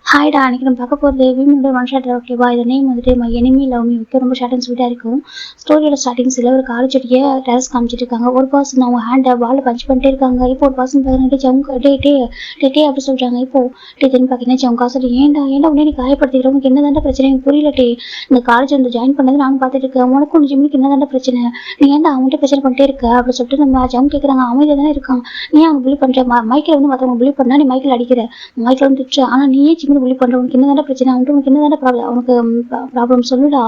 ஹாய்டா, அன்னைக்கு நம்ம பார்க்க போகிறது விமனோட ஒன் ஷாட். ஓகேவா? இது நேம் வந்துட்டு my enemy love me. Okay, ரொம்ப ஷார்ட் அண்ட் ஸ்வீட்டாக இருக்கும். ஸ்டோரியோட ஸ்டார்டிங்ஸில் ஒரு காலேஜ் செடியை டேரஸ் காமிச்சிட்டு இருக்காங்க. ஒரு பர்சன் அவங்க ஹேண்டை பால் பஞ்ச் பண்ணிட்டே இருக்காங்க. இப்போ ஒரு பர்சன் பார்க்குறாங்க, ஜவுங்க டே டே டே டே அப்படி சொல்கிறாங்க. இப்போ திரும்பி பார்த்தீங்கன்னா ஜவுங்கா சொல்லி ஏன்டா உடனே நீ காயப்படுத்திக்கிறவங்க என்ன தாண்டா பிரச்சனை? எனக்கு புரியல. இந்த காலேஜ் வந்து ஜாயின் பண்ணது நானும் பார்த்துட்டு இருக்கேன். உனக்கு ஒன்று ஜிம்முக்கு என்ன தாண்டா பிரச்சனை? நீ ஏன்டா அவங்கள்ட்ட பிரச்சனை பண்ணிட்டே இருக்க அப்படின்னு சொல்லிட்டு நம்ம ஜவுங்க கேட்குறாங்க. அமைதியாக தானே இருக்கான், நீ அவங்க பிலீவ் பண்ணுற மைக்கில் வந்து மற்றவங்க பிலீவ் பண்ணா நீ மைக்கில் அடிக்கிற, மைக்கில் வந்து திட்டுற. ஆனால் நீயே ஜிம்மில் பிலீவ் பண்ணுற, உனக்கு என்ன பிரச்சனை? அவன்ட்டு உனக்கு என்ன ப்ராப்ளம்? அவனுக்கு ப்ராப்ளம் சொல்லுடா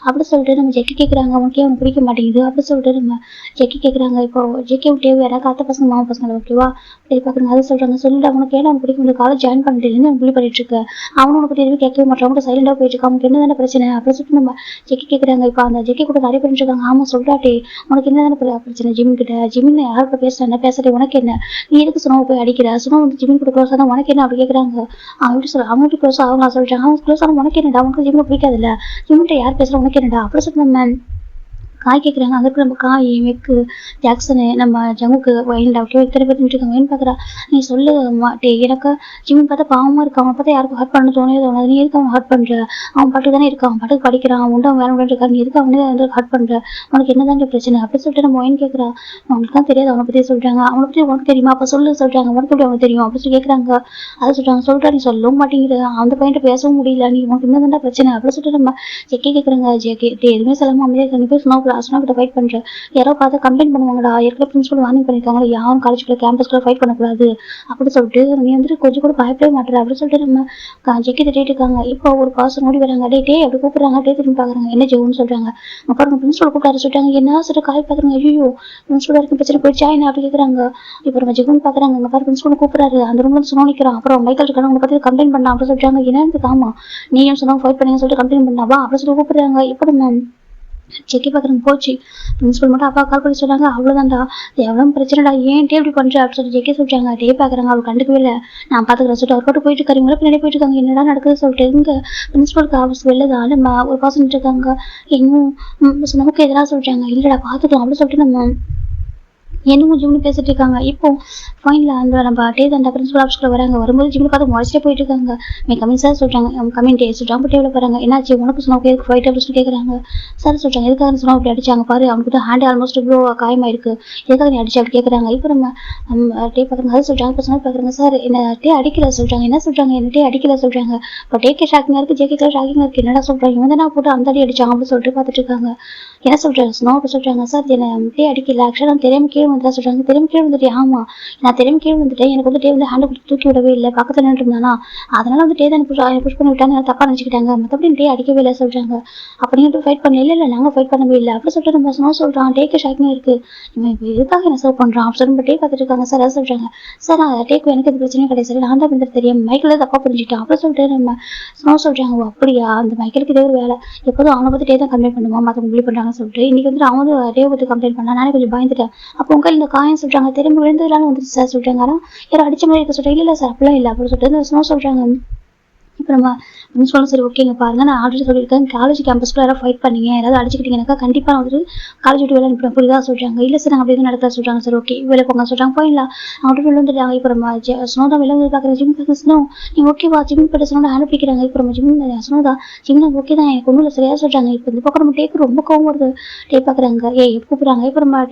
அப்படி சொல்லிட்டு நம்ம ஜெக்கி கேட்குறாங்க. அவனுக்கே அவனுக்கு பிடிக்க மாட்டேங்குது அப்படி சொல்லிட்டு நம்ம ஜெக்கி கேட்குறாங்க. இப்போ ஜெக்கி விட்டே வேற காத்த பசங்க மாமா பசங்க ஓகேவா அப்படி பார்க்குறாங்க. அதை சொல்கிறாங்க, சொல்லிட்டு அவனுக்கு ஏன்னா அவனுக்கு பிடிக்கும், காலேஜ் ஜாயின் பண்ணிட்டு அவன் பிள்ளை பண்ணிட்டு இருக்க, அவனு உனக்கு எதுவும் கேட்கவே மாட்டான், அவனுக்கு சைலண்டாக போயிட்டு இருக்கான், அவனுக்கு என்ன பிரச்சனை அப்படின்னு சொல்லிட்டு நம்ம ஜெக்கி கேட்குறாங்க. இப்போ அந்த ஜெக்கி கூட நிறைய பண்ணிட்டு இருக்காங்க. ஆமாம் சொல்லிட்டாட்டே, உனக்கு என்ன பிரச்சனை? ஜிம் கிட்ட ஜிம்னு யாருக்கு பேசுறேன் பேசுறது உனக்கு என்ன? நீ எதுக்கு சுனவை போய் அடிக்கிற? சுனவு வந்து ஜிமின் கூட க்ளோஸாக தான் உனக்கு என்ன அப்படி கேட்குறாங்க. அவன் எப்படி சொல்ல, அவன் எப்படி க்ளோஸ் அவங்க சொல்றாங்க. அவன் க்ளோஸ் ஆன உனக்கு என்னடா? உனக்கு ஜிம்ல பிடிக்காதுல்ல, ஜிம்கிட்ட யார் பேசுற உனக்கு என்னடா அப்படி சொல்லிட்டு நம்ம காய் கேட்குறாங்க. அங்கே நம்ம காய் மெக்கு ஜாக்சனு நம்ம ஜங்குக்கு வைல்டா ஓகே இத்தனை பேர் இருக்காங்க. ஏன்னு பார்க்குறா, நீ சொல்லு மாட்டே, எனக்கு ஜிம்மின் பார்த்தா பாவமாக இருக்கு, அவன் பார்த்தா யாருக்கும் ஹர்ட் பண்ண தோணவே தோணாது. நீ எதுக்கு அவன் ஹர்ட் பண்ணுற? அவன் பாட்டு தானே இருக்கான், அவன் பாட்டுக்கு படிக்கிறான், அவன் அவன் வேலை இருக்கான், நீ எதுக்கு அவனே வந்து ஹர்ட் பண்ணுற? உனக்கு என்ன தான் பிரச்சனை அப்படி சொல்லிட்டு நம்ம ஒயின் கேட்குறா. அவனுக்கு தான் தெரியாது, அவனை பற்றி சொல்கிறாங்க. அவனை பற்றி உனக்கு தெரியுமா? அப்போ சொல்லு சொல்கிறாங்க. உனக்கு எப்படி அவனுக்கு தெரியும் அப்படி சொல்லி கேட்குறாங்க. அதை சொல்கிறாங்க. சொல்கிறா, நீ சொல்லவும் மாட்டேங்கிற, அந்த பையன்ட்டு பேசவும் முடியல, நீ உனக்கு என்ன தான் பிரச்சனை அப்படி சொல்லிட்டு நம்ம ஜெக்கி கேட்குறாங்க. ஜெக்கி எதுவுமே சொல்லாமல் அமைதியாக நீ போய் சுனாக்கிட்ட ஃபைட் பண்ணுற, யாரோ பார்த்து கம்ப்ளைண்ட் பண்ணுவாங்கடா, ஏற்கனவே பிரின்சிபல் வார்னிங் பண்ணியிருக்காங்களா, யாரும் காலேஜுக்குள்ள கேம்பஸ்க்குள்ள ஃபைட் பண்ணக்கூடாது அப்படின்னு சொல்லிட்டு நீ வந்துட்டு கொஞ்சம் கூட பயப்படவே மாட்டேற அப்படின்னு சொல்லிட்டு நம்ம ஜெக்கி திட்டிட்டு இருக்காங்க. இப்போ ஒரு பர்சன் ஓடி வராங்க. டே அப்படி கூப்பிடுறாங்க. திரும்பி பார்க்குறாங்க. என்ன ஜெவுன்னு சொல்கிறாங்க. அப்புறம் பிரின்சிபல் கூப்பிட்டாரு சொல்லிட்டாங்க. என்ன சொல்லிட்டு காய் பார்க்குறாங்க. ஐயோ பிரின்சிபல் இருக்கும் பிரச்சனை போயிடுச்சா என்ன அப்படி கேட்குறாங்க. இப்போ நம்ம ஜெகுன்னு பார்க்குறாங்க. அங்கே பாரு பிரின்சிபல் கூப்பிடுறாரு. அந்த ரூம்ல வந்து சுனோ நிற்கிறான். அப்புறம் மைக்கேல் இருக்காங்க, உங்களை பற்றி கம்ப்ளைண்ட் பண்ணலாம் அப்படின்னு சொல்லிட்டாங்க. என்னன்னு ஆமா நீயும் சொன்னா ஃபைட் பண்ணீங்கன்னு சொல்லிட்டு கம்ப்ளைண்ட் பண்ணாவா அப்படின்னு சொல்லி கூப்பிடுறாங்க. இப்போ நம்ம செக்கி பார்க்குறேன். போச்சு பிரின்சிபல் மட்டும் அப்பா கால் பண்ணி சொல்கிறாங்க. அவ்வளோதான்டா, எவ்வளோ பிரச்சனைடா, ஏன்ட்டே இப்படி பண்ணுற அப்படின்னு சொல்லி ஜெக்கி சொல்லிட்டாங்க. டே பார்க்குறாங்க. அவர் கண்டுக்கவே இல்லை. நான் பார்த்துக்கிறேன் சொல்லிட்டு அவர் போட்டு போயிட்டு இருக்காரு. பின்னாடி போயிட்டு இருக்காங்க. என்னடா நடக்குது சொல்லிட்டு இங்கே பிரின்சிபலுக்கு ஆஃபீஸ் வெளில தான் நம்ம ஒரு பர்சன் இருக்காங்க. இன்னும் நமக்கு எதிராக சொல்லிட்டாங்க. இல்லைடா பார்த்துக்கலாம் அப்படின்னு சொல்லிட்டு நம்ம என்னமோ ஜிம்னு பேசிட்டு இருக்காங்க. இப்போ ஃபைனில் அந்த நம்ம டேதண்டா பிரின்சிபல் ஆஃபீஸ்க்குள்ள வராங்க. வரும்போது ஜிம்னு பார்த்து முறைச்சிட்டே போயிட்டு இருக்காங்க. மே கமிங் சார் சொல்கிறாங்க. அவங்க கமிங் டே சொல்கிறாங்க. டேவில் போகிறாங்க. என்னாச்சு உனக்கு சொன்னா எதுக்கு ஃபைட் அப்படின்னு சொல்லி கேட்குறாங்க. சார் சொல்கிறாங்க, எதுக்காக சொன்னா அப்படி அடிச்சாங்க பாரு, அவனுக்கு ஹேண்ட் ஆல்மோஸ்ட் இவ்வளோ காயமாயிருக்கு, எதுக்காக நீ அடிச்சு அப்படி கேட்குறாங்க. இப்போ நம்ம டே பார்க்குறாங்க. அது சொல்கிறாங்க. இப்போ சொன்னால் பார்க்குறாங்க. சார் என்ன டே அடிக்கல சொல்கிறாங்க. என்ன சொல்கிறாங்க? என்ன டே அடிக்கல சொல்கிறாங்க. இப்போ டேக்கே ஷாக்கிங்காக இருக்குது, ஜேகே ஷாக்கிங்காக இருக்குது. என்னடா சொல்கிறாங்க, இவன் தான் போட்டு அந்த அடி அடிச்சான் அப்படின்னு சொல்லிட்டு பார்த்துட்டு இருக்காங்க. என்ன சொல்கிறாங்க ஸ்னோ அப்படி சொல்கிறாங்க. சார் என்ன டே அடிக்கல, ஆக்சுவலாக நான் தெரியாம கீழே வந்துட்டா சொல்கிறாங்க. தெரியாம கீழே வந்துட்டேன். ஆமாம் நான் தெரியாம கீழே வந்துட்டேன், எனக்கு வந்து டே வந்து ஹேண்டை கொடுத்து தூக்கி விடவே இல்லை, பக்கத்தில் நின்று இருந்தானா, அதனால வந்து டே தான் புஷ் பண்ணி விட்டாங்க, தப்பாக நினச்சிக்கிட்டாங்க, மற்றபடி டே அடிக்கவே இல்லை சொல்கிறாங்க. அப்போ நீங்கள் ஃபைட் பண்ணல. இல்லை நாங்கள் ஃபைட் பண்ணவே இல்லை அப்படி சொல்லிட்டு நம்ம ஸ்னோ சொல்கிறான். டேக்கு ஷாக்கிங்காக இருக்குது, இவன் இப்போ எதுக்காக என்ன சர்வ் பண்ணுறான் அப்படி சொல்லி டே பார்த்துட்டு இருக்காங்க. சார் அதை சொல்கிறாங்க. சார் டேக்கு எனக்கு எந்த பிரச்சனையும் கிடையாது, சரி நான் தான் வந்து தெரியும் மைக்கில் தப்பாக புரிஞ்சுக்கிட்டான் அப்படி சொல்லிட்டு நம்ம ஸ்னோ சொல்கிறாங்க. ஓ அப்படியா, அந்த மைக்கிலுக்கு இதே ஒரு வேலை, எப்போதும் அவனை பற்றி டே தான் கம்ப்ளைண்ட் பண்ணுவான், மற்றவங்க பிலீவ் பண்ணுறாங்கன்னு சொல்லிட்டு இன்னைக்கு வந்து அவன் வந்து டே பற்றி கம்ப்ளைண்ட் பண்ணா. நானே கொஞ்சம் பயந்துட்டேன். அப்போ உங்கள் இந்த காயம் சொல்கிறாங்க. திரும்ப விழுந்ததுனால வந்துச்சு சார் சொல்கிறாங்க. ஆனால் யாரும் அடிச்ச மாதிரி இருக்க சொல்கிறேன். இல்லை சார் அப்படிலாம் இல்லை அப்படின்னு சொல்லிட்டு ஸ்னோ சொல்கிறாங்க. இப்போ நம்ம பிரின்சிபலும் சரி ஓகேங்க பாருங்கள், நான் ஆல்ரெடி சொல்லியிருக்கேன், காலேஜ் கேம்பஸ்க்குள்ள யாராவது ஃபைட் பண்ணீங்க, யாராவது அடிச்சுக்கிட்டீங்கன்னாக்கா கண்டிப்பாக வந்துட்டு காலேஜ் விட்டு வெளியே அனுப்பிடுவேன் புரியுதா சொல்கிறாங்க. இல்லை சார் நாங்கள் அப்படி எதுவும் நடக்கல சொல்கிறாங்க. சரி ஓகே வெளியே போங்க சொல்கிறாங்க. போயிடலாம் அவங்க வெளில வந்துட்டாங்க. இப்போ நம்ம ஸ்னோ தான் வெளில வந்து பார்க்குறேன். ஜிம் பார்க்க ஸ்னோ நீ ஓகேவா ஜிம் போய்ட்டு ஸ்னோ ஹேண்ட் பிடிக்கிறாங்க. இப்போ நம்ம ஜிம் ஸ்னோ தான் ஜிம் ஓகே தான், எனக்கு ஒன்றும் இல்லை சரியாக சொல்கிறாங்க. இப்போ இந்த பக்கம் நம்ம டேக்கு ரொம்ப கோவம் வருது. டே பார்க்குறாங்க. எப்போ கூப்பிட்றாங்க. இப்போ நம்ம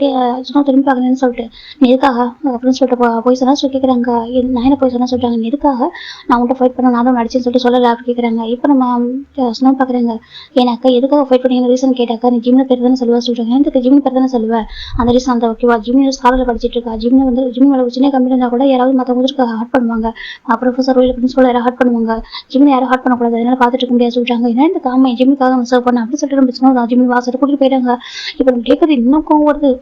ஸ்னோ திரும்பி பார்க்குறேன்னு சொல்லிட்டு நீ எதுக்காக அப்படின்னு சொல்லிட்டு போய் சொன்னா சொல்லி கேட்குறாங்க. நான் என்ன போய் சொன்னா சொல்கிறாங்க. நீ எதுக்காக நான் உங்கள்கிட்ட ஃபைட் பண்ண, நான் தான் அடிச்சுன்னு சொல்லிட்டு சொல்லலை அப்படி கேட்குறாங்க. இப்போ நம்ம ஸ்னோ பார்க்குறாங்க. ஏன்னாக்கா எதுக்காக ஃபைட் பண்ணீங்க ரீசன் கேட்டாக்கா, நீ ஜிம்ல பேர் தானே சொல்லுவா சொல்கிறாங்க. எனக்கு ஜிம் பேர் தானே சொல்லுவேன், அந்த ரீசன் அந்த ஓகேவா ஜிம்னு ஸ்காலர் படிச்சுட்டு இருக்கா, ஜிம்ல வந்து ஜிம் மேலே சின்ன கம்பெனி இருந்தால் கூட யாராவது மற்றவங்க ஹார்ட் பண்ணுவாங்க, ப்ரொஃபஸர் இல்லை பிரின்சிபல் யாராவது ஹார்ட் பண்ணுவாங்க, ஜிம்ல யாரும் ஹார்ட் பண்ணக்கூடாது, அதனால பார்த்துட்டு இருக்க முடியாது சொல்கிறாங்க. ஏன்னா இந்த காமை ஜிம்முக்காக சர்வ் பண்ண அப்படின்னு சொல்லிட்டு நம்ம ஸ்னோ தான் ஜிம் வாசல் கூட்டிட்டு போயிட்டாங்க. இப்போ நம்ம கேட்குறது இன்னும் கோவம் வருது.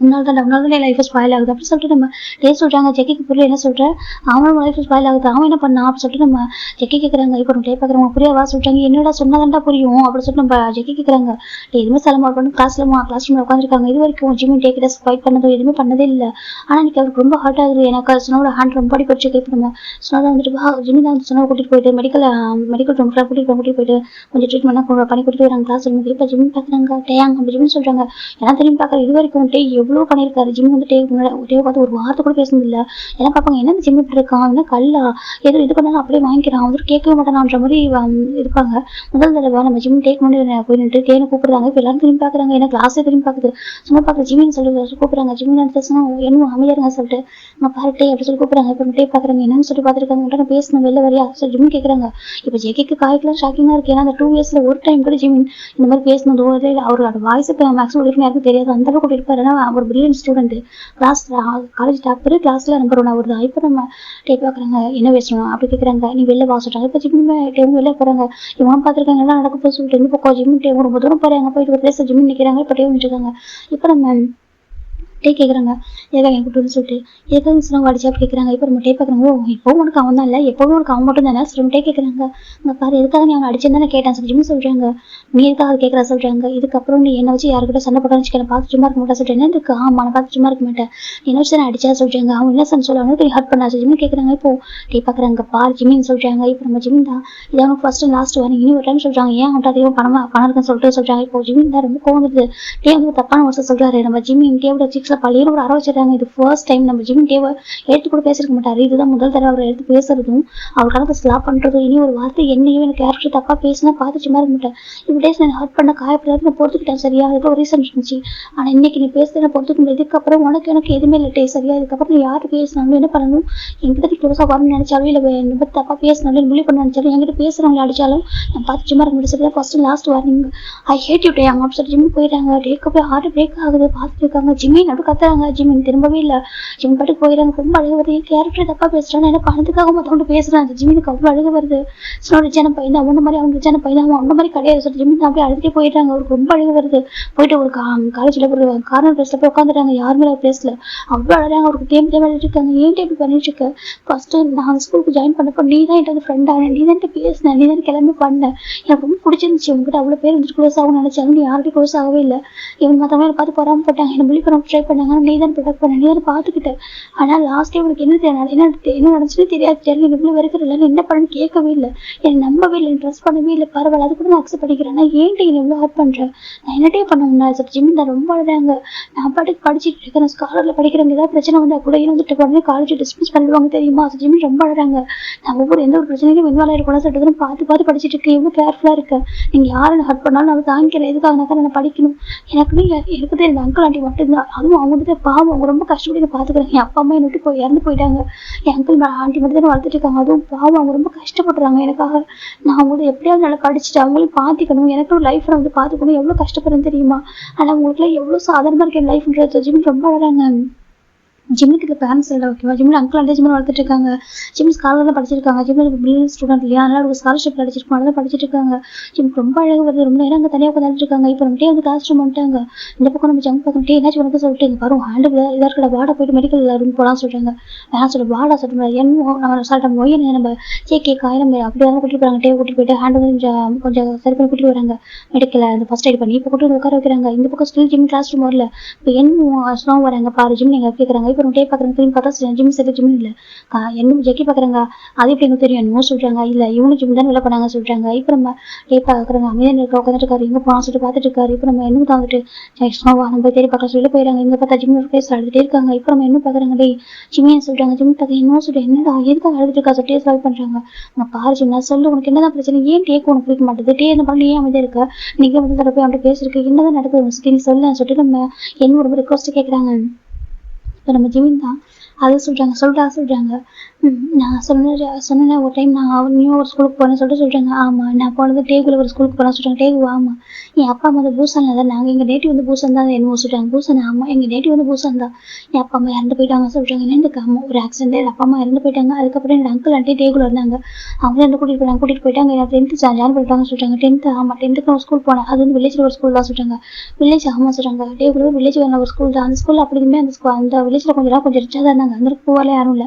உன்னால லைஃப் ஸ்பாயில் ஆகுது அப்படி சொல்லிட்டு நம்ம டே சொல்கிறாங்க. ஜெக்கிக்கு புரியல என்ன சொல்கிறேன், அவனோட லைஃப் ஸ்பாயில் ஆகுது, அவன் என்ன பண்ணான் அப்படி சொல்லிட்டு நம்ம ஜெக்கி கேட்குறாங்க. இப்போ நம்ம டே பார்க்குறவங்க புரியவா சொல்லிட்டாங்க. என்னடா சொன்னாதான்டா புரியும் அப்படி சொல்லிட்டு நம்ம ஜெக்கி கேட்குறாங்க. எதுவுமே செலமா பண்ணி கிளாஸ் ரூமில் உட்காந்துருக்காங்க. இது வரைக்கும் ஜிம்மி டே கிட்ட ஃபைட் பண்ணதும் எதுவுமே பண்ணதே இல்லை. ஆனால் இன்னைக்கு அவருக்கு ரொம்ப ஹார்ட் ஆகுது. எனக்கு சொன்னோட ஹேண்ட் ரொம்ப அடி படிச்சு இப்போ நம்ம சொன்னதை வந்துட்டு ஜிம்மி தான் சொன்ன கூட்டிகிட்டு போயிட்டு மெடிக்கல் ரூம்லாம் கூட்டிகிட்டு போயிட்டு கொஞ்சம் ட்ரீட்மெண்ட்லாம் பண்ணி கூட்டிட்டு வராங்க கிளாஸ் ரூமுக்கு. இப்போ ஜிம்மி பார்க்குறாங்க. டேயாங்க அப்படி ஜிம்மி சொல்கிறாங்க. ஏன்னா திரும்பி பார்க்குற இது வரைக்கும் டே எவ்வளவு பண்ணியிருக்காரு. ஜிம் வந்து டேவ் பார்த்து ஒரு வார்த்தை கூட பேசுனது இல்ல. எல்லாம் பார்ப்பாங்க, என்ன இந்த ஜிம் இப்படி இருக்கான், என்ன கல்லா, ஏதோ இது பண்ணாலும் அப்படியே வாங்கிக்கிறான், வந்துட்டு கேட்கவே மாட்டானான்ற மாதிரி இருப்பாங்க. முதல் தடவை நம்ம ஜிம் டேக் பண்ணி போய் நின்று டேன்னு கூப்பிடுறாங்க. இப்போ எல்லாரும் திரும்பி பாக்குறாங்க, ஏன்னா கிளாஸே திரும்பி பாக்குது. சும்மா பார்க்குற ஜிமின்னு சொல்லி கூப்பிடுறாங்க. ஜிமின்னு பேசினா என்ன அமைதியாருங்க சொல்லிட்டு நம்ம பாரு டே அப்படி சொல்லி கூப்பிடுறாங்க. இப்போ டே பாக்குறாங்க, என்னன்னு சொல்லி பார்த்துருக்காங்க. உடனே பேசணும் வெளில வரையா சொல்லி ஜிமின் கேட்குறாங்க. இப்போ ஜேகேக்கு காய்க்கலாம் ஷாக்கிங்கா இருக்கு. ஏன்னா அந்த 2 இயர்ஸ்ல ஒரு டைம் கூட ஜிமின் இந்த மாதிரி பேசணும் அவரோட வாய்ஸ் இப்போ மேக்ஸிமம் வரைக்கும் யாருக்கும் தெரியாது, அந்த அளவுக்கு கூட்டிட்டு இருப்பாரு. ஏன்னா அவர் பிரில்லியன்ட் ஸ்டூடெண்ட், கிளாஸ்ல காலேஜ் டாப்பர், கிளாஸ்ல நம்பர் 1 அவர் தான். இப்போ நம்ம டே பாக்குறாங்க, என்ன பேசணும் அப்படி கேட்குறாங்க. நீ வெளில வா சொல்றாங்க. இப்போ ஜிமின் டேவும் வெளில போறாங்க. இவங்க பார்த்துருக்காங்க என்ன நடக்க போய் சொல்லிட்டு இந்த பக்கம் ஜிமின் டே ரொம்ப தூரம் போறாங்க. போயிட்டு ஒரு பிளேஸ்ல ஜிமின் நிற்கிறாங்க. இப்போ டேவும் நிற்கிறாங்க. இப்போ நம்ம டே கேட்குறாங்க, ஏதா என் கூட்டு சொல்லிட்டு ஏதாவது சொன்னாங்க அடிச்சா கேட்குறாங்க. இப்போ நம்ம டே பார்க்குறாங்க, ஓ இப்போ உனக்கு அவன் தான் இல்லை, எப்போவும் உனக்கு அவன் மட்டும் தானே சொல்லி டே கேட்குறாங்க. உங்க பாரு எதுக்காக நீ அவன் அடிச்சிருந்தானே கேட்டான் சொல்லி சொல்றாங்க. நீ எதுக்காக அது கேட்குறா சொல்றாங்க. இதுக்கப்புறம் நீ என்ன வச்சு யாருக்கிட்ட சண்டை போட்டான்னு வச்சுக்கேன், பார்த்து சும்மா இருக்க மாட்டா சொல்லிட்டு என்ன இருக்கு, ஆமா நான் பார்த்து சும்மா இருக்க மாட்டேன், என்ன வச்சு நான் அடிச்சா சொல்றாங்க. அவன் என்ன சொன்ன சொல்ல அவனுக்கு ஹர்ட் பண்ணா சொல்லி கேட்குறாங்க. இப்போ டே பார்க்குறாங்க, பார் ஜிமின்னு சொல்றாங்க. இப்போ நம்ம ஜிமின் தான் இது அவனுக்கு ஃபர்ஸ்ட் லாஸ்ட் வார்னிங், இனி ஒரு டைம் சொல்றாங்க, ஏன் அவன்கிட்ட அதிகம் பணம் இருக்குன்னு சொல்லிட்டு சொல்றாங்க. இப்போ ஜிமின் தான் ரொம்ப கோவந்துருது. டே வந்து தப்பான வருஷம் சொல்றாரு. நம்ம ஜிமின் டேவோட சிக்ஸ்ல பள்ளியில ஒரு அரை இது ஃபர்ஸ்ட் டைம் நம்ம ஜிமின் டேவை எடுத்து கூட பேசிருக்க மாட்டாரு. இதுதான் முதல் தடவை அவர் எடுத்து பேசுறதும் அவர் கணக்கு ஸ்லாப் பண்றதும். இனி ஒரு வார்த்தை என்னையும் எனக்கு கேரக்டர் தப்பா பேசினா பார்த்து சும்மா இருக்க மாட்டேன். இப்படி நான் ஹர்ட் பண்ண காயப்படாது நான் பொறுத்துக்கிட்டேன் சரியா, அதுக்கு ஒரு ரீசன் இருந்துச்சு. ஆனா இன்னைக்கு நீ பேசுறத பொறுத்துக்க முடியாது. இதுக்கப்புறம் எனக்கு எதுவுமே இல்லை டே சரியா. இதுக்கப்புறம் நீ யாரு பேசினாலும் என்ன பண்ணணும், என்கிட்ட க்ளோஸா வரணும்னு நினைச்சாலும் இல்லை தப்பா பேசினாலும் புள்ளி பண்ண நினைச்சாலும் என்கிட்ட பேசுறவங்களை அடிச்சாலும் நான் பார்த்து சும்மா இருக்க முடியும் சரியா. First last warning, I hate you டே. அவங்க அப்படி சொல்லி ஜிம்முக்கு போயிட்டாங்க. டேக்கு போய் ஹார்ட் பிரேக் ஆகுது பார்த்துட்டு இருக்காங்க. ஜிம்மின் நடு கத்துறாங்க. ஜிம்மின் திரும்பவே இல்லை. ஜிம் பாட்டுக்கு போயிடறாங்க. ரொம்ப அழுக வருது. கேரக்டர் தப்பா பேசுறான், என்ன பணத்துக்காக மத்தவங்க பேசுறான். அந்த ஜிம்மினுக்கு அவ்வளவு அழுக வருது. ரிச்சான பையன் தான், அவன மாதிரி அவங்க ரிச்சான பையன் தான், அவன் மாதிரி கிடையாது சொல்லி ஜிம்மின் அப்படியே அழுதுட்டே போயிடுறாங்க. அவருக்கு ரொம்ப அழுக வருது. போயிட்டு ஒரு காலேஜ்ல ஒரு கார்னர் பிளேஸ்ல போய் உட்காந்துட்டாங்க. யாருமே ஒரு பிளேஸ்ல அவ்வளவு அழகாங்க. அவருக்கு தேம்பி அழுதுட்டு இருக்காங்க. ஏன் இப்படி பண்ணிட்டு இருக்க, ஃபர்ஸ்ட் நான் ஸ்கூலுக்கு ஜாயின் பண்ணப்போ நீ தான் என்கிட்ட ஃப்ரெண்ட் ஆன, நீ தான் பேசின, நீ தான் கிளம்பி பண்ண, எனக்கு ரொம்ப பிடிச்சிருந்துச்சு. உங்ககிட்ட அவ்வளவு பேர் வந்துட்டு க்ளோஸ் ஆகும் நினைச்சாலும் நீ யாருக்கும் க்ளோஸ் ஆகவே இல்லை. இவங்க மற்றவங்க பார்த்து பொறாம போட்டாங்க, என்ன புள்ளி பண்ண ட்ரை பண்ணாங்க. நீ தான் ப்ரொடெக்ட் பண்ண, நீ தான் பார்த்துக்கிட்ட. ஆனா லாஸ்ட் டைம் உனக்கு என்ன நடந்துச்சுன்னு தெரியாது. தெரியல இவ்வளவு வெறுக்கிறல என்ன பண்ணு கேட்கவே இல்லை, என்னை நம்பவே இல்லை, ட்ரெஸ் பண்ணவே இல்லை. பரவாயில்ல அது கூட நான் அக்செப்ட் பண்ணிக்கிறேன். நான் ஏன்ட்டு இவ்வளவு ஹர்ட் பண்றேன், நான் என்னட்டே பண்ண முடியாது. ஜிம்மின் தான் ரொம்ப அழுறாங்க. நான் பாட்டுக்கு படிச்சுட்டு இருக்கேன், ஸ்காலர்ல படிக்கிறவங்க ஏதாவது பிரச்சனை வந்தா கூட வந்துட்டு உடனே காலேஜ் டிஸ்மிஸ் பண்ணிடுவாங்க தெரியுமா. ஜிம்மின் ரொம்ப அழுறாங்க. நான் எந்த ஒரு பிரச்சனையும் இன்வால்வ் ஆகிடக்கூடாது சொல்லிட்டு பார்த்து படிச்சுட்டு இருக்கேன். எவ்வளவு கேர்ஃபுல்லா இருக்கேன். நீங்க யாரும் ஹர்ட் பண்ணாலும் நான் தாங்கிக்கிறேன். எதுக்காக நான் படிக்கணும். எனக்கு தெரியும் அங்கிள் ஆண்டி மட்டும்தான், அதுவும் அவங்க வந்துட்டு பாவம், அவங்க ரொம்ப கஷ்டப்பட்டு பாத்துக்கிறாங்க. என் அப்பா அம்மா என்ன விட்டு இறந்து போயிட்டாங்க. என் அங்கிள் ஆண்டி மட்டும் தான் வளர்த்துட்டு இருக்காங்க. அதுவும் பாவம் அவங்க ரொம்ப கஷ்டப்படுறாங்க எனக்காக. நான் அவங்களை எப்படியாவது நல்லா படிச்சுட்டு அவங்களையும் பாத்துக்கணும், எனக்கு ஒரு லைஃப்ல வந்து பாத்துக்கணும். எவ்வளவு கஷ்டப்படுறேன்னு தெரியுமா. ஆனா உங்களுக்கு எல்லாம் எவ்வளவு சாதாரணமா இருக்கு லைஃப்ன்றது. ஜிம் ரொம்ப அழகாங்க. ஜிம்முக்கு பேரண்ட்ஸ் இல்லை ஓகேவா. ஜிம்மில் அங்கிள் அண்டே ஜிம்மில் வளர்த்துட்டு இருக்காங்க. ஜிம் ஸ்காலர் தான் படிச்சிருக்காங்க. ஜிம்மில் பிரில்லியன்ட் ஸ்டூடெண்ட் இல்லையா, அதனால ஒரு ஸ்காலர்ஷிப் அடிச்சிருக்கோம், அதெல்லாம் படிச்சுட்டு இருக்காங்க. ஜிம்முக்கு ரொம்ப அழகாக வருது. ரொம்ப நேரம் அங்கே தனியாக உட்காந்துட்டு இருக்காங்க. இப்போ நம்ம வந்து கிளாஸ் ரூம் வந்துட்டாங்க. இந்த பக்கம் நம்ம ஜங்க் பக்கம் என்னாச்சும் வந்து சொல்லிட்டு வரும் ஹேண்டில் இதாக இருக்கிற வாடா போயிட்டு மெடிக்கல் ரூம் போகலாம் சொல்கிறாங்க. வேணாம் சொல்ல வாடா சொல்ல நம்ம சொல்லிட்டோம் நோய் நம்ம கேக்கே காயம் அப்படி வந்து கூட்டிட்டு போகிறாங்க. கூட்டிட்டு போயிட்டு ஹேண்ட் வந்து கொஞ்சம் சரி பண்ணி கூட்டிட்டு வராங்க மெடிக்கல் அந்த ஃபர்ஸ்ட் எய்ட் பண்ணி. இப்போ கூட்டிட்டு உட்கார வைக்கிறாங்க. இந்த பக்கம் ஸ்டில் ஜிம் கிளாஸ் ரூம் வரல. இப்போ என்ன ஸ்லோவாக வராங்க பாரு ஜிம் நீங்கள் கேட்குறாங்க. இப்போ டே பார்க்குறாங்க. ஜிம் சேர்த்து ஜிம் இல்ல என்ன ஜக்கி பாக்குறாங்க. அது எப்படி எனக்கு தெரியும் என்னமோ சொல்றாங்க. இல்ல இவனு ஜிம் தான் வேலை பண்ணாங்க சொல்றாங்க. இப்ப நம்ம பாக்குறாங்க அமைதியா இருக்க உட்காந்துட்டு இருக்காரு. எங்க போனா சொல்லிட்டு பாத்துட்டு இருக்காரு. இப்ப நம்ம என்ன வந்துட்டு நம்ம தேடி பார்க்க சொல்லி போயிடறாங்க. இங்க பார்த்தா ஜிம் பேச அழுதுட்டே இருக்காங்க. இப்ப நம்ம என்ன பாக்குறாங்க. டே ஜிம்மியா சொல்றாங்க. ஜிம் பார்க்க என்ன சொல்றேன், என்னடா எதுக்காக அழுதுட்டு இருக்கா சொல்லிட்டு சால்வ் பண்றாங்க. உங்க பாரு ஜிம் நான் சொல்லு உனக்கு என்னதான் பிரச்சனை, ஏன் டேக்கு உனக்கு பிடிக்க மாட்டேது, டே என்ன பண்ணல ஏன் அமைதியா இருக்க, நீங்க வந்து தடவை அவன்கிட்ட பேசிருக்கு என்னதான் நடக்குது நீ சொல்ல சொல்லிட்டு நம்ம என்ன ரொம்ப ரிக்வஸ்ட் கேட்கறாங்க. இப்ப நம்ம ஜிமின் தான் அது சொல்றாங்க. நான் சொன்ன ஒரு டைம் நான் நியூ ஒரு ஸ்கூலுக்கு போறேன்னு சொல்றாங்க. ஆமா நான் போனது டேகுல ஒரு ஸ்கூலுக்கு போறேன்னு சொல்றாங்க. டேகு ஆமா என் அப்பா அம்மா வந்து பூசான்ல தான், நாங்க எங்க நேட்டிவ் வந்து பூசான் தான் என்னமோ சொல்றாங்க. பூசான் ஆமா எங்க நேட்டிவ் வந்து பூசான் தான், என் அப்பா அம்மா இறந்து போயிட்டாங்க சொல்றாங்க. என்னதுக்கு அம்மா ஒரு ஆக்சிடென்ட் அப்பா அம்மா இறந்து போயிட்டாங்க. அதுக்கப்புறம் என் அங்கிள் ஆண்டி டேகுல இருந்தாங்க. அவங்க வந்து கூட்டிட்டு போயிட்டாங்க. என்ன 10th ஜாயின் பண்ணிட்டாங்க சொல்றாங்க. 10th ஆமா 10th நான் ஸ்கூல் போனேன். அது வந்து வில்லேஜ்ல ஒரு ஸ்கூல் தான் சொல்றாங்க. வில்லேஜ் ஆமா சொல்றாங்க. டேகுல வில்லேஜ் ஒரு ஸ்கூல் தான். அந்த ஸ்கூல் அப்படி அந்த வில்லேஜ்ல கொஞ்சம் ரிச்சா தான் இருந்தாங்க. அந்த போவால யாரும் இல்லை.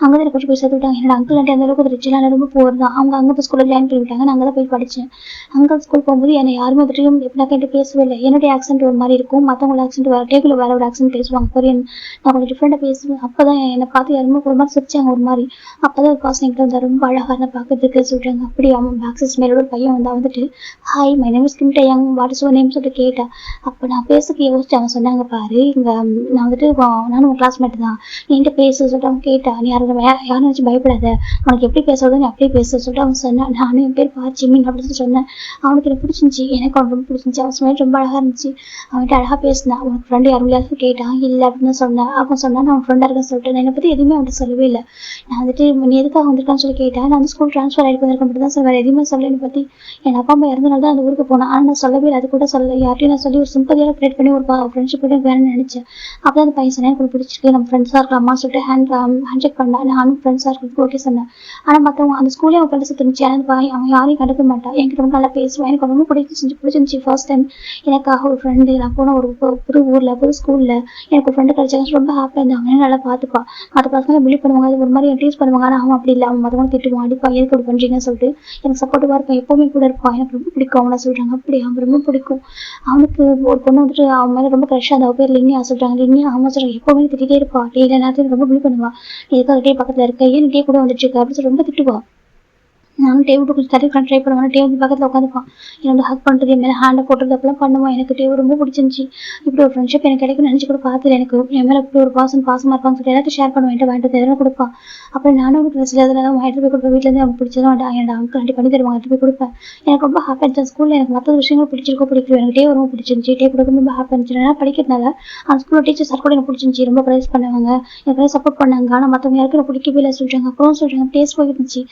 அங்கே தான் கொஞ்சம் போய் சேர்த்து விட்டாங்க. என்னோட அங்கிள் ஆண்டி அந்த அளவுக்கு ரிச்செல்லாம் ரொம்ப போர் தான். அவங்க அங்கே ஸ்கூலில் ஜாயின் பண்ணி விட்டாங்க. நான் அங்கே தான் போய் படித்தேன். அங்கே ஸ்கூல் போகும்போது என்னை யாருமே வந்துட்டு எப்படின்னா கேட்டு பேசவே இல்லை. என்னுடைய ஆக்சென்ட் ஒரு மாதிரி இருக்கும், மற்றவங்களோட ஆக்சென்ட் வேறு, டேபிள் வேற ஒரு ஆக்சென்ட் பேசுவாங்க கொரியன். நான் கொஞ்சம் டிஃப்ரெண்டாக பேசுவேன். அப்போ தான் என்னை பார்த்து யாருமே ஒரு மாதிரி சிரிச்சாங்க ஒரு மாதிரி. அப்போ தான் ஒரு பர்சன் என்கிட்ட வந்தால் ரொம்ப அழகாக இருந்தால் பார்க்கறதுக்கு சொல்கிறாங்க. அப்படி அவன் பேக்ஸஸ் மேலோட ஒரு பையன் வந்துட்டு hi my name is Kim Taeyang what is your name சொல்லிட்டு கேட்டேன். அப்போ நான் பேசுறதுக்கு யோசிச்சு அவன் சொன்னாங்க பாரு, இங்கே நான் வந்துட்டு நானும் உன் கிளாஸ்மேட் தான், என்கிட்ட பேச சொல்லிட்டு அவன் கேட்டா. நீ யாரும் நினச்சி பயப்படாத, உனக்கு எப்படி பேசுறதோ நீ அப்படியே பேச சொல்லிட்டு அவன் சொன்னான். நானும் என் பேர் பாச்சிமின் அப்படின்னு சொன்னேன். அவனுக்கு எனக்கு பிடிச்சிருந்துச்சி, எனக்கு அவன் ரொம்ப பிடிச்சிருந்துச்சி. அவன் ஸ்மைல் ரொம்ப அழகாக இருந்துச்சு. அவன்கிட்ட அழகாக பேசினான். உனக்கு ஃப்ரெண்டு யாரும் இல்லையாவது கேட்டான். இல்லை அப்படின்னு சொன்னேன். அவன் சொன்னான் நான் அவன் ஃப்ரெண்டாக இருக்கேன்னு சொல்லிட்டு. நான் என்னை பற்றி எதுவுமே அவன்கிட்ட சொல்லவே இல்லை. நான் வந்துட்டு நீ எதுக்காக வந்திருக்கான்னு சொல்லி கேட்டேன். நான் வந்து ஸ்கூல் ட்ரான்ஸ்ஃபர் ஆகிட்டு வந்திருக்கேன் மட்டும் தான் சார், வேறு எதுவுமே சொல்ல. என்னை பற்றி என் அப்பா அம்மா இறந்தனால தான் அந்த ஊருக்கு போனேன். ஆனால் நான் சொல்லவே இல்லை. அது கூட சொல்ல யார்ட்டையும் நான் சொல்லி ஒரு சிம்பதியாக கிரியேட் பண்ணி ஒரு ஃப்ரெண்ட்ஷிப் கூட வேணும்னு நினச்சேன். அப்போ தான் அந்த பையன் சொன்னேன் எனக்கு பிடிச்சிருக்கு, நம்ம ஃப்ரெண்ட்ஸாக இருக்கலாமா சொல்லிட்டு ஹேண்ட் செக் பண்ணேன். நானும் ஃப்ரெண்ட்ஸாக இருக்கிறதுக்கு ஓகே சொன்னேன். ஆனால் மற்றவங்க அந்த ஸ்கூலே அவன் ஃப்ரெண்ட்ஸ் இருந்துச்சு. ஆனால் அவன் யாரையும் கண்டுக்க மாட்டான். என்கிட்ட ரொம்ப நல்லா பேசுவேன். எனக்கு ரொம்ப பிடிச்சிருந்துச்சி. ஃபர்ஸ்ட் டைம் எனக்காக ஒரு ஃப்ரெண்டு, நான் போன ஒரு புது ஊரில் புது ஸ்கூலில் எனக்கு ஒரு ஃப்ரெண்டு கிடைச்சாங்க. ரொம்ப ஹாப்பியாக இருந்தாங்க. அவனே நல்லா பார்த்துப்பா. மற்ற பசங்களை பிலீவ் பண்ணுவாங்க, அது ஒரு மாதிரி டீஸ் பண்ணுவாங்க. ஆனால் அவன் அப்படி இல்லை. அவன் மற்றவங்க திட்டுவான், அடிப்பா, எதுக்கு அப்படி பண்ணுறீங்கன்னு சொல்லிட்டு எனக்கு சப்போர்ட்டிவாக இருப்பான். எப்போவுமே கூட இருப்பான். எனக்கு ரொம்ப பிடிக்கும் அவனை சொல்கிறாங்க. அப்படி அவன் ரொம்ப பிடிக்கும். அவனுக்கு ஒரு பொண்ணு வந்துட்டு அவன் மேலே ரொம்ப க்ரஷ்ஷாக அந்த பேர் லின்னியா சொல்கிறாங்க. லின்னியா அவன் சொல்கிறாங்க எப்போவுமே திட்டிகிட்டே இருப்பா. டேயில் நேரத்தில் ரொம்ப பிலீவ் பண்ணுவான். நீ எதுக்காக டே பக்கத்தில் இருக்க, ஏன் டே கூட வந்துட்டு இருக்க அப்படின்னு சொல்லி ரொம்ப திட்டுவா. நானும் டேவிட் கொஞ்சம் தடுக்கலாம் ட்ரை பண்ணுவேன். டேவிட் பக்கத்தில் உட்காந்துப்பான். என்னோட ஹக் பண்ணுறது, என் மேலே ஹேண்டை போட்டுறது அப்பெல்லாம் பண்ணுவான். எனக்கு டேவிட் ரொம்ப பிடிச்சிருந்துச்சி. இப்படி ஒரு ஃப்ரெண்ட்ஷிப் எனக்கு கிடைக்கும்னு நினச்சி கூட பார்த்துல. எனக்கு என் மேலே இப்படி ஒரு பாசமாக இருப்பான்னு சொல்லிட்டு எல்லாத்தையும் ஷேர் பண்ணுவேன். என்கிட்ட வாங்கிட்டு எதனா கொடுப்பான். அப்புறம் நானும் ஒரு ட்ரெஸ்ஸில் எதனா வாங்கிட்டு போய் கொடுப்பேன். வீட்டிலேருந்து அவனுக்கு பிடிச்சதும் என்னோட அங்கிள் ஆண்டி பண்ணி தருவாங்க, எடுத்து போய் கொடுப்பேன். எனக்கு ரொம்ப ஹாப்பியாக இருந்துச்சு. ஸ்கூலில் எனக்கு மற்ற விஷயங்கள் பிடிச்சிருக்கோ பிடிக்கல, எனக்கு டே ரொம்ப பிடிச்சிருந்துச்சி. டே கூட ரொம்ப ஹாப்பியாக இருந்துச்சு. நான் படிக்கிறதுனால அந்த ஸ்கூலில் டீச்சர்ஸ் கூட எனக்கு பிடிச்சிருந்துச்சி. ரொம்ப ப்ரைஸ் பண்ணுவாங்க, எனக்கு சப்போர்ட் பண்ணாங்க. ஆனால் மற்றவங்க யாருக்கும் எனக்கு பிடிக்கவே இல்லை சொல்கிறாங்க. அப்புறம் சொல்கிறாங்க டேஸ்ட் போயிருந்துச்சு.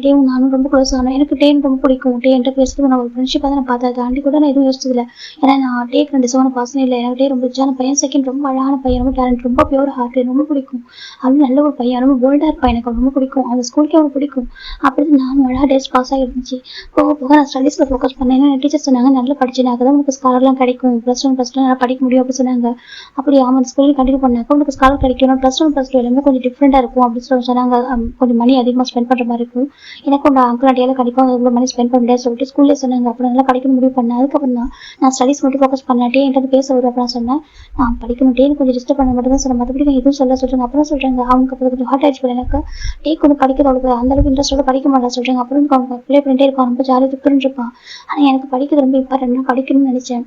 டேவும் நானும் ரொம்ப க்ளோஸ் ஆனோம். எனக்கு டேன் ரொம்ப பிடிக்கும். டே என்கிட்ட பேசுறது நான் ஒரு ஃப்ரெண்ட்ஷிப்பாக தான் நான் பார்த்தேன். தாண்டி கூட நான் எதுவும் யோசிச்சதில்லை. ஏன்னா நான் டேக்கு 2 சவன பாசனே இல்லை. எனக்கு டே ரொம்ப ரிச்சான பையன். செகண்ட் ரொம்ப அழகான பையன், ரொம்ப டேலண்ட், ரொம்ப பியூர் ஹார்ட், ரொம்ப பிடிக்கும். அவனும் நல்ல ஒரு பையன், ரொம்ப போல்டாக இருப்பான். எனக்கு ரொம்ப பிடிக்கும். அந்த ஸ்கூலுக்கே அவனுக்கு பிடிக்கும். அப்படி நானும் அழகாக டேஸ் பாஸ் ஆகிருந்துச்சு. போக போக நான் ஸ்டடீஸில் ஃபோக்கஸ் பண்ணேன். ஏன்னா டீச்சர் சொன்னாங்க நல்லா படிச்சேன் தான் உனக்கு ஸ்காலர்லாம் கிடைக்கும், +1 +2 நல்லா படிக்க முடியும் அப்படி சொன்னாங்க. அப்படி அவன் ஸ்கூலில் கண்டினியூ பண்ணாக்க உனக்கு ஸ்காலர் கிடைக்கணும், +1 +2 எல்லாமே கொஞ்சம் டிஃப்ரெண்டாக இருக்கும் அப்படின்னு சொல்லி சொன்னாங்க. கொஞ்சம் மணி அதிகமாக ஸ்பெண்ட் பண்ணுற மாதிரி இருக்கும். எனக்கு உங்கள் அங்கிள் ஆண்டியால் கண்டிப்பாக இவ்வளோ மணி ஸ்பெண்ட் பண்ண முடியாது சொல்லிட்டு ஸ்கூல்லே சொன்னாங்க. அப்புறம் நல்லா படிக்கணும் முடிவு பண்ணேன். அதுக்கப்புறம் தான் நான் ஸ்டடீஸ் மட்டும் ஃபோக்கஸ் பண்ணாட்டே என்கிட்ட பேச வரும். அப்புறம் சொன்னேன் நான் படிக்கணும் டே கொஞ்சம் டிஸ்டர்ப் பண்ண மட்டும் தான் சொன்னேன், மற்றபடி நான் எதுவும் சொல்கிறாங்க. அப்புறம் சொல்கிறாங்க அவங்க அப்புறம் கொஞ்சம் ஹார்ட் ஆகிடுச்சு. எனக்கு டேக்கு வந்து படிக்கிறவளுக்கு அந்தளவுக்கு இன்ட்ரெஸ்ட்டோட படிக்க மாட்டேன் சொல்கிறாங்க. அப்புறம் அவங்க ப்ளே பண்ணிட்டே இருப்பான், ரொம்ப ஜாலியாக துப்புன்னு இருப்பான். ஆனால் எனக்கு படிக்கிறது ரொம்ப இம்பார்ட்டன்ட், நான் படிக்கணும்னு நினச்சேன்.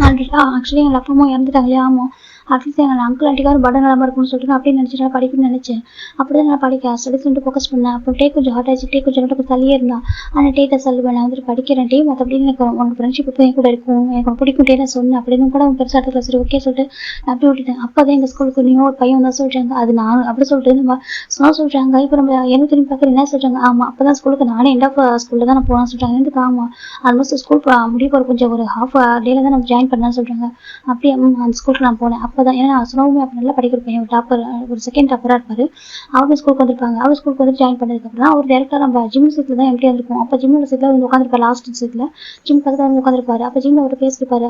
ஆக்சுவலி எங்கள் அப்பா அம்மா இறந்துட்டாங்க இல்லையா. ஆமாம், அட்லீஸ்ட் எங்கள் அங்கிள் ஆண்டிக்காக ஒரு படம் நிலமா இருக்கும்னு சொல்லிட்டு நான் அப்படியே நினச்சிட்டு நான் படிக்கணும்னு நினச்சேன். அப்படி தான் நான் படிக்க ஸ்டடீஸ் வந்துட்டு ஃபோக்கஸ் பண்ணேன். அப்போ டே கொஞ்சம் ஹார்ட் ஆச்சு. டே கொஞ்சம் மட்டும் தள்ளியே இருந்தான். ஆனால் டேட்டை சொல்லுவேன் நான் வந்துட்டு படிக்கிறேன் டே, மற்றபடி எனக்கு உனக்கு ஃப்ரெண்ட்ஷிப் இப்போ என் கூட இருக்கும், எனக்கு பிடிக்கும் டே நான் சொன்னேன். அப்படின்னு கூட அவங்க பெருசாக இடத்துல சரி ஓகே சொல்லிட்டு நான் அப்படி விட்டுட்டேன். அப்போ தான் எங்கள் ஸ்கூலுக்கு நியூ ஒரு பையன் தான் சொல்கிறாங்க. அது நான் அப்படி சொல்லிட்டு நம்ம சொல்கிறாங்க. இப்போ நம்ம என்ன திரும்பி பார்க்குறது என்ன சொல்கிறாங்க. ஆமாம், அப்போ தான் ஸ்கூலுக்கு நானே எண்ட் ஆஃப் ஸ்கூலில் தான் நான் போகலான்னு சொல்கிறாங்க. எனக்கு ஆமாம் ஆல்மோஸ்ட் ஸ்கூல் முடிய போகிற கொஞ்சம் ஒரு ஹாஃப் டேல தான் நான் ஜாயின் பண்ணேன்னு சொல்கிறாங்க. அப்படியே அந்த ஸ்கூலுக்கு நான் போனேன். அப்போ தான் ஏன்னா சுனவுமே அப்போ நல்லா படிக்கிற பையன், ஒரு டாப்பர், ஒரு செகண்ட் டாப்பராக இருப்பார். அவங்க ஸ்கூலுக்கு வந்திருப்பாங்க. அவங்க ஸ்கூலுக்கு வந்து ஜாயின் பண்ணதுக்கப்புறம் அவர் டேரெக்டாக நம்ம ஜிம் சீட்டில் தான் எம்டி இருக்கும். அப்போ ஜிம்மோட சீட்டில் வந்து உட்காந்துருப்பார், லாஸ்ட் சீட்டில் ஜிம் பக்கத்தில் வந்து உட்காந்துருப்பாரு. அப்போ ஜிம்மில் அவர் பேசியிருப்பாரு.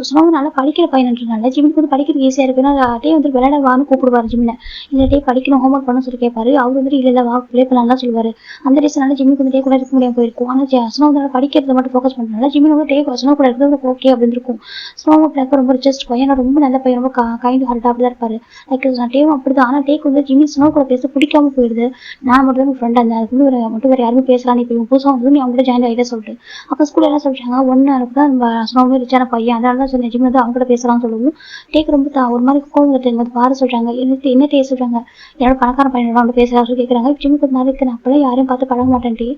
சுனவு நல்லா படிக்கிற பையன்றனால ஜிம்முக்கு வந்து படிக்கிறது ஈஸியாக இருக்குன்னா டே வந்து விளையாட வான்னு கூப்பிடுவார் ஜிம்மில். இல்லை டே படிக்கணும் ஹோம்ஒர்க் பண்ணணும் சொல்லி கேட்பாரு. அவர் வந்துட்டு இல்லை வா ப்ளே பண்ணலாம் சொல்லுவார். அந்த ரீசனால ஜிம்முக்கு வந்து டே கூட இருக்க முடியாமல் போயிருக்கும். ஆனால் சுனவு வந்து படிக்கிறத மட்டும் ஃபோக்கஸ் பண்ணுறதுனால ஜிம்மில் வந்து டே சுனவு கூட இருக்கிறது ஓகே அப்படின்னு இருக்கும். சுனவு பிள்ளைக்கு ரொம்ப ரிச்சஸ்ட் பையன், ரொம்ப நல்ல பையன், ரொம்ப கைண்ட் ஹார்ட்டாக அப்படி தான் இருப்பார். லைக் டேவும் அப்படி தான். ஆனால் டேக்கு வந்து ஜிம்மி சுனவு கூட பேச பிடிக்காம போயிடுது. நான் மட்டும் தான் ஃப்ரெண்டாக இருந்தேன். அதுக்கு வந்து மட்டும் வேறு யாருமே பேசலாம், இப்போ புதுசாக வந்து நீ அவங்கள்ட்ட ஜாயின் ஆகிட்டே சொல்லிட்டு அப்போ ஸ்கூலில் என்ன சொல்லிட்டாங்க, ஒன்று தான் நம்ம சுனவு ரிச்சான பையன், அதனால தான் சொல்லி ஜிம்மி வந்து அவங்கள்ட்ட பேசலாம்னு சொல்லுவோம். டேக்கு ரொம்ப ஒரு மாதிரி கோவம் வந்து பாரு சொல்கிறாங்க. என்ன டே சொல்கிறாங்க, என்னோட பணக்கார பையனோட அவங்க பேசலாம் சொல்லி கேட்குறாங்க. ஜிம்முக்கு ஒரு மாதிரி இருக்கு, நான் அப்போலாம் யாரையும் பார்த்து பழக மாட்டேன் டே,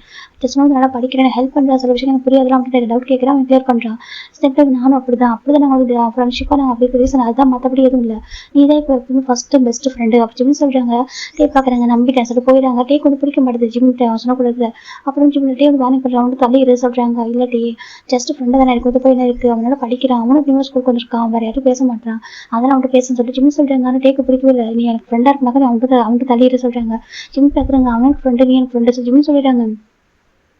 ஜஸ்ட் வந்து நல்லா படிக்கிறேன், ஹெல்ப் பண்ணுறேன், சில விஷயம் எனக்கு புரியாதெல்லாம் அப்படின்ட்டு டவுட் கேட்குறேன், அவன் கிளியர் பண்ணுறான். ஸ்டெப் நானும் அப்படி தான் நாங்கள் வந்து ஃப்ரெண்ட்ஷிப்பாக நாங்கள் அப்படி ரீசன் அதுதான், மற்றபடி எதுவும் இல்லை. நீ தான் இப்போ எப்பவுமே ஃபஸ்ட்டு பெஸ்ட் ஃப்ரெண்டு அப்படின்னு சொல்கிறாங்க. டே பார்க்குறாங்க, நம்பிட்டேன் சொல்லிட்டு போயிடுறாங்க. டேக்கு வந்து பிடிக்க மாட்டேது ஜிம்மிட்ட சொன்னக்கூடாது. அப்புறம் ஜிம்மில் டே வந்து வார்னிங் பண்ணுறாங்க, வந்து தள்ளிடு சொல்கிறாங்க. இல்லை டே ஜஸ்ட் ஃப்ரெண்டு தானே, எனக்கு வந்து போய் என்ன இருக்குது, அவனால படிக்கிறான், அவனும் நியூ ஸ்கூலுக்கு வந்துருக்கான், வேறு யாரும் பேச மாட்டான், அதெல்லாம் அவன்கிட்ட பேசுன்னு சொல்லிட்டு ஜிம்மி சொல்கிறாங்க. ஆனால் டேக்கு பிடிக்கவே இல்லை. நீ எனக்கு ஃப்ரெண்டாக இருந்தாக்க அவன்கிட்ட தள்ளிடு சொல்கிறாங்க. ஜிம்மி பார்க்குறாங்க, அவனுக்கு ஃப்ரெண்டு, நீ எனக்கு ஃப்ரெண்டு ஜிம்மி சொல்லிடுறாங்க.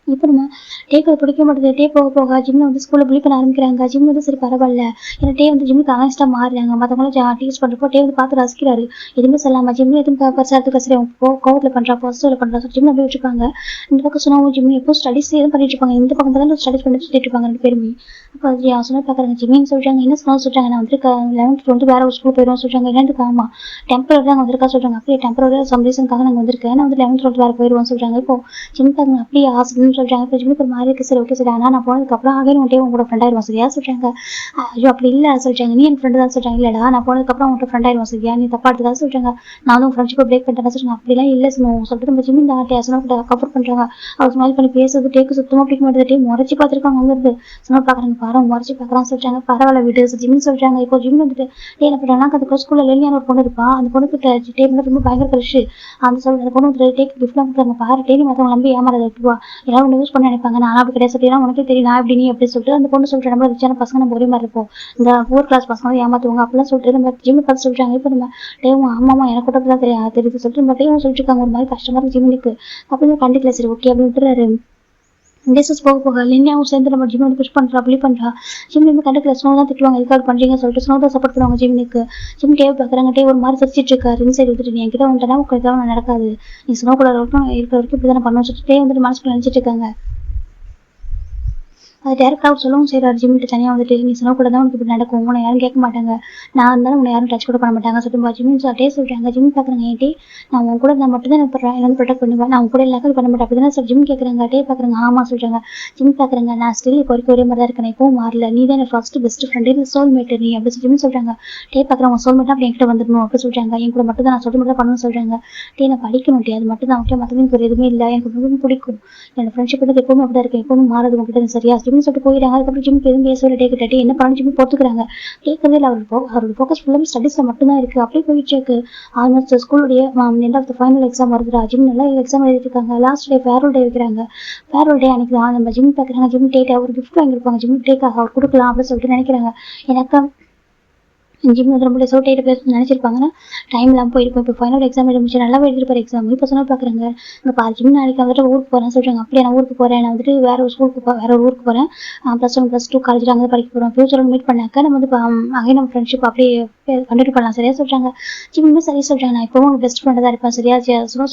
இப்போ நம்ம டேக்கு அது பிடிக்க மாட்டேங்குது. டே போக போக ஜிம்ல வந்து ஸ்கூல்ல புலி பண்ண ஆரம்பிக்கிறாங்க. ஜிம் வந்து சரி பரவாயில்ல. ஏன்னா டே வந்து ஜிம்முக்கு அகேன்ஸ்டா மாறுறாங்க. மத்தவங்களும் டீஸ் பண்றப்போ டே வந்து பார்த்து ரசிக்கிறாரு. எதுவுமே சொல்லாம ஜிம்ல எதுவும் பெருசா எடுத்துக்க சரி அவங்க கோவத்துல பண்றா பாசிட்டிவ்ல பண்றா சொல்லி ஜிம்ல அப்படியே வச்சிருப்பாங்க. இந்த பக்கம் சொன்னாவும் ஜிம் எப்போ ஸ்டடிஸ் எதுவும் பண்ணிட்டு இருப்பாங்க. இந்த பக்கம் பார்த்தாலும் ஸ்டடிஸ் பண்ணிட்டு சுத்திட்டு இருப்பாங்க 2 பேருமே. அப்போ அது சொன்னா பாக்குறாங்க ஜிம்மின்னு சொல்றாங்க. என்ன சொன்னாலும் சொல்றாங்க நான் வந்து 11th 12th வேற ஒரு ஸ்கூல் போயிடுவோம் சொல்றாங்க. என்னதுக்கு ஆமா டெம்பரரியா அங்க வந்திருக்கா சொல்றாங்க. அப்படியே டெம்பரரியா சம் ரீசனுக்காக நாங்க வந்திருக்கேன். நான் வந்து 11th 12th வேற போயிடுவோம் சொல்றாங்க. இப்போ ஜிம் பாருங்க அப்படியே ஆசைன்னு சொல்றாங்க. இப்போ ஜிம்முக்கு ஒரு மாதிரி இருக்கு. சரி ஓகே சரி ஆனா நான் போனதுக்கப்புறம் அகைன் உன்ட்டே உங்களோட ஃப்ரெண்ட் ஆயிடுவோம் சரியா சொல்றாங்க. ஐயோ அப்படி இல்ல சொல்றாங்க. நீ என் ஃப்ரெண்டு தான் சொல்றாங்க. இல்லடா நான் போனதுக்கப்புறம் உங்கள்கிட்ட ஃப்ரெண்ட் ஆயிடுவோம் சரியா நீ தப்பா எடுத்துக்காத சொல்றாங்க. நானும் உங்க ஃப்ரெண்ட்ஷிப்பை பிரேக் பண்ணிட்டேன் சொல்றாங்க. அப்படிலாம் இல்லை சொல்லிட்டு நம்ம ஜிம் இந்த சொன்னா கவர் பண்றாங்க. அவர் ஸ்மைல் பண்ணி பேசுறது டேக்கு சுத்தமா பிடிக்க மாட்டேது. டே முறைச்சு பார்த்துருக்காங்க அங்க இருந்து சொன்னா பாக்குறாங்க பாரு முறைச்சு பாக்குறான்னு சொல்றாங்க. பரவாயில்ல விடு ஜிம்னு சொல்றாங்க. இப்போ ஜிம் வந்துட்டு டே என்ன பண்றாங்க அதுக்கு ஸ்கூல்ல லெலியான ஒரு பொண்ணு இருப்பா. அந்த பொண்ணுக்கு டே ரொம்ப பயங்கர கிரஷ். அந்த பொண்ணு வந்து டேக்கு கிஃப்ட்லாம் கொடுக்குறாங்க. பாரு டே மத்தவங்க நம்பி ஏமாறத விட்டுவா. எல்லாரும் யூஸ் பண்ண நினைப்பாங்க. நான் அப்படி கிடையாது சொல்லினா உனக்கு தெரியும் நான் எப்படி நீ அப்படி சொல்லிட்டு அந்த பொண்ணு சொல்ற நம்ம ரிச்சான பசங்க நம்ம ஒரே மாதிரி இருப்போம். இந்த 4th கிளாஸ் பசங்க ஏமாத்துவாங்க அப்படிலாம் சொல்லிட்டு நம்ம ஜிம் பார்த்து சொல்றாங்க. இப்போ நம்ம டேவும் ஆமாமா எனக்கு கூட தான் தெரியுது சொல்லிட்டு நம்ம டேவும் சொல்லிட்டு இருக்காங்க. ஒரு மாதிரி கஷ்டமா இருக்கு ஜிம்முக்கு. அப்படின்னு கண்டிக்கல சரி ஓகே அப்படின்னு விட்டுறாரு. டேஸஸ் போக போக லினியாவும் சேர்ந்து நம்ம ஜிம் வந்து புஷ் பண்றா புளி பண்றா. ஜிம் வந்து கண்டுக்கல ஸ்னோ தான் திட்டுவாங்க எதுக்காக பண்றீங்கன்னு சொல்லிட்டு ஸ்னோ தான் சப்போர்ட் பண்ணுவாங்க ஜிம்முக்கு. ஜிம் டேவ் பாக்குறாங்க. டே ஒரு மாதிரி சிரிச்சிட்டு இருக்காரு. இன்சைட் வந்துட்டு நீ என்கிட்ட வந்துட்டா உங்களுக்கு எதாவது நடக்காது. நீ ஸ்னோ கூட இருக்கிற வரைக்கும் இப்படிதானே பண்ணணும்னு சொல்லிட்டு டே வந்துட்டு மனசுக்குள்ள நினைச்சிட்டு இருக்காங்க. அது டேரக்டா அவர் சொல்லவும் செய்றாரு ஜிம்மிட்ட தனியா வந்துட்டு நீ சொன்னா கூட தான் உனக்கு இப்படி நடக்கும். உன்னை யாரும் கேட்க மாட்டாங்க. நான் இருந்தாலும் உன்னை யாரும் டச் கூட பண்ண மாட்டாங்க சொல்லிட்டு ஜிம்மின்னு சொல்லிட்டே சொல்றாங்க. ஜிம் பாக்குறாங்க ஏன்டி நான் உன் கூட இருந்தா மட்டும் தான் என்ன ப்ரொடெக்ட் பண்ணுவேன். நான் உன் கூட இல்லாத பண்ண மாட்டேன் அப்படிதானே சொல்லி ஜிம் கேட்கறாங்க. டே பாக்குறாங்க ஆமா சொல்றாங்க. ஜிம் பாக்குறாங்க நான் ஸ்டில் இப்போ வரைக்கும் ஒரே மாதிரி தான் இருக்கேன். இப்பவும் மாறல. நீ தான் எனக்கு ஃபர்ஸ்ட் பெஸ்ட் ஃப்ரெண்டு நீ சோல்மேட் நீ அப்படி சொல்லி ஜிம் சொல்றாங்க. டே பாக்குறாங்க உன் சோல்மேட் அப்படி என்கிட்ட வந்துடணும் அப்படி சொல்றாங்க. என் கூட மட்டும் தான் நான் சொல்லிட்டு மட்டும் தான் பண்ணணும்னு சொல்றாங்க. டே நான் படிக்கணும் டே அது மட்டும் தான் அவங்ககிட்ட மற்றவங்க ஒரு எதுவுமே இல்லை. எனக்கு ரொம்ப பிடிக்கும். என்னோட ஃப்ரெண்ட்ஷிப் வந்து எப்பவுமே அப்படிதான் இருக்கேன். எப்பவுமே மாறது உங்ககிட்ட சரியா ஜிம்னு சொல்லிட்டு போயிடாங்க. அதுக்கப்புறம் ஜிம் எதுவும் பேசவே டே கிட்ட என்ன பண்ணணும் ஜிம் பொறுத்துக்கிறாங்க. கேட்கறதே இல்லை அவரோட ஃபோக்கஸ் ஃபுல்லாமே ஸ்டடீஸ்ல மட்டும்தான் இருக்கு. அப்படியே போயிட்டு இருக்கு. ஆல்மோஸ்ட் ஸ்கூலுடைய end of the final exam வருதுடா. ஜிம் நல்லா எக்ஸாம் எழுதிட்டு இருக்காங்க. லாஸ்ட் டே ஃபேர்வெல் டே வைக்கிறாங்க. ஃபேர்வெல் டே அன்னைக்கு தான் நம்ம ஜிம் பார்க்குறாங்க. ஜிம் டேக்கு ஒரு கிஃப்ட் வாங்கியிருப்பாங்க. ஜிம் டேக்காக அவர் கொடுக்கலாம் அப்படின்னு சொல்லிட்டு நினைக்கிறாங்க. எனக்கு ஜிம் வந்து ரொம்ப டெசோர்ட் பேச நினைச்சிருப்பாங்கன்னா டைம் இல்லாமல் போயிருக்கும். இப்போ ஃபைனல் எக்ஸாம் எழுதி நல்லா எழுதிருப்பாரு எக்ஸாம். இப்போ சொன்னா பார்க்குறாங்க இங்கே பாரு ஜிம் நாளைக்கு வந்துட்டு ஊருக்கு போகிறேன்னு சொல்கிறாங்க. அப்படியே நான் ஊருக்கு போகிறேன். நான் வந்துட்டு வேற ஒரு ஸ்கூலுக்கு வேற ஒரு ஊருக்கு போகிறேன். +1 +2 காலேஜில் அங்கே படிக்க போகிறோம். ஃபியூச்சரில் மீட் பண்ணாக்க நம்ம வந்து அங்கே நம்ம ஃப்ரெண்ட்ஷிப் அப்படியே கண்டினியூ பண்ணலாம் சரியா சொல்கிறாங்க. ஜிம்மே சரியா சொல்கிறாங்க. நான் இப்போவும் பெஸ்ட் ஃப்ரெண்டாக தான் இருப்பேன் சரியா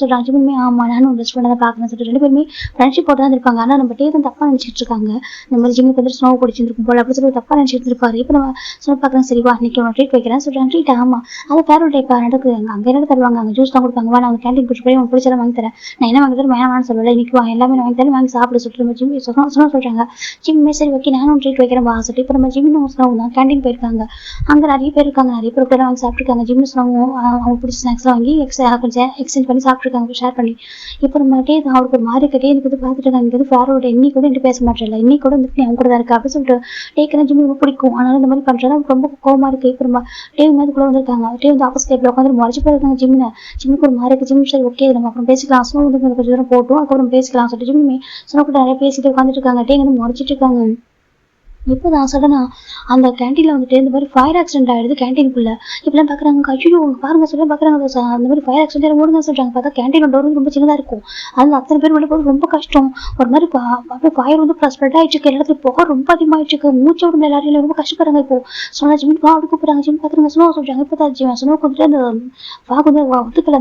சொல்கிறாங்க. ஜிம்மே ஆமாம் நானும் பெஸ்ட் ஃப்ரெண்டாக தான் பார்க்கணும்னு சொல்லிட்டு 2 பேருமே ஃப்ரெண்ட்ஷிப் போட்டு தான் இருப்பாங்க. ஆனால் நம்ம டே தான் தப்பாக நினச்சிட்டு இருக்காங்க. இந்த மாதிரி ஜிம்முக்கு வந்து ஸ்னோ பிடிச்சிருக்கும் போல அப்படி சொல்லி தப்பாக நினச்சிட்டு இருப்பாரு. இப்போ நம்ம சொன்ன பார்க்குறேன் சரிவா இன்னைக்கு உனக்கு ட்ரீட் வைக்கிறேன் சொல்கிறாங்க. ட்ரீட் ஆமா அது ஃபேர்வெல் டே நடக்குது. அங்கே என்ன தருவாங்க அங்கே ஜூஸ் தான் கொடுப்பாங்க. வா நான் உங்க கேண்டீன் பிடிச்சி போய் உனக்கு பிடிச்சலாம் வாங்கி தரேன். நான் என்ன வாங்கி தரேன் வேணாம்னு சொல்லலை. இன்னைக்கு வாங்க எல்லாமே நான் வாங்கி தரேன் வாங்கி சாப்பிட சொல்லிட்டு ஜிம் சொல்கிறாங்க. ஜிம்மே சரி ஓகே நானும் ட்ரீட் வைக்கிறேன் வா சொல்லிட்டு இப்போ நம்ம ஜிம் ஸ்னோவும் தான் கேண்டீன் போயிருக்காங்க. அங்கே நிறைய பேர் இருக்காங்க. நிறைய பேர் கூட வாங்கி சாப்பிட்ருக்காங்க. ஜிம் ஸ்னோவும் அவங்க பிடிச்ச ஸ்நாக்ஸ்லாம் வாங்கி கொஞ்சம் எக்ஸ்சேஞ்ச் பண்ணி சாப்பிட்ருக்காங்க ஷேர் பண்ணி. இப்போ நம்ம டே அவருக்கு ஒரு மாதிரி கட்டே எனக்கு வந்து பார்த்துட்டு இருக்காங்க. இங்கே வந்து ஃபேர்வெல் டே இன்னைக்கு கூட என்கிட்ட பேச மாட்டேன். இன்னைக்கு கூட வந்துட்டு அவங்க கூட தான் இருக்கு அப்படின்னு சொல்லிட்டு டேக்கு ஜிம் ரொம்ப பிடிக்கும். அதனால இந்த மாதிரி பண்ணுறதா ரொம்ப கோவமாக இருக்கு. இப்போ நம்ம டே கூட வந்திருக்காங்க. டே வந்து ஆப்போசிட் டேபிள் உட்காந்து முறைச்சு போயிருக்காங்க. ஜிம்முக்கு ஒரு மாதிரி இருக்கு. ஜிம் சரி ஓகே நம்ம அப்புறம் பேசிக்கலாம். ஸ்னோ வந்து கொஞ்சம் தூரம் போட்டோம் அதுக்கப்புறம் பேசிக்கலாம் சொல்லிட்டு ஜிம்மே ஸ்னோ கூட நிறைய பேசிட்டு உட்காந்துட்டு இருக்காங்க. டே வந்து முறைச்சிட்டு இருக்காங்க. இப்போதான் சடனா அந்த கேண்டீன்ல வந்துட்டு இந்த மாதிரி ஃபயர் ஆக்சிடென்ட் ஆயிடுது கேண்டீனுக்குள்ள. இப்பெல்லாம் பாக்குறாங்க ஐயோ பாருங்க சொல்ல பாக்குறாங்க அந்த மாதிரி ஃபயர் ஆக்சிடென்ட் ஓடுங்க சொல்றாங்க. பார்த்தா கேண்டீனோட டோர் வந்து ரொம்ப சின்னதா இருக்கும். அது அத்தனை பேர் வெளியே போது ரொம்ப கஷ்டம். ஒரு மாதிரி அப்படியே ஃபயர் வந்து ஸ்ப்ரெட் ஆயிட்டு இருக்கு. எல்லாத்துக்கும் புகை ரொம்ப அதிகமாயிட்டு இருக்கு. மூச்சு விடுங்க எல்லாரும் ரொம்ப கஷ்டப்படுறாங்க. இப்போ சொன்னா ஜிம் அப்படி கூப்பிடுறாங்க. ஜிம் பாக்குறாங்க ஸ்னோ சொல்றாங்க. இப்போதான் ஸ்னோக்கு வந்துட்டு அந்த ஃபாக் வந்து ஒத்துக்கல.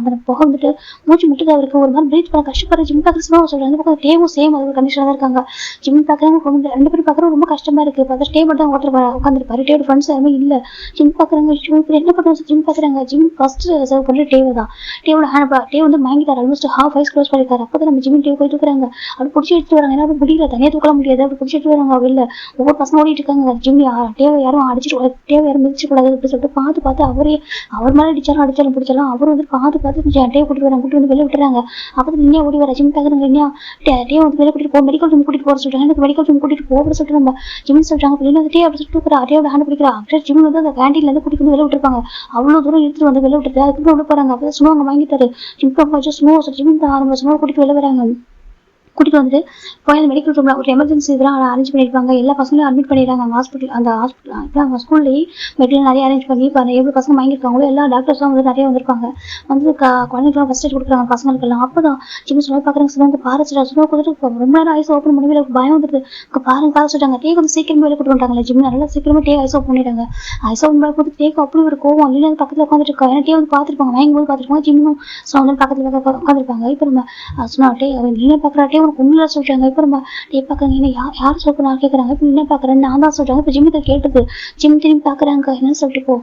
அந்த புகை வந்துட்டு மூச்சு முட்டுதான் இருக்கு. ஒரு மாதிரி பிரீத் பண்ண கஷ்டப்படுற ஜிம் பாக்குற ஸ்னோ சொல்றாங்க. இந்த பக்கம் டேவும் சேம் அது கண்டிஷனா தான் இருக்காங்க. ஜிம் பாக்குறாங்க 2 பேரும் பாக்குறது ரொம்ப கஷ்டமா இருக்கு. பார்த்தா டே மட்டும் உட்காந்துருப்பாரு. டேவோட ஃப்ரெண்ட்ஸ் யாருமே இல்ல. ஜிம் பாக்குறாங்க இப்ப என்ன பண்ணுவோம் ஜிம் பாக்குறாங்க. ஜிம் ஃபர்ஸ்ட் சர்வ் பண்ற டேவை தான். டே வந்து வாங்கிட்டாரு. ஆல்மோஸ்ட் ஹாஃப் ஐஸ் க்ளோஸ் பண்ணிருக்காரு. அப்பதான் நம்ம ஜிம் டே போய் தூக்குறாங்க. அப்படி பிடிச்சி எடுத்து வராங்க. ஏன்னா முடியல தனியா தூக்கலாம் முடியாது. அப்படி பிடிச்சி எடுத்து வராங்க. வெளில ஒவ்வொரு பசங்க ஓடிட்டு இருக்காங்க. ஜிம் டேவை யாரும் அடிச்சிட்டு டேவை யாரும் மிதிச்சு கூடாது அப்படின்னு சொல்லிட்டு பார்த்து அவர் மேல அடிச்சாலும் பிடிச்சாலும் அவர் வந்து பார்த்து டே கூட்டிட்டு வராங்க. கூட்டி வந்து வெளில விட்டுறாங்க. அப்பதான் நின்னா ஓடி வர ஜிம் பாக்குறாங்க. நின்னா டே வந்து வெளில கூட்டிட்டு போ மெடிக்கல் ரூம் கூட்டிட்டு போற சொல்றாங்க. எனக்கு மெடிக்கல் ரூம் கூட்டிட்டு போக சொல்லிட்டு நம்ம ஜிம் சொல்றாங்க. வெளியில வந்துட்டே அப்படி சொல்லிட்டு அடையோட ஹேண்ட் பிடிக்கிறா. ஆக்சுவலி ஜிம் வந்து அந்த கேண்டீன்ல இருந்து கூட்டிட்டு வந்து வெளில விட்டுருப்பாங்க. அவ்வளவு தூரம் இழுத்துட்டு வந்து வெளில விட்டுட்டு அதுக்கப்புறம் உள்ள போறாங்க. அப்பதான் ஸ்னோ அங்க வாங்கிட்டாரு. ஜிம் வச்சு ஸ்னோ ஜிம் நம்ம ஸ்னோ கூட்டிட்டு வெளில வராங்க. கூட்டிட்டு வந்துட்டு போய் அந்த மெடிக்கல் ரூம்ல ஒரு எமர்ஜென்சி இதெல்லாம் அரேஞ்ச் பண்ணிருப்பாங்க. எல்லா பசங்களையும் அட்மிட் பண்ணிடுறாங்க அந்த ஹாஸ்பிட்டல் ஸ்கூல்லேயே பெட்லாம் நிறைய அரேஞ்ச் பண்ணி இப்போ எவ்வளோ பசங்க வாங்கியிருக்காங்களோ எல்லா டாக்டர்ஸும் வந்து நிறைய வந்திருப்பாங்க. வந்து குழந்தைங்களாம் ஃபர்ஸ்ட் எய்ட் கொடுக்குறாங்க பசங்களுக்கு எல்லாம். அப்போதான் சின்ன ஸ்னோ பார்க்குறாங்க. ஸ்னோக்கு பாரச்சிட்டா ஸ்னோ கொடுத்துட்டு ரொம்ப நேரம் ஐஸ் ஓப்பன் பண்ணி பயம் வந்துட்டு பாருங்க பாரச்சிட்டாங்க. டேக் வந்து சீக்கிரமே வெளியே கூட்டு வந்துட்டாங்க. ஜிம் நல்லா சீக்கிரமே டேக் ஐஸ் ஓப்பன் பண்ணிட்டாங்க. ஐஸ் ஓப்பன் பண்ணி போட்டு டேக் அப்படி ஒரு கோவம் இல்லைன்னா பக்கத்தில் உட்காந்துட்டு இருக்கா. ஏன்னா டே வந்து பார்த்துருப்பாங்க வாங்கும் போது பார்த்துருப்பாங்க. ஜிம்மும் ஸ்னோ வந்து பக்கத்தில் உட்காந்துருப்பாங்க. இப்போ நம்ம ஸ்னோ டே நீனே பார்க்குறா டே உனக்கு ஒன்றுல சொல்லிட்டாங்க. இப்போ நம்ம டே பார்க்குறாங்க என்ன யார் சோப்பு நான் கேட்குறாங்க. இப்போ நீனே பார்க்குறேன் நான் தான் சொல்கிறாங்க. இப்போ ஜிம்முக்கு கேட்டது ஜிம் திரும்பி பார்க்குறாங்க என்னன்னு சொல்லிட்டு போ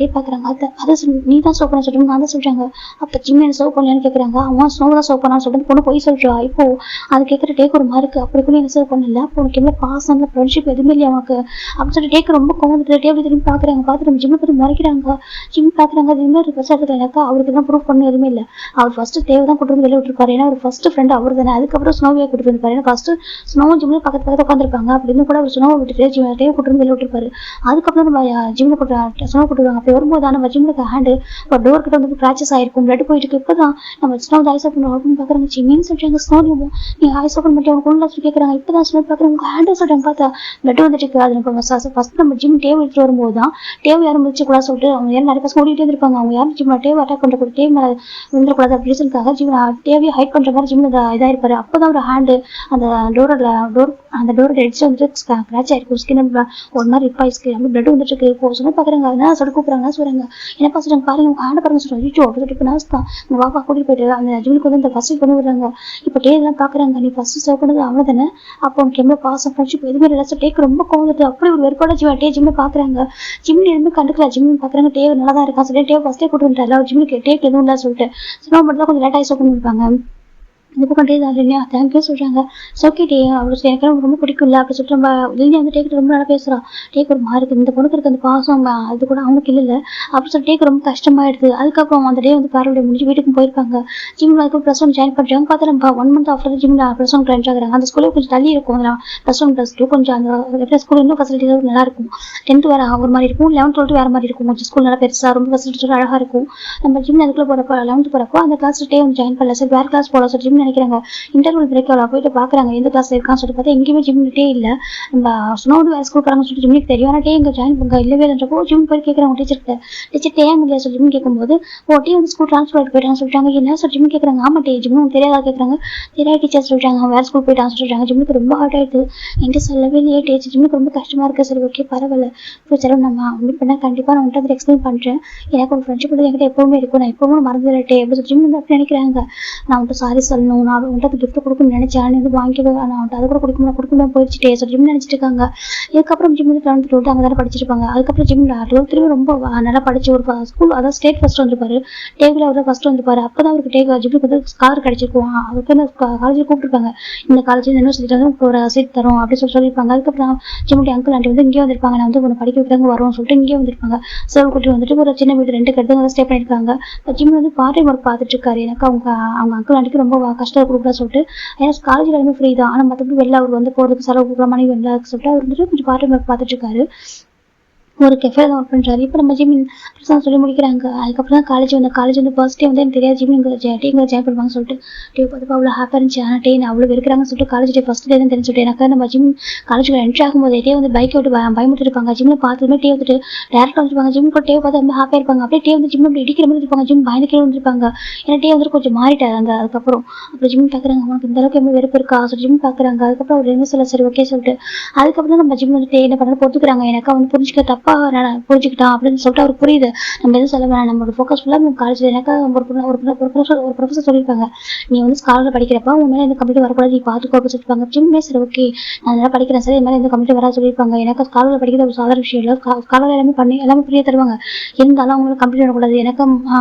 டே பார்க்குறாங்க. அதை நீ தான் சோப்பு நான் சொல்லிட்டு நான் தான் சொல்கிறாங்க. அப்போ ஜிம் என்ன சோப் பண்ணலான்னு கேட்குறாங்க. அவன் ஸ்னோ தான் சோப் பண்ணான்னு சொல்லிட்டு பொண்ணு போய் சொல்கிறா. இப்போ அது கேட்குற டேக் ஒரு மார்க்கு அப்படிக்குள்ளே என்ன சோப் பண்ணல. அப்போ உனக்கு என்ன பாசம் ஃப்ரெண்ட்ஷிப் எதுவுமே இல்லையா உனக்கு அப்படின்னு சொல்லிட்டு டேக் ரொம்ப கோவந்துட்டு டேபிள் திரும்பி பார்க்குறாங்க. பார்த்துட்டு நம்ம ஜிம்மை பற்றி மறைக்கிறாங்க. ஜிம் பார்க்குறாங்க. அது இன்னொரு ப்ரெஸ் எடுத்துக்கா அவருக்கு தான் ப்ரூஃப் பண்ண எதுவுமே இல்லை. அவர் ஃபர்ஸ்ட் தேவை தான் கூட்டு வந்து வெளியே விட்டுருப்பாரு. ஏன்னா ஒரு ஃபர்ஸ்ட் ஃப்ரெண்ட் அவர் தானே. அதுக்கப்புறம் ஸ்னோவியை கூட்டு வந்துருப்பாரு. ஏன்னா ஃபர்ஸ்ட் ஸ்னோவும் ஜிம்ல பக்கத்து உட்காந்துருப்பாங்க. அப்படின்னு கூட அவர் ஸ்னோவை விட்டுட்டு தேவை கூட்டு வந்து வெளியே விட்டுருப்பாரு. அதுக்கப்புறம் நம்ம ஜிம்ல கூட்டு ஸ்னோ கூட்டுருவாங்க. அப்படி வரும்போது நம்ம ஜிம்லுக்கு ஹேண்டு ஒரு டோர் கிட்ட வந்து கிராச்சஸ் ஆயிருக்கும். பிளட் போயிட்டு இருக்கு. இப்போதான் நம்ம ஸ்னோ ஐஸ் ஓப்பன் அப்படின்னு பார்க்குறாங்க. ஜிம்மின்னு சொல்றாங்க. ஸ்னோ நீ ஐஸ் ஓப்பன் பண்ணி அவங்க கொண்டு கேட்குறாங்க. இப்போதான் ஸ்னோ பார்க்குறாங்க. உங்க ஹேண்டை சொல்றாங்க. பார்த்தா பிளட் வந்துட்டு இருக்கு. அது ஃபர்ஸ்ட் நம்ம ஜிம் டேவ் எடுத்துட்டு வரும்போது தான் டேவ் யாரும் முடிச்சு கூட சொல்லிட்டு அவங்க யாரும் நிறைய பசங்க ஓடிட்டே இருப்பாங்க. அவங்க யாரும் ஜிம்ல டேவ் அட்டாக் பண்ற டேவ் மேல விழுந்துடக்கூடாது அப்படி ரீசனுக்காக ஜிம் டேவியை ஹைட் பண்ற மாதிரி ஜிம்ல இதா இருப்பாரு. அப்போதான் ஒரு ஹேண்டு அந்த டோரோட எட்ஜ் வந்து கிராச் ஆயிருக்கும். ஸ்கின் ஒரு மாதிரி ரிப் ஆயிருக்கு. அப்படி பிளட் வந்துட்டு இருக்கு. இப்போ சொன்ன பாக்குறாங்க. அதனால சொல்லி கூப்பிடுறாங்க. சொல்றாங்க என்ன பாசுறாங்க பாருங்க உங்க ஹேண்ட் பாருங்க சொல்றாங்க. ஐயோ அப்படி சொல்லிட்டு நர்ஸ் தான் உங்க பாப்பா கூட்டிட்டு போயிட்டு அந்த ஜிம்முக்கு வந்து இந்த ஃபர்ஸ்ட் பண்ணி விடுறாங்க. இப்போ டே எல்லாம் பாக்குறாங்க. நீ ஃபர்ஸ்ட் சேவ் பண்ணது அவ்வளவு தானே. அப்போ உனக்கு எவ்வளவு பாசம் ஃப்ரெண்ட்ஷிப் எதுவுமே இல்லை. டேக்கு ரொம்ப கோவந்துட்டு அப்படி ஒரு வெறுப்பாட டே ஜிம்ல பாக்குறாங்க. ஜிம்ல எதுவுமே கண்டுக்கல. ஜிம்ல பாக்குறாங்க டே நல்லா தான் இருக்கா சொல்லி டே ஃபர்ஸ்டே கூட்டு வந்துட்டாரு. ஜிம்முக்கு டேக் எதுவும் இல்லை சொல்லிட்டு ஸ்னோ மட்டும் தான் கொஞ்சம் லேட் ஆகி ஓப்பன் பண்ணிருப்பாங்க. இந்த பக்கம் டே தான் இல்லையா தேங்க்யூ சொல்றாங்க. ஓகே டே அவரு எனக்கு ரொம்ப பிடிக்கும்ல அப்படி சொல்லிட்டு நம்ம இல்லையா வந்து டேக்கு ரொம்ப நல்லா பேசுறா. டேக்கு ஒரு மார்க்கு இந்த பொண்ணுக்கு இருக்க அந்த பாசம் அது கூட அவனுக்கு இல்லை அப்படி சொல்லி டேக்கு ரொம்ப கஷ்டமாயிடுது. அதுக்கப்புறம் அந்த டே வந்து பேரோட முடிஞ்சு வீட்டுக்கு போயிருப்பாங்க. ஜிம்ல அதுக்கு ப்ளஸ் ஒன் ஜாயின் பண்றாங்க. பார்த்தா நம்ம 1 month ஆஃப்டர் ஜிம்ல ப்ளஸ் ஒன் ஜாயின் ஆகுறாங்க. அந்த ஸ்கூலே கொஞ்சம் தள்ளி இருக்கும். ப்ளஸ் ஒன் ப்ளஸ் டூ கொஞ்சம் அந்த ஸ்கூல் இன்னும் ஃபெசிலிட்டிஸ் நல்லா இருக்கும். 10th வேற ஒரு மாதிரி இருக்கும். 11th 12th வேற மாதிரி இருக்கும். கொஞ்சம் ஸ்கூல் நல்லா பெருசா ரொம்ப ஃபெசிலிட்டிஸ் அழகா இருக்கும். நம்ம ஜிம்ல அதுக்குள்ள போறப்ப 11th போறப்போ அந்த கிளாஸ் டே வந்து ஜாயின் பண்ணல. சரி வேற கிளாஸ் போல சொல்லி ஜிம் நினைக்கிறாங்க. இன்டர்வல் பிரேக் போயிட்டு பாக்குறாங்க எந்த கிளாஸ் இருக்கான்னு சொல்லிட்டு பார்த்தா எங்கேயுமே ஜிம்லே இல்ல. நம்ம ஸ்னோடு வேற ஸ்கூல் போறாங்கன்னு சொல்லிட்டு ஜிம்முக்கு தெரியும். ஆனால் டே இங்க ஜாயின் பண்ண இல்லவே இல்லைன்றப்போ ஜிம் போய் கேட்கறாங்க டீச்சர் டே அங்கே இல்லையா சொல்லி ஜிம் கேட்கும்போது டே வந்து ஸ்கூல் ட்ரான்ஸ்ஃபர் போயிட்டான்னு சொல்லிட்டாங்க. என்ன சொல்லி ஜிம் கேட்கறாங்க. ஆமா டே ஜிம் தெரியாதா கேட்கறாங்க. தெரியாத டீச்சர் சொல்லிட்டாங்க அவன் வேற ஸ்கூல் போயிட்டான்னு சொல்லிட்டாங்க. ஜிம்முக்கு ரொம்ப ஹார்ட் ஆயிடுது. என்கிட்ட சொல்லவே இல்லையே டே ஜிம்முக்கு ரொம்ப கஷ்டமா இருக்கு. சரி ஓகே பரவாயில்ல ஃபியூச்சர் நம்ம மீட் பண்ணா கண்டிப்பா நான் உன்ட்டு வந்து எக்ஸ்பிளைன் பண்றேன். எனக்கு ஒரு ஃப்ரெண்ட்ஷிப் என்கிட்ட எப்பவுமே இருக்கும். நான் எப்பவும் மறந்துடட்டே எப்படி சொல்லி ஜிம் வந்து அப்படி நினைக்கிறாங்க. நான் உன்ட்டு சாரி சொல்லணும். நான் உன்ட்டு கிஃப்ட் கொடுக்கணும்னு நினைச்சேன். இது வாங்கிக்கவே நான் அது கூட கொடுக்கணும் போயிடுச்சுட்டே சொல்லி ஜிம் நினைச்சிட்டு இருக்காங்க. இதுக்கப்புறம் ஜிம் வந்து 11th 12th அங்கே தானே படிச்சிருப்பாங்க. அதுக்கப்புறம் ஜிம் 12th ரொம்ப நல்லா படிச்சு ஒரு ஸ்கூல் அதாவது ஸ்டேட் ஃபர்ஸ்ட் வந்துருப்பாரு. டேபிள் அவர் ஃபர்ஸ்ட் வந்துருப்பாரு. அப்பதான் அவருக்கு ஜிம்முக்கு வந்து ஸ்காலர் கிடைச்சிருக்கும். அவருக்கு வந்து காலேஜில் கூப்பிட்டுருப்பாங்க. இந்த காலேஜ் யூனிவர்சிட்டி வந்து ஒரு சீட் தரும் அப்படின்னு சொல்லியிருப்பாங்க. அதுக்கப்புறம் ஜிம்முடைய அங்கிள் ஆண்டி வந்து இங்கே வந்திருப்பாங்க. நான் வந்து உன்னை படிக்க வைக்கிறாங்க வரும் சொல்லிட்டு இங்கே வந்திருப்பாங்க. சேவல் கூட்டி வந்துட்டு ஒரு சின்ன வீடு 2 கட்டு வந்து ஸ்டே பண்ணியிருக்காங்க. ஜிம் வந்து பார்ட் டைம் ஒர்க் பார்த்துட்டு இருக்காரு. எனக்கு அவங்க அங்கிள் ஆண்டிக்கு ரொம்ப கஷ்டம் கொடுக்குறா சொல்லிட்டு ஏன்னா காலேஜில் எல்லாமே ஃப்ரீ தான். ஆனால் மற்றபடி வெளில அவர் வந்து போகிறதுக்கு செலவு கொடுக்குற மணி வெளில சொல்லிட்டு அவர் வந்துட்டு கொஞ்சம் பார்ட் டைம் ஒர்க் பார்த்துட்டு இருக்காரு. ஒரு கெஃபே தான் ஒர்க் பண்ணுறாரு. இப்போ நம்ம ஜிம் சொல்லி முடிக்கிறாங்க. அதுக்கப்புறம் தான் காலேஜ் வந்து ஃபர்ஸ்ட் டே வந்து எனக்கு தெரியாது ஜிம் இங்கே ஜாயின் பண்ணுவாங்க சொல்லிட்டு டே பார்த்து அவ்வளோ ஹாப்பியாக இருந்துச்சு. ஆனால் டே அவ்வளோ இருக்கிறாங்கன்னு சொல்லிட்டு காலேஜ் டே ஃபர்ஸ்ட் டே தான் தெரிஞ்சு சொல்லிட்டு எனக்கு நம்ம ஜிம் காலேஜுக்கு என்ட்ரி ஆகும்போது டே வந்து பைக்கை விட்டு பயமுட்டு இருப்பாங்க. ஜிம்மில் பார்த்ததுமே டே வந்துட்டு டேரக்டாக வந்துருப்பாங்க. ஜிம் கூட டே பார்த்து ரொம்ப ஹாப்பியாக இருப்பாங்க. அப்படியே டே வந்து ஜிம் அப்படி இடிக்கிற மாதிரி இருப்பாங்க. ஜிம் பயந்து கீழே வந்துருப்பாங்க. ஏன்னா டே வந்துட்டு கொஞ்சம் மாறிட்டார் அதுக்கப்புறம் ஜிம் பார்க்குறாங்க. அவனுக்கு இந்த அளவுக்கு எப்படி வெறுப்பு இருக்கா சொல்லி ஜிம் பார்க்குறாங்க. அதுக்கப்புறம் அவர் என்ன சொல்ல சரி ஓகே சொல்லிட்டு அதுக்கப்புறம் நம்ம ஜிம் வந்து டே என்ன பண்ண பொறுத்துக்கிறாங்க. எனக்கு வந்து புரிஞ்சுக்க தப்பா புரிஞ்சுக்கிட்டான் அப்படின்னு சொல்லிட்டு அவருக்கு புரியுது. நம்ம எதுவும் சொல்ல வேணாம். நம்மளோட ஃபோக்கஸ் ஃபுல்லாக காலேஜில் எனக்கு ஒரு ப்ரொஃபஸர் சொல்லியிருப்பாங்க. நீ வந்து ஸ்காலர் படிக்கிறப்ப உன் மேலே எந்த கம்ப்ளீட் வரக்கூடாது நீ பார்த்துக்கோ அப்படின்னு சொல்லியிருப்பாங்க. ஜிம்மே சரி ஓகே நான் நல்லா படிக்கிறேன் சார் இது மாதிரி எந்த கம்ப்ளீட் வராது சொல்லியிருப்பாங்க. எனக்கு ஸ்காலர் படிக்கிறது ஒரு சாதாரண விஷயம் இல்லை. ஸ்காலர் எல்லாமே ஃப்ரீயாக தருவாங்க. இருந்தாலும் அவங்களுக்கு கம்ப்ளீட் வரக்கூடாது. எனக்கு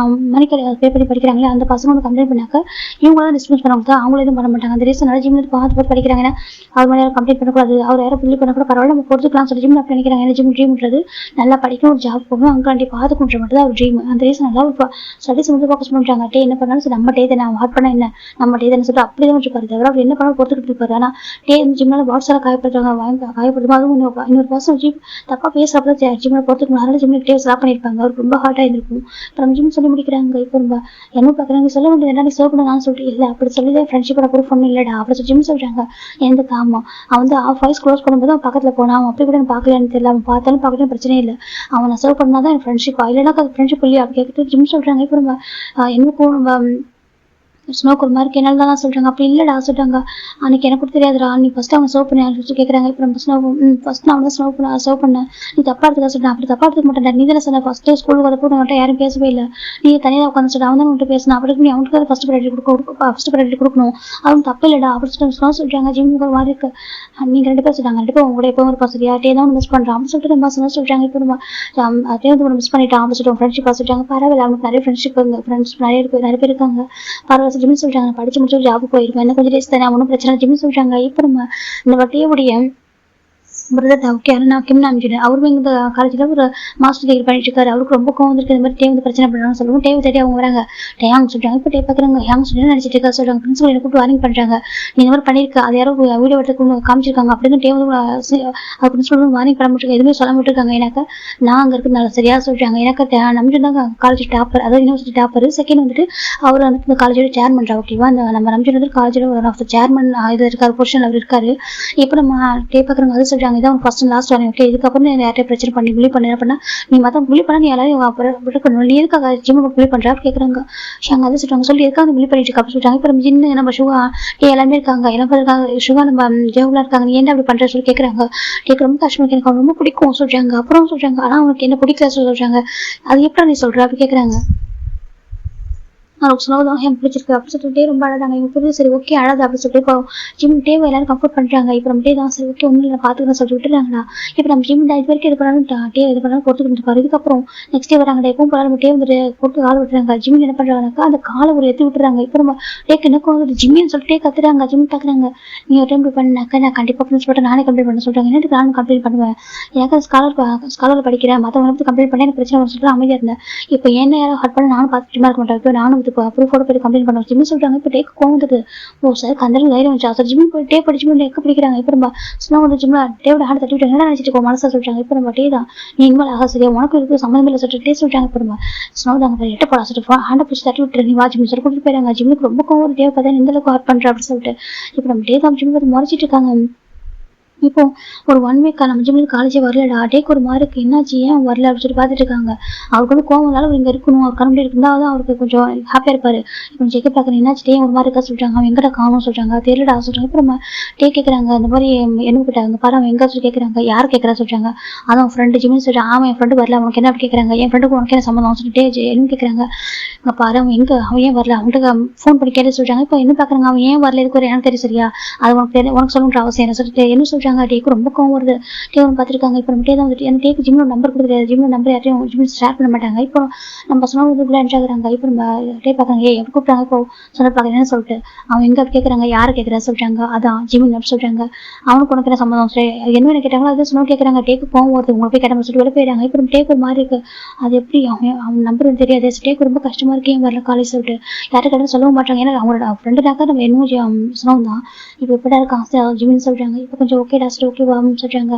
மணிக்கு பே பண்ணி படிக்கிறாங்களே அந்த பசங்க வந்து கம்ப்ளீட் பண்ணாக்க இவங்க தான் டிஸ்மிஸ் பண்ண தான் அவங்களும் எதுவும் பண்ண மாட்டாங்க. அந்த ரீசன் ஜிம் பார்த்து படிக்கிறாங்கன்னா அவர் மாதிரி கம்ப்ளீட் பண்ணக்கூடாது. அவர் யாரும் பில்லி பண்ணக்கூட பரவாயில்ல நம்ம பொறுத்துக்கலாம் சொல்லி ஜிம் அப்படி நினைக்கிறாங்க. ஜிம்ன்றது நல்லா படிக்கணும், ஒரு ஜாப் போகணும், அங்கே ஆண்டி பார்த்துக்கொண்டு மட்டும் தான் ஒரு ட்ரீம். அந்த ரீசன் நல்லா ஸ்டடிஸ் வந்து ஃபோக்கஸ் பண்ணுறாங்க. டே என்ன பண்ணாலும் சரி, நம்ம டே தானே வாட் பண்ண என்ன, நம்ம டே தானே சொல்லிட்டு அப்படியே தான் இருப்பாரு தவிர அவர் என்ன பண்ணாலும் பொறுத்துக்கிட்டு இருப்பாரு. ஆனால் டே வந்து ஜிம்னால வாட்ஸ்அப்பில் காயப்படுறாங்க, காயப்படுத்தும். அதுவும் இன்னொரு பர்சன் ஜிம் தப்பாக பேசுறப்ப ஜிம்ல பொறுத்துக்கணும். அதனால ஜிம்ல டே ஸ்டாப் பண்ணியிருப்பாங்க. அவருக்கு ரொம்ப ஹார்ட்டாக இருந்திருக்கும். அப்புறம் ஜிம் சொல்லி முடிக்கிறாங்க. இப்போ ரொம்ப என்ன பார்க்குறாங்க, சொல்ல வேண்டியது என்ன, நீ சர்வ் பண்ண நான் சொல்லிட்டு இல்லை அப்படி சொல்லி ஃப்ரெண்ட்ஷிப்போட ப்ரூஃப் ஒன்றும் இல்லைடா அப்படி சொல்லி ஜிம் சொல்கிறாங்க. எந்த காமா அவன் வந்து வாய்ஸ் க்ளோஸ் பண்ணும்போது அவன் பக்கத்தில் போனான். அவன் அப்படி கூட எனக்கு பார்க்கலான்னு தெரியல, அவன் பார்த்தாலும் பார்க்கணும் பிரச்சனை இல்லை, அவனை சர்வ் பண்ணால் தான் ஃப்ரெண்ட்ஷிப் இல்லைன்னா அது ஃப்ரெண்ட்ஷிப் இல்லையா அப்படி கேட்குறது ஜிம் சொல்கிறாங்க. இப்போ நம்ம என்னக்கும் நம்ம ஸ்னோக்கு ஒரு மாதிரி என்னால் தான் சொல்கிறாங்க. அப்படி இல்லைடா சொல்கிறாங்க, அன்றைக்கி எனக்கு கூட தெரியாதுடா, நீ ஃபஸ்ட்டு அவனை சர்வ் பண்ணி சொல்லி கேட்குறாங்க. இப்போ நம்ம ஃபஸ்ட் நான் வந்து சர்வ் பண்ணேன், நீ தப்பாக எடுத்துக்க சொல்கிறேன். அப்படி தப்பாக எடுத்துக்க மாட்டேன், நீ தானே சொன்ன ஃபஸ்ட்டு ஸ்கூலுக்கு வரப்போ உன்கிட்ட யாரும் பேசவே இல்லை, நீ தனியாக உட்காந்து சொல்லிட்டு அவன் தான் உன்கிட்ட பேசினா, அப்படி நீ அவனுக்கு தான் ஃபஸ்ட்டு ப்ரையாரிட்டி கொடுக்கணும், அவன் தப்பு இல்லைடா அப்படி சொல்கிறாங்க. ஜிம்முக்கு ஒரு மாதிரி இருக்கு. நீங்கள் 2 பேர் சொல்கிறாங்க, 2 பேர் உங்க கூட எப்போ ஒரு பசங்க டே தான் ஒன்று மிஸ் பண்ணுறான் அப்படின்னு சொல்லிட்டு நம்ம சொல்கிறாங்க. இப்போ நம்ம அதே வந்து ஒன்று மிஸ் பண்ணிட்டான் அப்படின்னு சொல்லிட்டு ஃப்ரெண்ட்ஷிப்பாக சொல்லிட்டாங்க. பரவாயில்ல, அவனுக்கு நிறைய ஃப்ரெண்ட்ஷிப் ஃப்ரெண்ட்ஸ் நிறைய பேர் இருக்காங்க. பரவாயில்ல ஜிம்னு சொல்கிறாங்க, படிச்சு முடிச்சு ஜாபுக்கு போயிருக்கேன், என்ன கொஞ்சம் டேஸ் தானே, ஒன்றும் பிரச்சனை ஜிம்னு சொல்கிறாங்க. இப்போ நம்ம இந்த வட்டியுடைய பிரதர் ஓகே நான் கிம் நாமிச்சிட்டேன். அவரும் இந்த காலேஜில் ஒரு மாஸ்டர் டிகிரி பண்ணிட்டு இருக்காரு. அவருக்கு ரொம்ப கோவம் இருக்கு, இந்த மாதிரி டே வந்து பிரச்சனை பண்ணணும்னு சொல்லுவோம். டே தேடி அவங்க வராங்க, டேயாங்க சொல்றாங்க. இப்போ டே பார்க்குறாங்க, ஹேங் சொல்லி நினைச்சிட்டு இருக்கா சொல்றாங்க. பிரின்சிபல் எனக்கு கூப்பிட்டு வார்னிங் பண்றாங்க, நீ இந்த மாதிரி பண்ணிருக்க, அது யாரோ வீடியோ எடுத்து காமிச்சிருக்காங்க அப்படின்னு டே வந்து பிரின்சிபல் வார்னிங் பண்ண முடியும், எதுவுமே சொல்ல மாட்டிருக்காங்க. எனக்கு நான் அங்கே இருக்கிறதுனால சரியா சொல்றாங்க. எனக்கு நம்பிட்டு தான் காலேஜ் டாப்பர், அதாவது யூனிவர்சிட்டி டாப்பர். செகண்ட் வந்துட்டு அவர் வந்து இந்த காலேஜோட சேர்மன் ஓகேவா. அந்த நம்ம நம்பிட்டு வந்து காலேஜோட ஒரு ஆஃப் த சேர்மன் இது இருக்காரு, பொசிஷன் அவர் இருக்காரு. இப்போ நம்ம டே பார்க்குறவங்க அது சொல்றாங்க, இதான் ஃபர்ஸ்ட் லாஸ்ட் வார்னிங் ஓகே, இதுக்கப்புறம் நீ யார்கிட்ட பிரச்சனை பண்ணி புள்ளி பண்ண பண்ணா நீ மற்ற புள்ளி பண்ணா நீ எல்லாரும் அப்புறம் நீ எதுக்காக ஜிம் புள்ளி பண்றா கேட்குறாங்க. அங்கே அதை சொல்றாங்க, சொல்லி எதுக்காக புள்ளி பண்ணிட்டு இருக்கா சொல்லிட்டாங்க. இப்போ நம்ம ஜின்னு நம்ம சுகா எல்லாமே இருக்காங்க, எல்லாம் இருக்காங்க, சுகா நம்ம ஜெவலா இருக்காங்க, நீ என்ன அப்படி பண்ற சொல்லி கேட்குறாங்க. கேட்க ரொம்ப கஷ்டம், எனக்கு அவன் ரொம்ப பிடிக்கும் சொல்றாங்க. அப்புறம் சொல்றாங்க, ஆனால் அவனுக்கு என்ன பிடிக்கல சொல்றாங்க. அது எப்படி நீ சொல்ற அப்படி கேட்குறாங்க. ஸ்னோ தான் எனக்கு பிடிச்சிருக்கு அப்படி சொல்லிட்டு ரொம்ப அழகாங்க. இவங்க புரியுது, சரி ஓகே அழகு அப்படி சொல்லிட்டு இப்போ ஜிம் டேவை எல்லாரும் கம்ஃபர்ட் பண்ணுறாங்க. இப்போ நம்ம டே தான் சரி ஓகே ஒன்றும் இல்லை பார்த்துக்கிறேன் சொல்லிட்டு விட்டுறாங்கண்ணா. இப்போ நம்ம ஜிம் இது வரைக்கும் இது பண்ணாலும் டே இது பண்ணாலும் பொறுத்துக்கிட்டு இருப்பாரு. இதுக்கப்புறம் நெக்ஸ்ட் டே வராங்க, எப்பவும் போல நம்ம டே வந்துட்டு போட்டு கால் விட்டுறாங்க. ஜிம் என்ன பண்ணுறாங்கனாக்கா அந்த காலை ஒரு எடுத்து விட்டுறாங்க. இப்போ நம்ம டேக்கு எனக்கும் வந்து ஜிம்மின்னு சொல்லிட்டு கத்துறாங்க. ஜிம் பார்க்குறாங்க, நீ ஒரு டைம் பண்ணாக்கா நான் கண்டிப்பாக பிரின்சிபல்ட்ட நானே கம்ப்ளைண்ட் பண்ண சொல்கிறாங்க. என்னட்டு நானும் கம்ப்ளைண்ட் பண்ணுவேன், எனக்கு ஸ்காலர் படிக்கிறேன், மற்றவங்க வந்து கம்ப்ளைண்ட் பண்ணி எனக்கு பிரச்சனை சொல்லிட்டு அமைதியாக இருந்தேன். இப்போ என்ன யாரும் ஹட் பண்ண நானும் பார்த்துட்டு இருக்க மாட்டேன். இப்போ நானும் இது ப்ரூஃபோட போய் கம்ப்ளைண்ட் பண்ணுவோம் ஜிம்மி சொல்றாங்க. இப்போ டேக்கு கோவம் வந்துட்டு ஓ சார் கந்தருக்கு தைரியம் வந்துச்சு சார் ஜிம்மி போய் டே படிச்சு எக்க பிடிக்கிறாங்க. இப்போ நம்ம ஸ்னோ வந்து ஜிம்ல டேவோட ஹேண்ட் தட்டி விட்டு என்ன நினைச்சிட்டு மனசா சொல்றாங்க. இப்போ நம்ம டே தான் நீ இனிமேல் ஆக சரியா உனக்கு இருக்கு சம்மந்தம் இல்லை சொல்லிட்டு டே சொல்றாங்க. இப்போ நம்ம ஸ்னோ தாங்க எட்ட போடா சொல்லிட்டு ஹேண்டை பிடிச்சி தட்டி விட்டுரு நீ வா ஜிம்மி சொல்லி கூட்டிட்டு போயிறாங்க. ஜிம்முக்கு ரொம்ப கோவம் டே பார்த்தா எந்த அளவுக்கு ஹார்ட் பண்ற அப்படின்னு சொல்லிட்டு இப்போ நம்ம டே தான் ஜிம்மி வந்து முறைச்சிட்டு இருக்காங்க. இப்போ ஒரு 1 வீக் நம்ம ஜிம்முக்கு காலேஜே வரலடா, டேக்கு ஒரு மாதிரி இருக்கு, என்னாச்சு ஏன் வரல அப்படின்னு சொல்லி பார்த்துட்டு இருக்காங்க. அவருக்கு வந்து கோவம் வந்தாலும் அவர் இங்கே இருக்கணும், அவர் கரண்ட் இருந்தால் தான் அவருக்கு கொஞ்சம் ஹாப்பியாக இருப்பாரு. இப்போ செக் பார்க்குறேன் என்னாச்சு டே ஒரு மாதிரி இருக்கா சொல்றாங்க. அவன் எங்கடா காணும் சொல்றாங்க, தெரியலடா சொல்றாங்க. இப்போ நம்ம டே கேட்குறாங்க இந்த மாதிரி என்ன கிட்டாங்க பாரு அவன் எங்கே சொல்லி கேட்குறாங்க. யார் கேட்குறா சொல்றாங்க. அதான் ஃப்ரெண்டு ஜிம்னு சொல்றாங்க. ஆமாம் என் ஃப்ரெண்டு வரல, அவனுக்கு என்ன அப்படி கேட்குறாங்க. என் ஃப்ரெண்டுக்கு உனக்கு என்ன சம்மந்தம் சொல்லிட்டு என்ன கேட்குறாங்க. இங்கே பாரு அவன் ஏன் வரல, அவன்கிட்ட ஃபோன் பண்ணி கேட்டு சொல்றாங்க. இப்போ என்ன பார்க்குறாங்க அவன் ஏன் வரல இதுக்கு ஒரு எனக்கு தெரியும் சரியா, அது உனக்கு சொல்லணுன்ற அவசியம் என்ன சொல்லிட்டு என்ன சொல்றாங்க. டேக்கு ரொம்ப கோவம் வருது. டே ஒன்று பார்த்துருக்காங்க. இப்போ நம்ம டே தான் வந்துட்டு எனக்கு டேக்கு ஜிம்மோட நம்பர் கொடுக்குறது, ஜிம்மோட நம்பர் யாரையும் ஜிம் ஷேர் பண்ண மாட்டாங்க. இப்போ நம்ம சொன்ன இதுக்குள்ள என்ட்ராகிறாங்க. இப்போ நம்ம டே பார்க்குறாங்க எப்படி கூப்பிட்டாங்க. இப்போ சொன்ன பார்க்குறேன்னு சொல்லிட்டு அவன் எங்கே கேட்குறாங்க யாரை கேட்குறா சொல்றாங்க. அதான் ஜிம்மி நம்பர் சொல்றாங்க. அவனுக்கு உனக்கு என்ன சம்மந்தம் சரி என்ன கேட்டாங்களோ அதை சொன்ன கேட்குறாங்க. டேக்கு கோவம் வருது, உங்களுக்கு போய் கேட்ட சொல்லிட்டு வெளியே போயிடுறாங்க. இப்போ டேக்கு ஒரு மாதிரி இருக்கு, அது எப்படி அவன் நம்பர் தெரியாது. டேக்கு ரொம்ப கஷ்டமா இருக்கு ஏன் வரல காலேஜ் சொல்லிட்டு யாரை கேட்டாலும் சொல்லவும் மாட்டாங்க. ஏன்னா அவங்களோட ஃப்ரெண்டுனாக்கா நம்ம என்னமோ சொன்னோம் தான். இப்போ எப்படா இருக்காங்க ஜிம்மின்னு சொல்றாங்க. இப்போ கொஞ்சம் ஓகேடா சரி ஓகே சொல்றாங்க.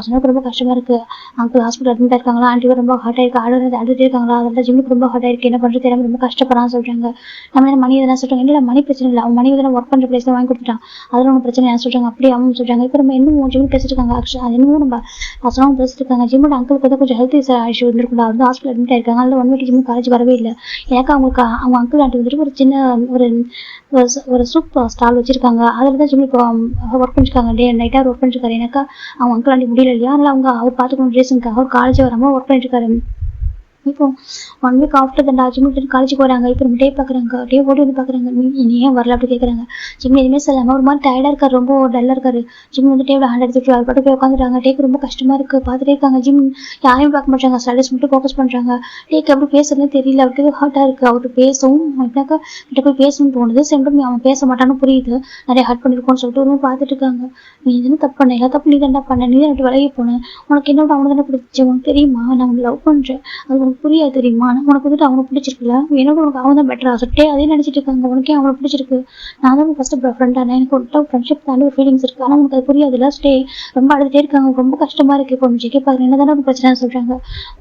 சொன்னதுக்கு ரொம்ப கஷ்டமா இருக்கு, அங்கிள் ஹாஸ்பிட்டல் அட்மிட் இருக்காங்களா, ஆண்டி ரொம்ப ஹார்ட் ஆயிருக்கு, அழுதுட்டு இருக்காங்களா, அதெல்லாம் ஜிம்முக்கு ரொம்ப ஹார்ட் ஆயிருக்கு, என்ன பண்றது தெரியாம ரொம்ப கஷ்டப்படுறான்னு சொல்றாங்க. நம்ம என்ன மணி எதனா சொல்றாங்க. இல்லை மணி பிரச்சனை இல்லை, அவன் மணி எதனா ஒர்க் பண்ற பிளேஸ் வாங்கி கொடுத்துட்டான், அதில் ஒன்றும் பிரச்சனை என்ன சொல்றாங்க. அப்படி அவங்க சொல்றாங்க. இப்போ நம்ம இன்னும் ஜிம் பேசிட்டு இருக்காங்க. ஆக்சுவலா அது இன்னும் நம்ம பசங்க பேசிட்டு இருக்காங்க. ஜிம்மோட அங்கிளுக்கு வந்து கொஞ்சம் ஹெல்த் இஷ்யூ வந்துருக்குண்டா, வந்து ஹாஸ்பிட்டல் அட்மிட் ஆயிருக்காங்க. அதில் 1 வீக் ஜிம் காலேஜ் வரவே இல்லை. எனக்கு அவங்க அங்கிள் ஆண்டி வந்துட்டு ஒரு சின்ன ஒரு சூப் ஸ்டால் வச்சிருக்காங்க, அதில் தான் ஜிம் இப்போ ஒர்க் பண்ணிருக்காங்க. டே நைட்டாக ஒர்க் பண்ணிருக்காரு. எனக்கு அவங்க அங்கிள் ஆண்டி முடியல இல்லையா, அதனால அவர் பார்த்துக்கணும் ரீசனுக்காக அவர் காலேஜ் வராமல் ஒர்க் பண்ணிட்டு இருக்காரு. இப்போ 1 வீக் ஆஃப்டர் தண்டா ஜிம் காலேஜுக்கு வராங்க. இப்போ நம்ம டே பார்க்குறாங்க. டே ஓடி வந்து பார்க்குறாங்க. நீ ஏன் வரல அப்படி கேட்குறாங்க. ஜிம் எதுவுமே சொல்லாமல் ஒரு மாதிரி டயர்டாக இருக்காரு, ரொம்ப டல்லாக இருக்காரு. ஜிம் வந்து டேவில் ஹேண்ட் எடுத்துட்டு அது பாட்டு போய் உட்காந்துட்டாங்க. டேக்கு ரொம்ப கஷ்டமாக இருக்குது, பார்த்துட்டே இருக்காங்க. ஜிம் யாரையும் பார்க்க மாட்டாங்க, ஸ்டடீஸ் மட்டும் ஃபோக்கஸ் பண்ணுறாங்க. டேக்கு எப்படி பேசுறதுன்னு தெரியல, அவருக்கு ஹார்ட்டாக இருக்குது. அவருக்கு பேசவும் எப்படின்னாக்கா கிட்ட போய் பேசணும்னு தோணுது. சென்ட்டும் அவன் பேச மாட்டான்னு புரியுது, நிறைய ஹர்ட் பண்ணியிருக்கோன்னு சொல்லிட்டு ஒரு பார்த்துட்டு இருக்காங்க. நீ எதுவும் தப்பு பண்ண, எல்லா தப்பு நீ தான்டா பண்ண, நீ தான் விலகி போனேன். உனக்கு என்னோட அவனை தானே பிடிச்சி, உனக்கு தெரியுமா நான் உனக்கு லவ் பண்ணுறேன், அது உனக்கு புரியாது தெரியுமா, ஆனால் உனக்கு வந்துட்டு அவனை பிடிச்சிருக்குல்ல, என்னோட உனக்கு அவன் தான் பெட்டரா சொல்லிட்டு அதே நினச்சிட்டு இருக்காங்க. உனக்கே அவனை பிடிச்சிருக்கு, நான் தான் ஃபர்ஸ்ட் ஃப்ரெண்டானே, எனக்கு ஒரு ஃப்ரெண்ட்ஷிப் தாண்டி ஒரு ஃபீலிங்ஸ் இருக்குது, ஆனால் உனக்கு அது புரியாதுல்ல. ஸ்டே ரொம்ப அழுதுட்டே இருக்காங்க, ரொம்ப கஷ்டமாக இருக்குது. இப்போ ஜெகே பார்க்குறேன் என்ன தானே பிரச்சனை சொல்கிறாங்க.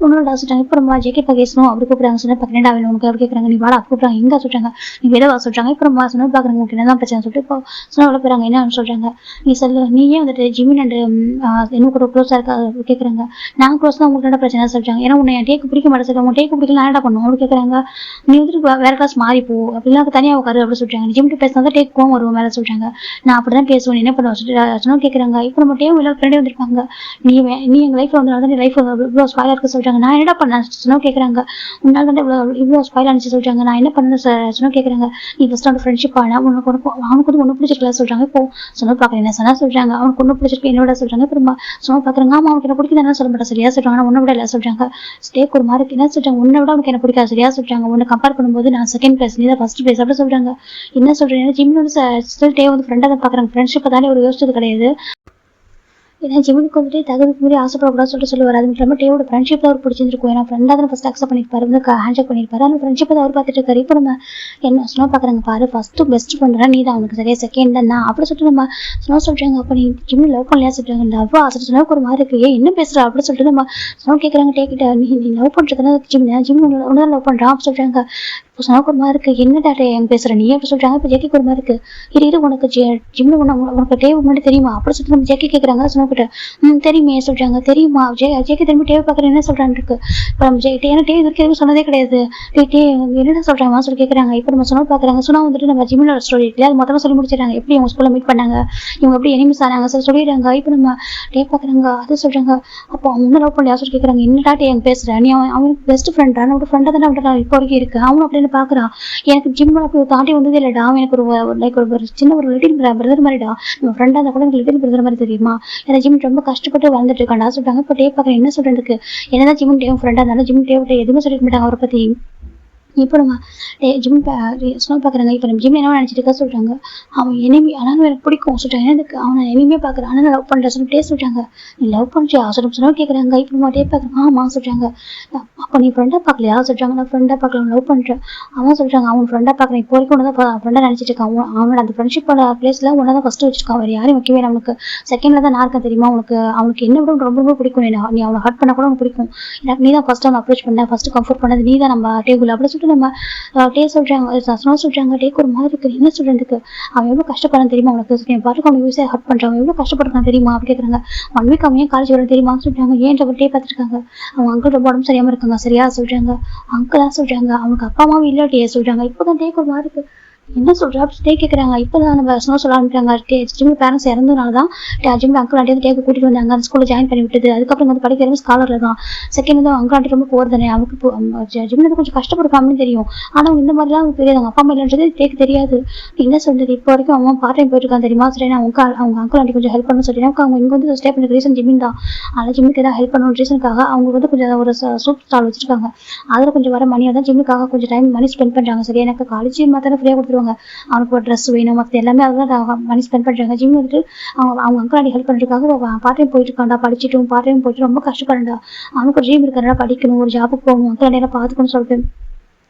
ஒன்னோட சொல்லிட்டாங்க. இப்போ நம்ம ஜெகே பேசணும் அப்படி கூப்பிட்றாங்க. சொன்னால் பார்க்குறேன் வேணும் உனக்கு அப்படி கேட்குறாங்க. நீ வாடா கூப்பிட்றாங்க, எங்கே சொல்கிறாங்க, நீ வேலை வா சொல்கிறாங்க. இப்போ நம்ம சொன்னால் பார்க்குறாங்க உங்களுக்கு என்ன தான் பிரச்சனை சொல்லிட்டு இப்போ சொன்னால் போகிறாங்க. என்ன சொல்கிறாங்க, நீ சொல்லு, நீயே வந்துட்டு ஜிமின் அண்ட் என்ன கூட க்ளோஸாக இருக்கா கேட்குறாங்க. நான் க்ளோஸ் தான் உங்களுக்கு என்ன பிரச்சனை சொல்கிறாங்க. ஏன்னா உன்னை என் டேக்கு பிடிக்க மாட்டேன் சொல்லுவாங்க, உன் டேக்கு பிடிக்கல என்ன பண்ணுவோம் அப்படி கேட்குறாங்க. நீ வந்துட்டு வேற கிளாஸ் மாறிப்போ அப்படிலாம் தனியாக உட்காரு அப்படி சொல்கிறாங்க. ஜிம்ட்டு பேசினா தான் டேக் கோவம் வருவோம் மேலே சொல்கிறாங்க. நான் அப்படி தான் பேசுவேன், என்ன பண்ணுவேன் சொல்லிட்டு சொன்னால் கேட்குறாங்க. இப்போ நம்ம டேவும் இல்லை ஃப்ரெண்டே வந்திருக்காங்க, நீ எங்கள் லைஃப்பில் வந்தனால தான் நீ லைஃப் இவ்வளோ ஸ்பாயிலாக இருக்க சொல்கிறாங்க. நான் என்ன பண்ணேன் சொன்னால் கேட்குறாங்க. உன்னால் தான் இவ்வளோ ஸ்பாயில் ஆனிச்சு சொல்கிறாங்க. நான் என்ன பண்ணேன்னு சொன்னால் கேட்குறாங்க. நீ ஃபஸ்ட் அவன் ஃப்ரெண்ட்ஷிப் ஆனால் அவனுக்கு வந்து ஒன்றும் பிடிச்சிருக்கல சொல்கிறாங்க. இப்போ சொன்னால் பார்க்குறேன் என்ன சொன்னால் சொல்கிறாங்க. அவனுக்கு ஒன்றும் பிடிச்சிருக்கு என்னோட சொல்கிறாங்க. இப்போ சொன்னால் பார்க்குறாங்க. ஆமாம் அவனுக்கு என்ன பிடிக்குது என்ன சொல்ல மாட்டேன் சரியா சொல்கிறாங்க. நான் உன்னை விட இல்லை சொல்கிறாங்க. ஸ்டேக் ஒரு மாதிரி என்ன சொல்கிறாங்க, உன்னை விட அவனுக்கு என்ன பிடிக்காது சரியா சொல்கிறாங்க. உன்னை கம்பேர் பண்ணும்போது நான் செகண்ட் பிளேஸ், நீ தான் ஃபர்ஸ்ட் பிளேஸ் அப்படி சொல்கிறாங்க. என்ன சொல்கிறேன், ஜிம் வந்து ஸ்டில் டே வந்து ஃப்ரெண்டாக தான் பார்க்குறாங்க, ஃப்ரெண்ட்ஷிப்பை தானே ஒரு யோசிச்சது கிடையாது. ஏன்னா ஜிம்முக்கு வந்துட்டு தகுதிக்கு மீறி ஆசைப்படக்கூடாது சொல்லுவார். அது மட்டும் டேவோட ஃப்ரெண்ட்ஷிப் அவர் பிடிச்சிருக்கும். ஏன்னா ஃப்ரெண்டாக தான் ஃபஸ்ட் அக்செப்ட் பண்ணியிருப்பாரு, வந்து ஹேண்ட்ஷேக் பண்ணியிருப்பாரு. அந்த ஃப்ரெண்ட்ஷிப்பை அவர் பார்த்துட்டு இருக்காரு. இப்போ நம்ம என்ன சொன்னால் பார்க்குறாங்க பாரு, ஃபஸ்ட்டு பெஸ்ட் ஃப்ரெண்டாக நீ தான், அவனுக்கு சரியா செகண்ட் தான் நான் அப்படி சொல்லிட்டு நம்ம சொன்னால் சொல்கிறாங்க. அப்போ நீ ஜிம் லவ் பண்ணலையா சொல்கிறாங்க. லவ் ஆசை சொன்னா ஒரு மாதிரி இருக்குது, ஏன் என்ன பேசுகிறா அப்படி சொல்லிட்டு நம்ம சொன்னால் கேட்குறாங்க. டேக்கிட்ட நீ லவ் பண்ணுறதுனா ஜிம் ஒன்று தான் லவ் பண்ணுறான் அப்படி சொல்கிறாங்க. இப்போ சொன்னா ஒரு மாதிரி இருக்குது, என்ன டாட்டா எங்க பேசுகிற நீ அப்படி சொல்கிறாங்க. இப்போ ஜெக்கி ஒரு மாதிரி இருக்குது, இது உனக்கு ஜிம்னு உனக்கு டேவ் முன்னாடி தெரியுமா அப்படி சொல்லிட்டு நம்ம ஜெக்கி கேட்குறாங்க. சொன்னக்கிட்ட தெரியுமே சொல்கிறாங்க. தெரியுமா ஜெக்கி திரும்பி டேவ் பார்க்குறேன் என்ன சொல்கிறான்னு இருக்கு. இப்போ நம்ம ஏன்னா டே இதுக்கு எதுவும் சொன்னதே கிடையாது. டே என்னடா சொல்கிறாங்க சொல்லி கேட்குறாங்க. இப்போ நம்ம சொன்னால் பார்க்குறாங்க. சொன்னால் வந்துட்டு நம்ம ஜிம்மில் ஸ்டோரி இருக்குல்ல, அது மொத்தமாக சொல்லி முடிச்சிடறாங்க. எப்படி அவங்க ஸ்கூலில் மீட் பண்ணாங்க, இவங்க எப்படி எனிமிஸ் ஆனாங்க சொல்லிடுறாங்க. இப்போ நம்ம டே பார்க்குறாங்க, அது சொல்கிறாங்க. அப்போ அவங்க ஒன்றும் லவ் பண்ணலையா சொல்லி கேட்குறாங்க. என்னடா டே எங்க பேசுகிறேன், நீ அவனுக்கு பெஸ்ட் ஃப்ரெண்டா, அவனோட ஃப்ரெண்டாக தானே அவன்கிட்ட இப்போ வரைக்கும் இருக்கு, அவனும் அப்படின்னு பார்க்குறான். எனக்கு ஜிம்மில் போய் தாண்டி வந்ததே இல்லைடா, எனக்கு ஒரு லைக் ஒரு சின்ன ஒரு லிட்டில் பிரதர் மாதிரிடா, நம்ம ஃப்ரெண்டாக இருந்தால் கூட எனக்கு லிட்டில் பிரதர் மாதிரி தெரியுமா. ஏன்னா ஜிம் ரொம்ப கஷ்டப்பட்டு வளர்ந்துட்டு இருக்காண்டா சொல்லிட்டாங்க. இப்போ டே பார்க்குறேன் என்ன சொல்கிறதுக்கு, என்னதான் ஜிம் டேவும் ஃப்ரெண்டாக இருந்தாலும் ஜிம் டேவிட்ட எதுவுமே சொல்லிக்க மாட்டாங்க அவரை பற்றி. இப்போ நம்ம ஜிம் சொன்னால் பார்க்குறாங்க. இப்போ நம்ம ஜிம் என்ன நினச்சிட்டு இருக்கா சொல்கிறாங்க. அவன் எனிமி ஆனாலும் எனக்கு பிடிக்கும் சொல்லிட்டாங்க. எனக்கு அவனை எனிமே பார்க்குறான், ஆனால் லவ் பண்ணுற சொல்லிட்டே சொல்லிட்டாங்க. நீ லவ் பண்ணுறியா சொன்னால் கேட்குறாங்க. இப்போ நம்ம டே பார்க்குறோம். ஆமாம் சொல்கிறாங்க. அப்போ நீ ஃப்ரெண்டாக பார்க்கலையா சொல்கிறாங்க. நான் ஃப்ரெண்டாக பார்க்கல, லவ் பண்ணுறேன் அவன் சொல்கிறாங்க. அவன் ஃப்ரெண்டாக பார்க்குறேன், இப்போ வரைக்கும் ஒன்று தான் ஃப்ரெண்டாக நினச்சிட்டு இருக்கான். அவனோட அந்த ஃப்ரெண்ட்ஷிப்போட பிளேஸில் ஒன்று தான் ஃபஸ்ட்டு வச்சிருக்கான், வேறு யாரும் வைக்கவே அவனுக்கு செகண்டில் தான் நான் இருக்கேன் தெரியுமா. அவனுக்கு என்ன விட ரொம்ப ரொம்ப பிடிக்கும், நீ அவனை ஹர்ட் பண்ண கூட உனக்கு பிடிக்கும். எனக்கு நீ தான் ஃபஸ்ட்டு அவனை அப்ரோச் பண்ண, ஃபஸ்ட்டு கம்ஃபர்ட் பண்ணது நீ தான் நம்ம டேபிள் அப்படி சொல்லிட்டு நம்ம டே சொல்கிறாங்க. சொல்கிறாங்க டேக்கு ஒரு மாதிரி இருக்குது, என்ன சொல்கிறதுக்கு, அவன் எவ்வளோ கஷ்டப்படுறான் தெரியுமா உனக்கு, என் பாட்டுக்கு அவனுக்கு யூஸாக ஹர்ட் பண்ணுறான், வீக் கஷ்டப்படுறான் தெரியுமா அப்படி கேட்குறாங்க. 1 வீக் அவன் ஏன் காலேஜ் வர தெரியுமா சொல்கிறாங்க. ஏன் டே பார்த்துருக்காங்க. அவங்க அங்கிள் ரொம்ப உடம்பு சரியாமல் இருக்காங்க சரியா சொல்கிறாங்க. அங்கிளாக சொல்கிறாங்க. அவனுக்கு அப்பா அம்மாவும் இல்லை டே சொல்கிறாங்க. இப்போ தான் டேக்கு ஒரு மாதிரி இருக்குது, என்ன சொல்கிறா அப்படி டே கேட்குறாங்க. இப்போ தான் நம்ம சொல்ல ஆரம்பிக்கிறாங்க. ஜிம் பேரண்ட்ஸ் இறந்ததுனால தான் ஜிம் அங்கிள் ஆண்டி வந்து டேக்கு கூட்டிகிட்டு வந்தாங்க, அந்த ஸ்கூலில் ஜாயின் பண்ணி விட்டது. அதுக்கப்புறம் வந்து படிக்கிற ஸ்காலரில் தான். செகண்ட் வந்து அங்கிள் ஆண்டி ரொம்ப போர் தானே, அவனுக்கு ஜிம்மில் கொஞ்சம் கஷ்டப்படுற ஃபேமிலி தெரியும், ஆனால் அவங்க இந்த மாதிரிலாம் அவங்களுக்கு தெரியாது, அவங்க அப்பா அம்மா இல்லைன்றது டேக்கு தெரியாது. என்ன சொல்றது, இப்போ வரைக்கும் அவன் பார்ட் டைம் போயிட்டுருக்கான் தெரியுமா. சரி அவங்க அங்கிள் ஆண்டி கொஞ்சம் ஹெல்ப் பண்ணணும் சொல்லி அவங்க இங்கே வந்து ஸ்டே பண்ண ரீசன் ஜிம்மின் தான். அதனால் ஜிம்முக்கு ஏதாவது ஹெல்ப் பண்ணணும் ரீசனுக்காக அவங்க வந்து கொஞ்சம் ஒரு சூப் ஸ்டால் வச்சிருக்காங்க. அதில் கொஞ்சம் வர மணியாக தான் ஜிம்முக்காக கொஞ்சம் டைம் மணி ஸ்பெண்ட் பண்ணுறாங்க. சரி எனக்கு காலேஜ் மாத்திரம் ஃப்ரீயாக கொடுத்துருவாங்க, அவனுக்கு ஒரு ட்ரெஸ் வேணும் மற்ற எல்லாமே அதுதான் மணி ஸ்பெண்ட் பண்ணுறாங்க. ஜிம் வந்துட்டு அவங்க அங்கிள் ஆண்டி ஹெல்ப் பண்ணுறதுக்காக பார்ட் டைம் போயிட்டு இருக்காண்டா, படிச்சுட்டும் பார்ட் டைம் போயிட்டு ரொம்ப கஷ்டப்படுறா. அவனுக்கு ஒரு ட்ரீம் இருக்கிறதா, படிக்கணும், ஒரு ஜாபுக்கு போகணும், அங்கிள் ஆண்டியெல்லாம் பார்த்துக்கணும்னு சொல்லிட்டு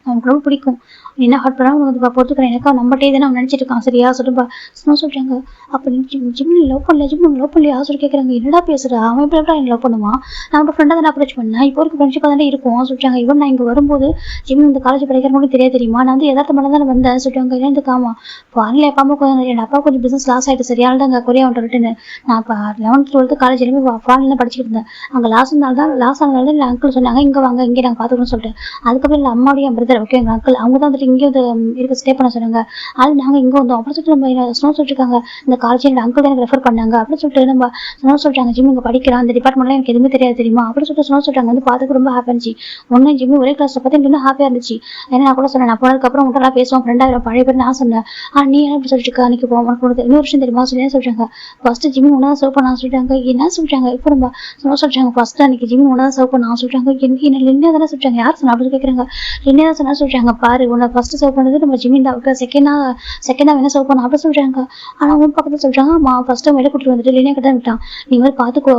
அவனுக்கு ரொம்ப பிடிக்கும். என்ன ஹார்ட் பண்ணால் அவனுக்கு பொறுத்துக்கிறேன், எனக்கு அவன் நம்ம டே தானே அவன் நினச்சிட்டு இருக்கான் சரியா சொல்லிட்டு சொல்கிறாங்க. அப்போ ஜிம் லவ் பண்ணல, ஜிம் லவ் பண்ணலையா சொல்லி கேட்குறாங்க. என்னடா பேசுகிறா, அவன் எப்படி எப்படி லவ் பண்ணுவான், நான் அவனோட ஃப்ரெண்டாக தானே அப்ரோச் பண்ணேன், இப்போ வரைக்கும் ஃப்ரெண்ட்ஷிப்பாக தானே இருக்கும் சொல்லிட்டாங்க. இவன் நான் இங்கே வரும்போது ஜிம் இந்த காலேஜ் படிக்கிறவங்க தெரியுமா, நான் வந்து எதார்த்தமாக தானே வந்தேன் சொல்லிட்டாங்க. ஏன்னு காமா பாருங்களே, அப்பா அம்மா கொஞ்சம் என் அப்பா கொஞ்சம் பிஸ்னஸ் லாஸ் ஆகிட்டு சரியால தான் அங்கே கொரியா வந்துட்டு ரிட்டர்னு. நான் இப்போ 11th 12th காலேஜ் எல்லாமே ஃபாரின்லாம் படிச்சுட்டு இருந்தேன். அங்கே லாஸ் ஆனதால தான் என் அங்கிள் சொன்னாங்க இங்கே வாங்க, இங்கே நாங்கள் பார்த்துக்கணும்னு சொல்லிட்டு. அதுக்கப்புறம் இல்லை அம்மாவோட என் பிரதர் வந்துட்டு ஓகே எங்கள் அங்கிள் அவங்க தான் வந்துட்டு இங்கே வந்து இருக்க ஸ்டே பண்ண சொன்னாங்க. அது நாங்கள் இங்கே வந்தோம் அப்படின்னு சொல்லிட்டு நம்ம ஸ்னோ சொல்லிருக்காங்க. இந்த காலேஜ் என்னோட அங்கிள் தான் எனக்கு ரெஃபர் பண்ணாங்க அப்படின்னு சொல்லிட்டு நம்ம ஸ்னோ சொல்லிட்டாங்க. ஜிம் இங்கே படிக்கிறான் அந்த டிபார்ட்மெண்ட்லாம் எனக்கு எதுவுமே தெரியாது தெரியுமா அப்படின்னு சொல்லிட்டு ஸ்னோ சொல்லிட்டாங்க. வந்து பார்த்துக்கு ரொம்ப ஹாப்பியாக இருந்துச்சு. ஒன்றும் ஜிம்மி ஒரே கிளாஸில் பார்த்து எனக்கு இன்னும் ஹாப்பியாக இருந்துச்சு. ஏன்னா நான் கூட சொன்னேன் நான் போனதுக்கப்புறம் உங்கள்கிட்ட பேசுவோம் ஃப்ரெண்டாக பழைய பேர் நான் சொன்னேன். நீ என்ன இப்படி சொல்லிட்டு அன்னைக்கு உனக்கு இன்னொரு விஷயம் தெரியுமா சொல்லி சொல்லிட்டாங்க. ஃபர்ஸ்ட் ஜிம்மி ஒன்றா தான் சர்வ் பண்ண சொல்லிட்டாங்க. என்ன சொல்லிட்டாங்க இப்போ நம்ம ஸ்னோ சொல்லிட்டாங்க. ஃபர்ஸ்ட் அன்னைக்கு ஜிம்மி ஒன்றா தான் சர்வ் பண்ண சொல்லிட்டாங்க. என்ன லின்னா தானே சொல்லிட்டாங்க. யார் சொன்னா அப்படின்னு கேட்குறாங்க. லின்னா தான் சொன்னா சொல்லிட்டாங்க. பாரு உன்னை ஃபர்ஸ்ட் சர்வ் பண்ணது நம்ம ஜிம்மி தான் செகண்டா வேணா சர்வ் பண்ண அப்படின்னு சொல்றாங்க. ஆனா உன் பக்கத்துல சொல்றாங்க ஃபர்ஸ்ட் வெளியே கூட்டிட்டு வந்துட்டு லினியா கிட்ட விட்டான். நீ மாதிரி பாத்துக்கோ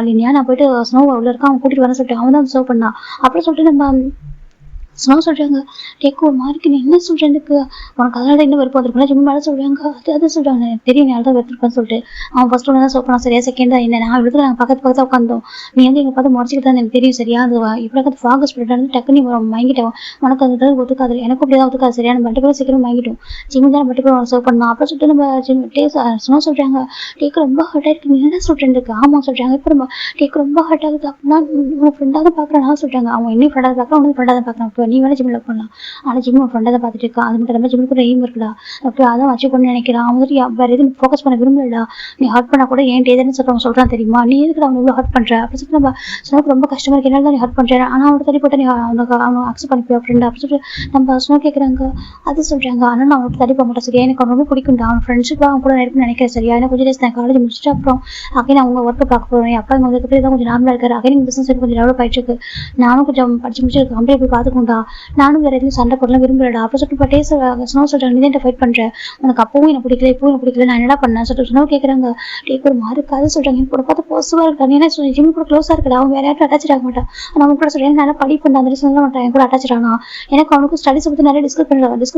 லினியா நான் போயிட்டு ஸ்னோ உள்ள இருக்கான் அவன் கூட்டிட்டு வர சொல்லிட்டு அவன் தான் சர்வ் பண்ணான் அப்படின்னு சொல்லிட்டு நம்ம ஸ்னோ சொல்றாங்க. டேக்கு ஒரு மாதிரி நீ என்ன சொல்ற எனக்கு உனக்கு அதனால தான் இன்னும் வெறுப்பு வந்துருப்பா ஜிம்மி மேலே சொல்றாங்க. அது சொல்றாங்க எனக்கு தெரியும் நீ தான் வெறுத்துருப்பான்னு சொல்லிட்டு அவன் ஃபர்ஸ்ட் ஒன்று தான் சர்வ் பண்ணான் சரியா செகண்ட் தான் என்ன நான் இவ்வளோ நாங்கள் பக்கத்து உட்காந்தோம். நீ வந்து எங்களை பார்த்து முறைச்சிக்கிட்டு தான் எனக்கு தெரியும் சரியா அது இப்படி ஃபாக ஸ்பிரிட் வந்து டக்கு நீ வாங்கிட்டோம் உனக்கு அது ஒத்துக்காது எனக்கு அப்படியே தான் ஒத்துக்காது சரியா நம்ம ரெண்டு பேரும் சீக்கிரம் வாங்கிட்டோம். ஜிம்மி தான் ரெண்டு பேரும் சர்வ் பண்ணோம் அப்படின்னு சொல்லிட்டு நம்ம ஸ்னோ சொல்றாங்க. டேக்கு ரொம்ப ஹர்ட் ஆயிருக்கு நீ என்ன சொல்றேன் இருக்கு ஆமா சொல்றாங்க. இப்போ நம்ம டேக்கு ரொம்ப ஹர்ட் ஆகுது அப்படின்னா உனக்கு ஃப்ரெண்டாக தான் பார்க்குறேன் சொல்றாங்க. அவன் இன்னும் ஃப்ரெண்டாக பார்க்குறான் உனக்கு ஃப்ரெண்டாக தான் பார்க்குறான். நீ வேணா ஜிம்மில் பண்ணலாம் ஆனால் ஜிம் ஒரு ஃப்ரெண்டை தான் பார்த்துட்டு இருக்கா அது மட்டும் இல்லாமல் ஜிம்முக்கு ஒரு எய்ம் இருக்குடா ஓகே அதான் வச்சு பண்ணு நினைக்கிறான். அவன் வந்துட்டு வேற எதுவும் ஃபோக்கஸ் பண்ண விரும்பலடா நீ ஹர்ட் பண்ணா கூட ஏன் எதுன்னு சொல்றவங்க சொல்றான் தெரியுமா நீ எதுக்கு அவன் இவ்வளோ ஹர்ட் பண்ற அப்படின்னு சொல்லிட்டு நம்ம ஸ்னோக்கு ரொம்ப கஷ்டமா இருக்கு என்னால தான் நீ ஹர்ட் பண்றேன் ஆனால் அவனுக்கு தள்ளி போட்டு நீ அவனை அக்செப்ட் பண்ணிப்பியா ஃப்ரெண்ட் அப்படின்னு சொல்லிட்டு நம்ம ஸ்னோ கேட்குறாங்க. அது சொல்றாங்க ஆனால் நான் அவனுக்கு தள்ளி போக மாட்டேன் சரியா எனக்கு அவன் ரொம்ப பிடிக்கும்டா அவன் ஃப்ரெண்ட்ஷிப்பாக அவன் கூட இருக்குன்னு நினைக்கிறேன் சரியா எனக்கு கொஞ்சம் டேஸ் நான் காலேஜ் முடிச்சுட்டு அப்புறம் அகைன் அவங்க ஒர்க்கை பார்க்க போறேன். அப்பா இங்கே வந்து தான் கொஞ்சம் நார்மலாக இருக்காரு அகைன் பிசினஸ் கொஞ்சம் டெவலப் ஆயிட்டு இருக்கு. நானும் கொஞ்சம் படிச்சு முடிச்சு கம்பெனி போய் பார்த்துக்கோண்டா நானும் வேற எதுவும் சண்டை போடலாம் விரும்பலடா அப்போ சொல்லிட்டு ஸ்னோ சொல்றாங்க நீ தான் ஃபைட் பண்ற உனக்கு அப்பவும் எனக்கு பிடிக்கல இப்பவும் எனக்கு பிடிக்கல நான் என்னடா பண்ணேன் சொல்லிட்டு ஸ்னோ கேட்குறாங்க. டேக் ஒரு மாதிரி இருக்காது சொல்றாங்க எனக்கு கூட பார்த்து பாசிட்டிவா இருக்காங்க ஏன்னா ஜிம்மி கூட க்ளோஸா இருக்கா அவன் வேற யாரும் அட்டாச் ஆக மாட்டான் ஆனால் அவன் கூட சொல்றேன் நல்லா படிப்பு அந்த சொல்ல மாட்டான் என் கூட அட்டாச் ஆனா எனக்கு அவனுக்கு ஸ்டடிஸ் பற்றி நிறைய டிஸ்கஸ்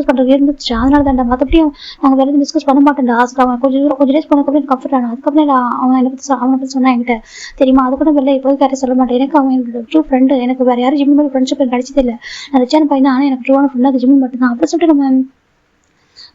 பண்றது இருந்துச்சு அதனால தான் மற்றபடியும் நாங்கள் வேற எதுவும் டிஸ்கஸ் பண்ண மாட்டேன்டா அவன் கொஞ்சம் டேஸ் பண்ணதுக்கப்புறம் கம்ஃபர்ட் ஆனா அதுக்கப்புறம் அவனை பற்றி சொன்னா என்கிட்ட தெரியுமா அது கூட வெளில இப்போது யாரும் சொல்ல மாட்டேன் எனக்கு அவன் என்னோட ட்ரூ ஃப்ரெண்டு எனக்கு வேற யாரும் ஜிம்மி மாதிரி ஃப்ரெண்ட்ஷிப் கிடைச்சது இல்லை நான் ரிச்சான பையன் ஆனால் எனக்கு ட்ரூவான ஃப்ரெண்ட் அது ஜிம்மி மட்டும் தான் அப்படி சொல்லிட்டு நம்ம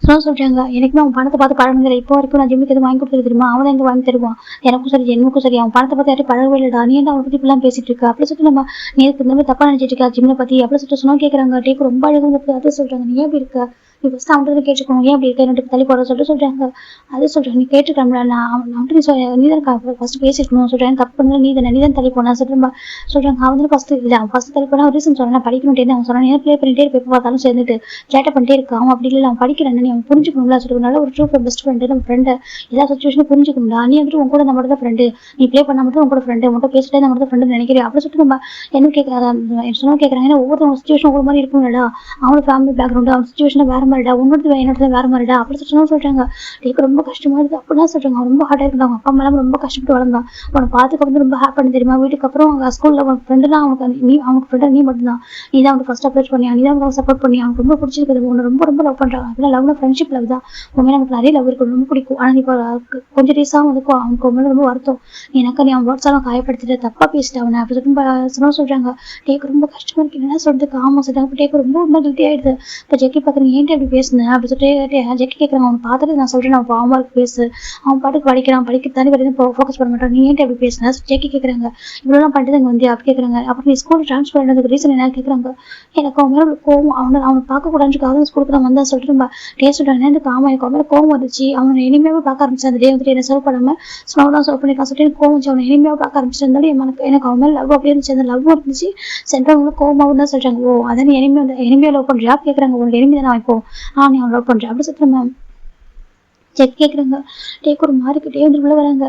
ஸ்னோ சொல்றாங்க. எனக்குமே அவன் பணத்தை பார்த்து பழகுதில்லை இப்போ வரைக்கும் நான் ஜிம்முக்கு எதுவும் வாங்கி கொடுத்துரு தெரியுமா அவன் தான் எங்க வாங்கி தருவான் எனக்கும் சரி எனக்கும் சரி அவன் பணத்தை பார்த்து யாரும் பழகவே இல்லடா நீ என்ன அவனை பத்தி இப்பெல்லாம் பேசிட்டு இருக்கா அப்படி சொல்லிட்டு நம்ம நீ இந்த மாதிரி தப்பா நினைச்சிட்டு இருக்கா ஜிம்மை பத்தி அப்படி சொல்லிட்டு ஸ்னோ கேட்கறாங்க. டேக்கு ரொம்ப அழகு வந்து அது சொல்றாங்க நீ எப்படி இருக்க நீ ஃபர்ஸ்ட் அவன்கிட்ட கேட்டுக்கணும் ஏன் அப்படி இருக்க என்னட்டு தள்ளி போட சொல்றாங்க. அது சொல்றேன் நீ கேட்டுக்கலாம்ல நான் அவன்கிட்ட நீ தான் ஃபர்ஸ்ட் பேசிக்கணும் சொல்றேன் தப்பு பண்ணல நீ தான் தள்ளி போனா சொல்றாங்க. அவன் வந்து ஃபர்ஸ்ட் இல்லை அவன் ஃபர்ஸ்ட் தள்ளி போனா ரீசன் சொல்றேன் நான் படிக்கணும்னு அவன் சொன்னான் ப்ளே பண்ணிட்டே இருப்பேன் எப்போ பார்த்தாலும் சேர்ந்துட்டு சேட்டை பண்ணிட்டே இருக்கான் அவன் அப்படி இல்லை அவன் படிக்கிறேன் நீ அவன் புரிஞ்சுக்கணும்ல சொல்றதுனால ஒரு ட்ரூ பெஸ்ட் ஃப்ரெண்டு நம்ம ஃப்ரெண்டு எல்லா சுச்சுவேஷனும் புரிஞ்சுக்கணும்டா நீ வந்துட்டு உன் கூட நம்ம தான் ஃப்ரெண்டு நீ ப்ளே பண்ணா மட்டும் உன் கூட ஃப்ரெண்டு மட்டும் பேசிட்டே நம்ம தான் ஃப்ரெண்டு நினைக்கிறேன் அப்படி சொல்லிட்டு நம்ம என்ன கேட்கறாங்க ஏன்னா ஒவ்வொரு சுச்சுவேஷன் ஒவ்வொரு மாதிரி இருக்கும்லடா அவனோட ஃபேமிலி பேக்ரவுண்டு அவன் சுச்சுவேஷன் வேற மாதிரிடா என்னோட வேற மாதிரிடா அப்படி சொல்றாங்க. டேக்கு ரொம்ப கஷ்டமா இருக்கு அப்படிதான் சொல்றாங்க. அவன் ரொம்ப ஹார்டா இருந்தாங்க அப்பா அம்மா ரொம்ப கஷ்டப்பட்டு வளர்ந்தான் அவனை பார்த்துக்க வந்து ரொம்ப ஹாப்பி தெரியுமா வீட்டுக்கு அப்புறம் அவங்க ஸ்கூல்ல அவனுக்கு ஃப்ரெண்டுலாம் அவனுக்கு ஃப்ரெண்டா நீ மட்டும் தான் நீ தான் அவனுக்கு ஃபர்ஸ்ட் அப்ரோச் பண்ணி நீ தான் அவனுக்கு சப்போர்ட் பண்ணி அவனுக்கு ரொம்ப பிடிச்சிருக்குது உன்னை ரொம்ப லவ் பண்றாங்க அப்படின்னா லவ்னா ஃப்ரெண்ட்ஷிப் லவ் தான் உண்மையில நமக்கு நிறைய லவ் இருக்கு ரொம்ப பிடிக்கும் ஆனால் இப்போ கொஞ்சம் டேஸாக வந்து அவனுக்கு உண்மையில ரொம்ப வருத்தம் எனக்கு நீ அவன் வேர்ட்ஸாலும் காயப்படுத்திட்டு தப்பா பேசிட்டு அவனை அப்படி சொல்லிட்டு சொல்றாங்க. டேக்கு ரொம்ப கஷ்டமா இருக்கு என்ன சொல்றதுக்கு ஆமா சொல்றாங்க. டேக்கு ரொம்ப கில்ட்டி ஆயிடுது இப்போ ஜெக்கி பாக்குறீங்க ஏன்ட்டு அப்படி பேசுனேன் அப்படி சொல்லிட்டு ஜெக்கி கேட்குறாங்க அவனை பார்த்துட்டு நான் சொல்றேன் அவன் பாவமா இருக்கு பேசு அவன் பாட்டுக்கு படிக்கிறான் படிக்க தானே வேறு எதுவும் ஃபோக்கஸ் பண்ண மாட்டான் நீ ஏன்ட்டு அப்படி பேசுனேன் ஜெக்கி கேட்குறாங்க. இவ்வளோலாம் பண்ணிட்டு இங்கே வந்து அப்படி கேட்குறாங்க. அப்புறம் நீ ஸ்கூல் ட்ரான்ஸ்ஃபர் பண்ணதுக்கு ரீசன் என்ன கேட்குறாங்க. எனக்கு அவன் மேலே கோவம் அவனை பார்க்கக்கூடாதுக்காக தான் ஸ்கூலுக்கு நான் வந்தா சொல்லிட்டு நம்ம டேஸ்ட் எனக்கு ஆமா எனக்கு அவன் மேலே கோவம் வந்துச்சு அவனை இனிமையாக பார்க்க ஆரம்பிச்சேன் அந்த டே வந்துட்டு என்ன சர்வ் பண்ணாமல் ஸ்னோ தான் சர்வ் பண்ணிருக்கான் சொல்லிட்டு எனக்கு கோவம் வச்சு அவனை இனிமையாக பார்க்க ஆரம்பிச்சிருந்தாலும் எனக்கு அவன் மேலே லவ் அப்படியே இருந்துச்சு அந்த லவ்வும் இருந்துச்சு சென்றவங்களும் கோவமாகவும் தான் சொல்றாங்க. ஓ அதை நீ இனிமையாக லவ் பண்றியா கேட்குறாங்க. உனக்கு இனிமே தான் இப்போ நீ அவன் லவ் பண்றேன் அப்படி சொல்லிட்டு மேம் செக் கேட்குறாங்க. டேக்கு ஒரு மாறிக்கிட்டே வந்து உள்ள வராங்க.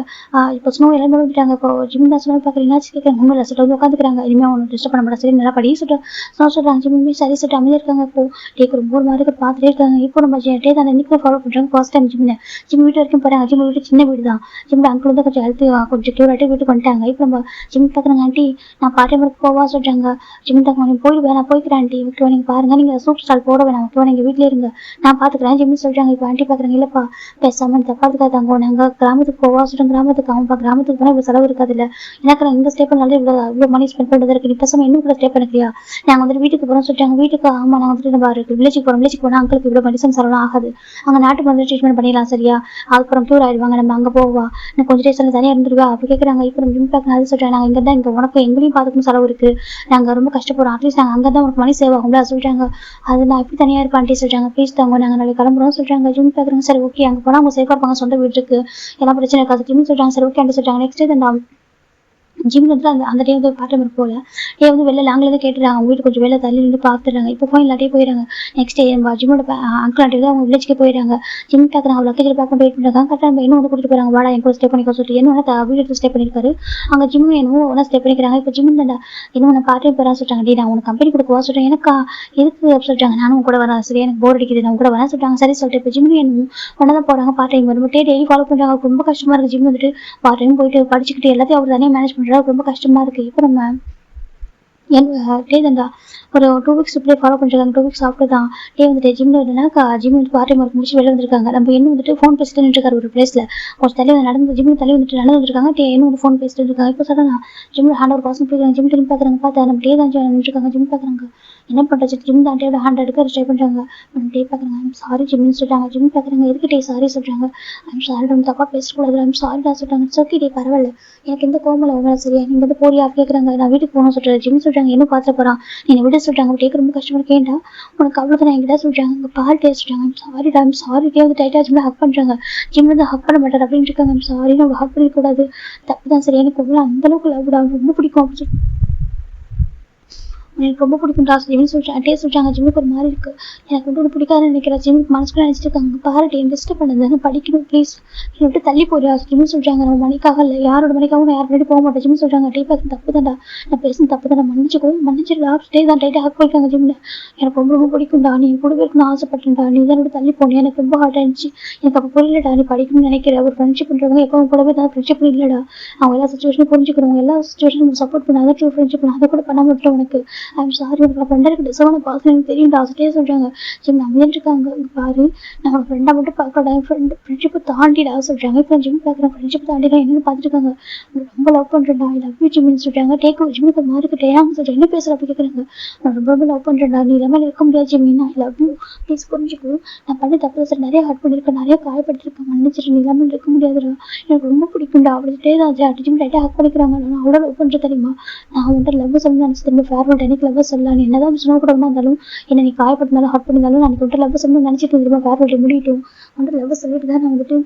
இப்போ ஸ்னோ எல்லாமே வந்துட்டாங்க. இப்போ ஜிம் தான் ஸ்னோ பார்க்குறீங்கன்னா கேட்குறாங்க ஒன்றும் இல்லை சொல்லிட்டு வந்து உட்காந்துக்கிறாங்க. இனிமேல் அவனை டிஸ்டர்ப் பண்ண மாட்டேன் சரி நல்லா படி சொல்லிட்டு ஸ்னோ சொல்கிறாங்க. ஜிம்மே சரி சொல்லிட்டு அமைதியாக இருக்காங்க. இப்போ டேக்கு ரொம்ப ஒரு மாதிரி பார்த்துட்டே இருக்காங்க. இப்போ நம்ம டே தான் இன்னைக்கு ஃபாலோ பண்ணுறாங்க ஃபர்ஸ்ட் டைம் ஜிம் வீட்டு வரைக்கும் போகிறாங்க. ஜிம் வீட்டு சின்ன வீடு தான் ஜிம் அங்கிள் வந்து கொஞ்சம் ஹெல்த்து கொஞ்சம் க்யூர் ஆகிட்டு வீட்டுக்கு வந்துட்டாங்க. இப்போ நம்ம ஜிம் பார்க்குறாங்க. ஆண்டி நான் பார்ட் டைம் போவா சொல்கிறாங்க. ஜிம் தான் நீங்கள் போயிடுவேன் நான் போய்க்கிறேன் ஆண்டி ஓகேவா நீங்கள் பாருங்க நீங்கள் சூப் ஸ்டால் போட வேணாம் ஓகேவா நீங்கள் வீட்டிலே இருங்க நான் பார்த்துக்கிறேன் ஜிம் சொல்கிறாங்க. இப்போ ஆண்டி பார்க்குறாங்க இல்லைப்பா பேசாமல் தப்பாதுக்காக தாங்க நாங்கள் கிராமத்துக்கு போவா சொல்கிறோம் கிராமத்துக்கு அவன் கிராமத்துக்கு போனால் இவ்வளோ செலவு இருக்காது இல்லை எனக்கு நான் இங்கே ஸ்டே பண்ணாலும் இவ்வளோ மணி ஸ்பெண்ட் பண்ணுறது இருக்குது நீ பேசாமல் இன்னும் கூட ஸ்டே பண்ணிக்கிறியா நாங்கள் வந்துட்டு வீட்டுக்கு போகிறோம் சொல்லிட்டாங்க. வீட்டுக்கு ஆமாம் நாங்கள் வந்துட்டு நம்ம வில்லேஜுக்கு போனால் அங்களுக்கு இவ்வளோ மெடிசன் செலவுலாம் ஆகாது அங்கே நாட்டு மருந்து ட்ரீட்மெண்ட் பண்ணிடலாம் சரியா அதுக்கப்புறம் க்யூர் ஆகிடுவாங்க நம்ம அங்கே போவா நான் கொஞ்சம் டேஸ் தனியாக இருந்துருவா அப்படி கேட்குறாங்க. இப்போ நம்ம ஜிம் பார்க்க அது சொல்கிறாங்க. நாங்கள் இங்கே தான் இங்கே உனக்கு எங்களையும் பார்த்துக்கணும் செலவு இருக்குது, நாங்கள் ரொம்ப கஷ்டப்படுறோம், அட்லீஸ்ட் நாங்கள் அங்கே தான் உனக்கு மணி சேவ் ஆகும்ல சொல்கிறாங்க. அது நான் எப்படி தனியாக இருப்பேன் ஆண்டி சொல்கிறாங்க. ப்ளீஸ் தாங்க நாங்கள் நாளைக்கு கிளம்புறோம் சொல்கிறாங்க. ஜிம் பார்க்குறாங்க. சரி ஓகே, அங்கே போனால் அவங்க சேஃபாக இருப்பாங்க, சொந்த வீட்டுக்கு எல்லாம் பிரச்சனை இருக்காது ஜிம் சொல்கிறாங்க. சரி ஓகே ஆண்டி சொல்கிறாங்க. நெக்ஸ்ட் டே அந்த ஜிம்ல வந்து அந்த டே வந்து பார்ட் டைம் போல டே வந்து வெளில லாங்கில் தான் கேட்டுறாங்க. அவங்க வீட்டு கொஞ்சம் வெளில தள்ளி இருந்து பார்த்துறாங்க. இப்போ போய் இல்லாட்டே போயிடறாங்க. நெக்ஸ்ட் டே ஜிம்மோட அங்கிள் ஆண்டி தான் அவங்க வில்லேஜ்க்கே போயிடறாங்க. ஜிம் பார்க்குறாங்க. அவங்க லக்கேஜில் பேக் பண்ணி வெயிட் பண்ணுறாங்க. கரெக்டாக நம்ம இன்னும் வந்து கூட்டிட்டு போகிறாங்க. வாடா என் கூட ஸ்டே பண்ணிக்க சொல்லிட்டு என்ன வீடு ஸ்டே பண்ணியிருக்காரு. அங்கே ஜிம் என்னமோ ஒன்றா ஸ்டே பண்ணிக்கிறாங்க. இப்போ ஜிம் தான்டா இன்னும் நான் பார்ட் டைம் போகிறான்னு சொல்லிட்டாங்க. டே நான் உனக்கு கம்பெனி கொடுக்குவா சொல்கிறேன். எனக்கா எதுக்கு சொல்லிட்டாங்க. நானும் கூட வரேன். சரி எனக்கு போர் அடிக்குது, நான் கூட வரேன் சொல்லிட்டாங்க. சரி சொல்லிட்டு இப்போ ஜிம் என்னமோ ஒன்றா தான் போகிறாங்க. பார்ட் டைம் வரும் டெய்லி ஃபாலோ பண்ணுறாங்க. ரொம்ப கஷ்டமாக இருக்குது. ஜிம் வந்துட்டு பார்ட் டைம் போயிட்டு படிச்சுக்கிட்டு எல்லாத்தையும் அவர் தானே மேனேஜ் பண்ணுறாரு. ரொம்ப கஷ்டமாக இருக்குது. இப்போ நம்ம டேதண்டா ஒரு 2 வீக்ஸ் இப்படியே ஃபாலோ பண்ணிருக்காங்க. 2 வீக்ஸ் ஆஃப்டர் தான் டே வந்துட்டு ஜிம்ல வந்துன்னா ஜிம் வந்து பார்ட் டைம் ஒர்க் முடிச்சு வெளில வந்திருக்காங்க. நம்ம இன்னும் வந்துட்டு ஃபோன் பேசிட்டு இருக்காரு ஒரு பிளேஸ்ல. கொஞ்சம் தள்ளி நடந்து ஜிம்ல தள்ளி வந்துட்டு நடந்து வந்திருக்காங்க. டே இன்னும் வந்து ஃபோன் பேசிட்டு இருக்காங்க. இப்போ சொல்றாங்க ஜிம்ல ஹேண்ட் ஒரு பர்சன் போயிருக்காங்க. ஜிம் திரும்பி பார்க்குறாங்க. பார்த்தா நம்ம டே தான் நின்றுருக்காங்க. ஜிம் பார்க்குறாங்க. என்ன பண்ணுறது ஜிம் தான் டேயோட ஹேண்ட் எடுக்க ட்ரை பண்ணுறாங்க. டே பார்க்குறாங்க. ஐம் சாரி ஜிம்னு சொல்கிறாங்க. ஜிம் பார்க்குறாங்க. எதுக்கு டே சாரி சொல்கிறாங்க. ஐம் சாரி ரொம்ப தப்பாக பேசக்கூடாது. ஐம் சாரி தான் சொல்கிறாங்க. ஓகே டே பரவாயில்ல, எனக்கு எந்த கோமலை உங்களை சரியா நீங்கள் வந்து போறியா கேட்குறாங்க. நான் வீட்டுக்கு போகணும் சொல்கிறேன். ஜிம் சொல்கிறாங்க. என்ன பார்த்து போகிறான் என்னை விட சொல்கிறாங்க. டேக்கு ரொம்ப கஷ்டமாக கேட்டா உனக்கு அவ்வளோதான் என்கிட்ட சொல்கிறாங்க. அங்கே பால் டே சொல்கிறாங்க. ஐம் சாரி ஐம் சாரி டே வந்து டைட்டாக ஜிம்ல ஹக் பண்ணுறாங்க. ஜிம் வந்து ஹக் பண்ண மாட்டார் அப்படின்னு இருக்காங்க. ஐம் சாரி நம்ம ஹக் பண்ணிக்கூடாது, தப்பு தான். சரி எனக்கு அந்தளவுக்கு லவ் ரொம்ப பிடிக்கும் அப்படின்னு சொல்லி எனக்கு ரொம்ப பிடிக்கும்டா ஜிம்னு சொல்லிட்டு டே சொல்கிறாங்க. ஜிம்முக்கு ஒரு மாதிரி இருக்குது, எனக்கு வந்து ஒன்று பிடிக்காதுன்னு நினைக்கிறேன். ஜிம்முக்கு மனசுக்குள்ள நினச்சிட்டு இருக்காங்க. பாருட்டு என் டிஸ்டர்ப் பண்ணது தானே, படிக்கணும் ப்ளீஸ் என்னை விட்டு தள்ளி போறியா ஜிம்னு சொல்கிறாங்க. நம்ம மணிக்காக இல்லை, யாரோட மணிக்காகவும் நான் யார் முன்னாடி போக மாட்டேன் ஜிம்னு சொல்கிறாங்க. டே பார்த்து தப்பு தான்டா, நான் பேசுன தப்பு தானே, மன்னிச்சிடா டே தான் டைட்டாக ஹக் போயிருக்காங்க ஜிம்ல. எனக்கு ரொம்ப ரொம்ப பிடிக்கும்டா, நீ கூட இருக்கணும்னு ஆசைப்பட்டேன்டா, நீ தான் விட்டு தள்ளி போனேன், எனக்கு ரொம்ப ஹார்ட் ஆயிடுச்சு. எனக்கு அப்போ புரியலடா, நீ படிக்கணும்னு நினைக்கிற ஒரு ஃப்ரெண்ட்ஷிப் பண்ணுறவங்க எப்போ கூடவே தான் ஃப்ரெண்ட்ஷிப் இல்லைடா. அவங்க எல்லா சுச்சுவேஷனும் புரிஞ்சுக்கணும், எல்லா சுச்சுவேஷனும் சப்போர்ட் பண்ணாத ட்ரூ ஃப்ரெண்ட்ஷிப் அதை கூட பண்ண மாட்டேன் உனக்கு. ஐம் சாரி உனக்கு ஃப்ரெண்டாக டிசர்வான பாஸ் எனக்கு தெரியும் ஆசைட்டே சொல்கிறாங்க. ஜிம் அமைதியாக இருக்காங்க. பாரு நான் ஒரு ஃப்ரெண்டாக மட்டும் பார்க்கடா, என் ஃப்ரெண்ட்ஷிப்பை தாண்டிடா சொல்கிறாங்க. இப்போ ஜிம் பார்க்குறேன். ஃப்ரெண்ட்ஷிப் தாண்டிடா என்னென்னு பார்த்துருக்காங்க. ரொம்ப லவ் பண்ணுறேன்டா, ஐ லவ் யூ ஜிம்னு சொல்கிறாங்க. டேக் ஜிம்முக்கு மாறி டேயாங்க சொல்கிறேன். என்ன பேசுகிற அப்படி கேட்குறாங்க. நான் ரொம்ப ரொம்ப லவ் பண்ணுறேன்டா, நீ இல்லாமல் இருக்க முடியாது ஜிம்மின், ஐ லவ் யூ ப்ளீஸ் புரிஞ்சுக்கோ. நான் பண்ணி தப்பு சார், நிறைய ஹர்ட் பண்ணியிருக்கேன், நிறைய காயப்பட்டிருக்கேன், மன்னிச்சிட்டு நீ இல்லாமல் இருக்க முடியாதுடா, எனக்கு ரொம்ப பிடிக்கும்டா அப்படின்ட்டே தான் ஜிம் டைட்டாக ஹக் பண்ணிக்கிறாங்க. நான் அவ்வளோ லவ் பண்ணுறேன் தெரியுமா, நான் வந்துட்டு லவ் சொல்லி நினச்சி தெரியுமா ஃபேர்வெல் எனக்கு லவ் சொல்லலாம், நீ என்னதான் சொன்ன கூட இருந்தாலும் என்னை நீ காயப்படுத்தினாலும் ஹர்ட் பண்ணியிருந்தாலும் நான் வந்துட்டு லவ் சொல்லணும்னு நினச்சிட்டு தெரியுமா ஃபேர்வெல் முடியட்டும் வந்துட்டு லவ் சொல்லிட்டு தான் நான் வந்துட்டு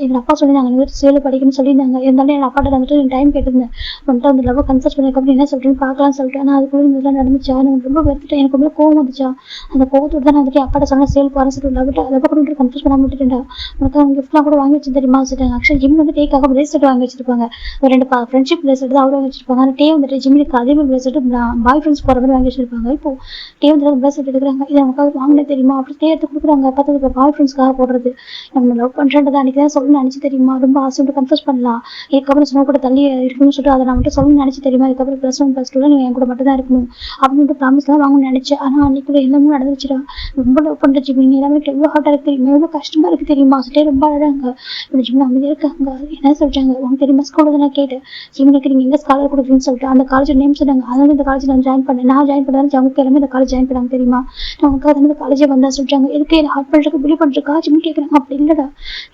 எங்கள் அப்பா சொல்லியிருந்தாங்க வந்துட்டு சேலை படிக்கணும்னு சொல்லியிருந்தாங்க. இருந்தாலும் எங்கள் அப்பாட்ட வந்துட்டு டைம் கேட்டிருந்தேன். வந்துட்டு அந்த லவ் கன்சல்ட் பண்ணியிருக்கோம் என்ன சொல்லிட்டு பார்க்கலாம்னு சொல்லிட்டு. ஆனால் அதுக்குள்ளே இதெல்லாம் நடந்துச்சா, எனக்கு ரொம்ப வெறுத்துட்டேன், எனக்கு ரொம்ப கோவம் வந்துச்சா. அந்த கோவத்தோடு தான் நான் வந்துட்டு அப்பாட்ட சொன்ன சேல் போகிறேன் சொல்லிட்டு லவ் கூட கன்ஃபியூஸ் பண்ணாம விட்டுட்டேன்டா. உனக்கு அவங்க கிஃப்ட்லாம் கூட வாங்கி வச்சு தெரியுமா சொல்லிட்டாங்க. ஆக்சுவலி ஜிம் வந்து டேக்காக பிரேஸ்லெட் வாங்கி வச்சிருப்பாங்க, ஒரு 2 ஃப்ரெண்ட்ஷிப் பிரேஸ்லெட் தான் அவங்க வாங்கி வச்சிருப்பாங்க. ஆனால் டே வந்துட்டு ஜிம்முக்கு அதே மாதிரி பிரேஸ்லெட் பாய் ஃப்ரெண்ட்ஸ் போகிற மாதிரி வாங்கி வச்சிருப்பாங்க. இப்போ டே வந்து பிரேஸ்லெட் எடுக்கிறாங்க. இது நமக்காக வாங்கினே தெரியுமா அப்படி டே எடுத்து கொடுக்குறாங்க. பார்த்தது பாய் ஃப்ரெண்ட்ஸ்க்காக போடுறது. நம்ம லவ் பண்ணுறேன்றது அன்றைக்கி தான் சொல்லணும்னு நினச்சி தெரியுமா, ரொம்ப ஆசை வந்து கன்ஃபியூஸ் பண்ணலாம். இதுக்கப்புறம் சொன்ன கூட தள்ளி இருக்கணும்னு சொல்லிட்டு அதை நான் மட்டும் சொல்லணும்னு நினச்சி தெரியுமா, இதுக்கப்புறம் +1 +2 நீ என் கூட மட்டும் தான் இருக்கணும் அப்படின்னு ப்ராமிஸ்லாம் வாங்கணும்னு நினச்சேன். ஆனால் அன்றைக்கி கூட எல்லாமே நடந்துச்சுடா. ரொம்ப லவ் பண்ணுற ஜிம், நீ எல்லாமே எவ்வளோ ஹார்ட்டாக இருக்குது தெரியுமா, எவ்வளோ கஷ்டமாக இருக்குது தெரியுமா சொல்லிட்டே ரொம்ப அழகாங்க. இப்போ ஜிம் அமைதியாக இருக்காங்க. என்ன சொல்கிறாங்க உனக்கு தெரியுமா, ஸ்கூலில் நான் கேட்டேன் ஜிம்முக்கு நீங்கள் எங்கே ஸ்காலர் கொடுக்குறீங்கன்னு சொல்லிட்டு அந்த காலேஜ் நேம் சொன்னாங்க. அதனால இந்த காலேஜ் நான் ஜாயின் பண்ணேன். நான் ஜாயின் பண்ணாலும் அவங்க எல்லாமே இந்த காலேஜ் ஜாயின் பண்ணாங்க தெரியுமா, நான் உனக்கு அதனால இந்த காலேஜே வந்தேன் சொல்கிறாங்க. எதுக்கு என்ன ஹார்ட் பண்ணுறதுக்கு பிலி பண்ணுறதுக்கா ஜிம் கேட்குறாங்க. அப்படி இல்லைடா,